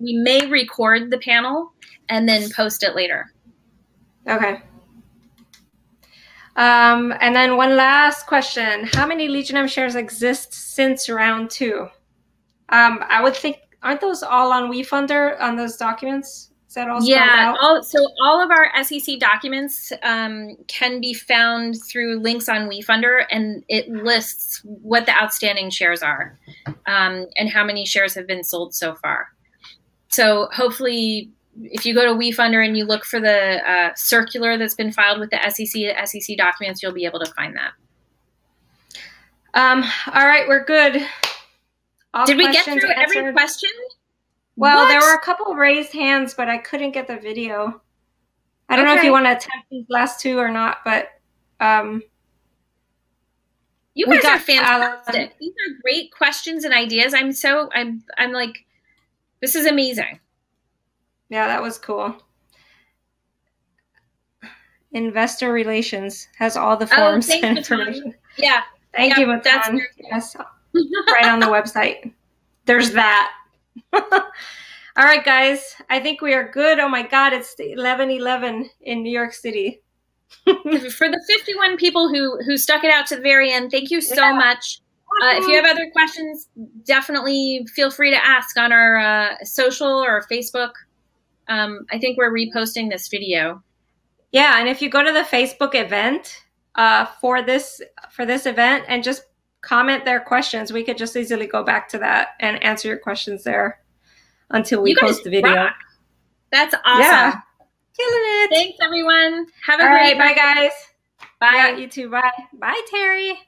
may record the panel and then post it later. Okay. And then one last question. How many Legion M shares exist since round 2? I would think, aren't those all on WeFunder on those documents? Is that all spelled out? So all of our SEC documents can be found through links on WeFunder, and it lists what the outstanding shares are and how many shares have been sold so far. So hopefully, if you go to WeFunder and you look for the circular that's been filed with the SEC documents, you'll be able to find that. All right, we're good. Did we get through every question? Well, there were a couple of raised hands, but I couldn't get the video. I don't know if you want to attempt these last two or not, but you guys are fantastic. These are great questions and ideas. I'm like, this is amazing. Yeah, that was cool. Investor Relations has all the forms and information. Yeah. Thank you, Matan. Yes, right on the website. There's that. All right, guys. I think we are good. Oh my God, it's 11:11 in New York City. For the 51 people who stuck it out to the very end, thank you so much. If you have other questions, definitely feel free to ask on our social or Facebook. I think we're reposting this video. Yeah, and if you go to the Facebook event for this event and just comment their questions, we could just easily go back to that and answer your questions there until we post the video. Rock. That's awesome. Yeah. Killing it. Thanks, everyone. Have a great night. Bye, guys. Bye. Yeah, you too. Bye. Bye, Terry.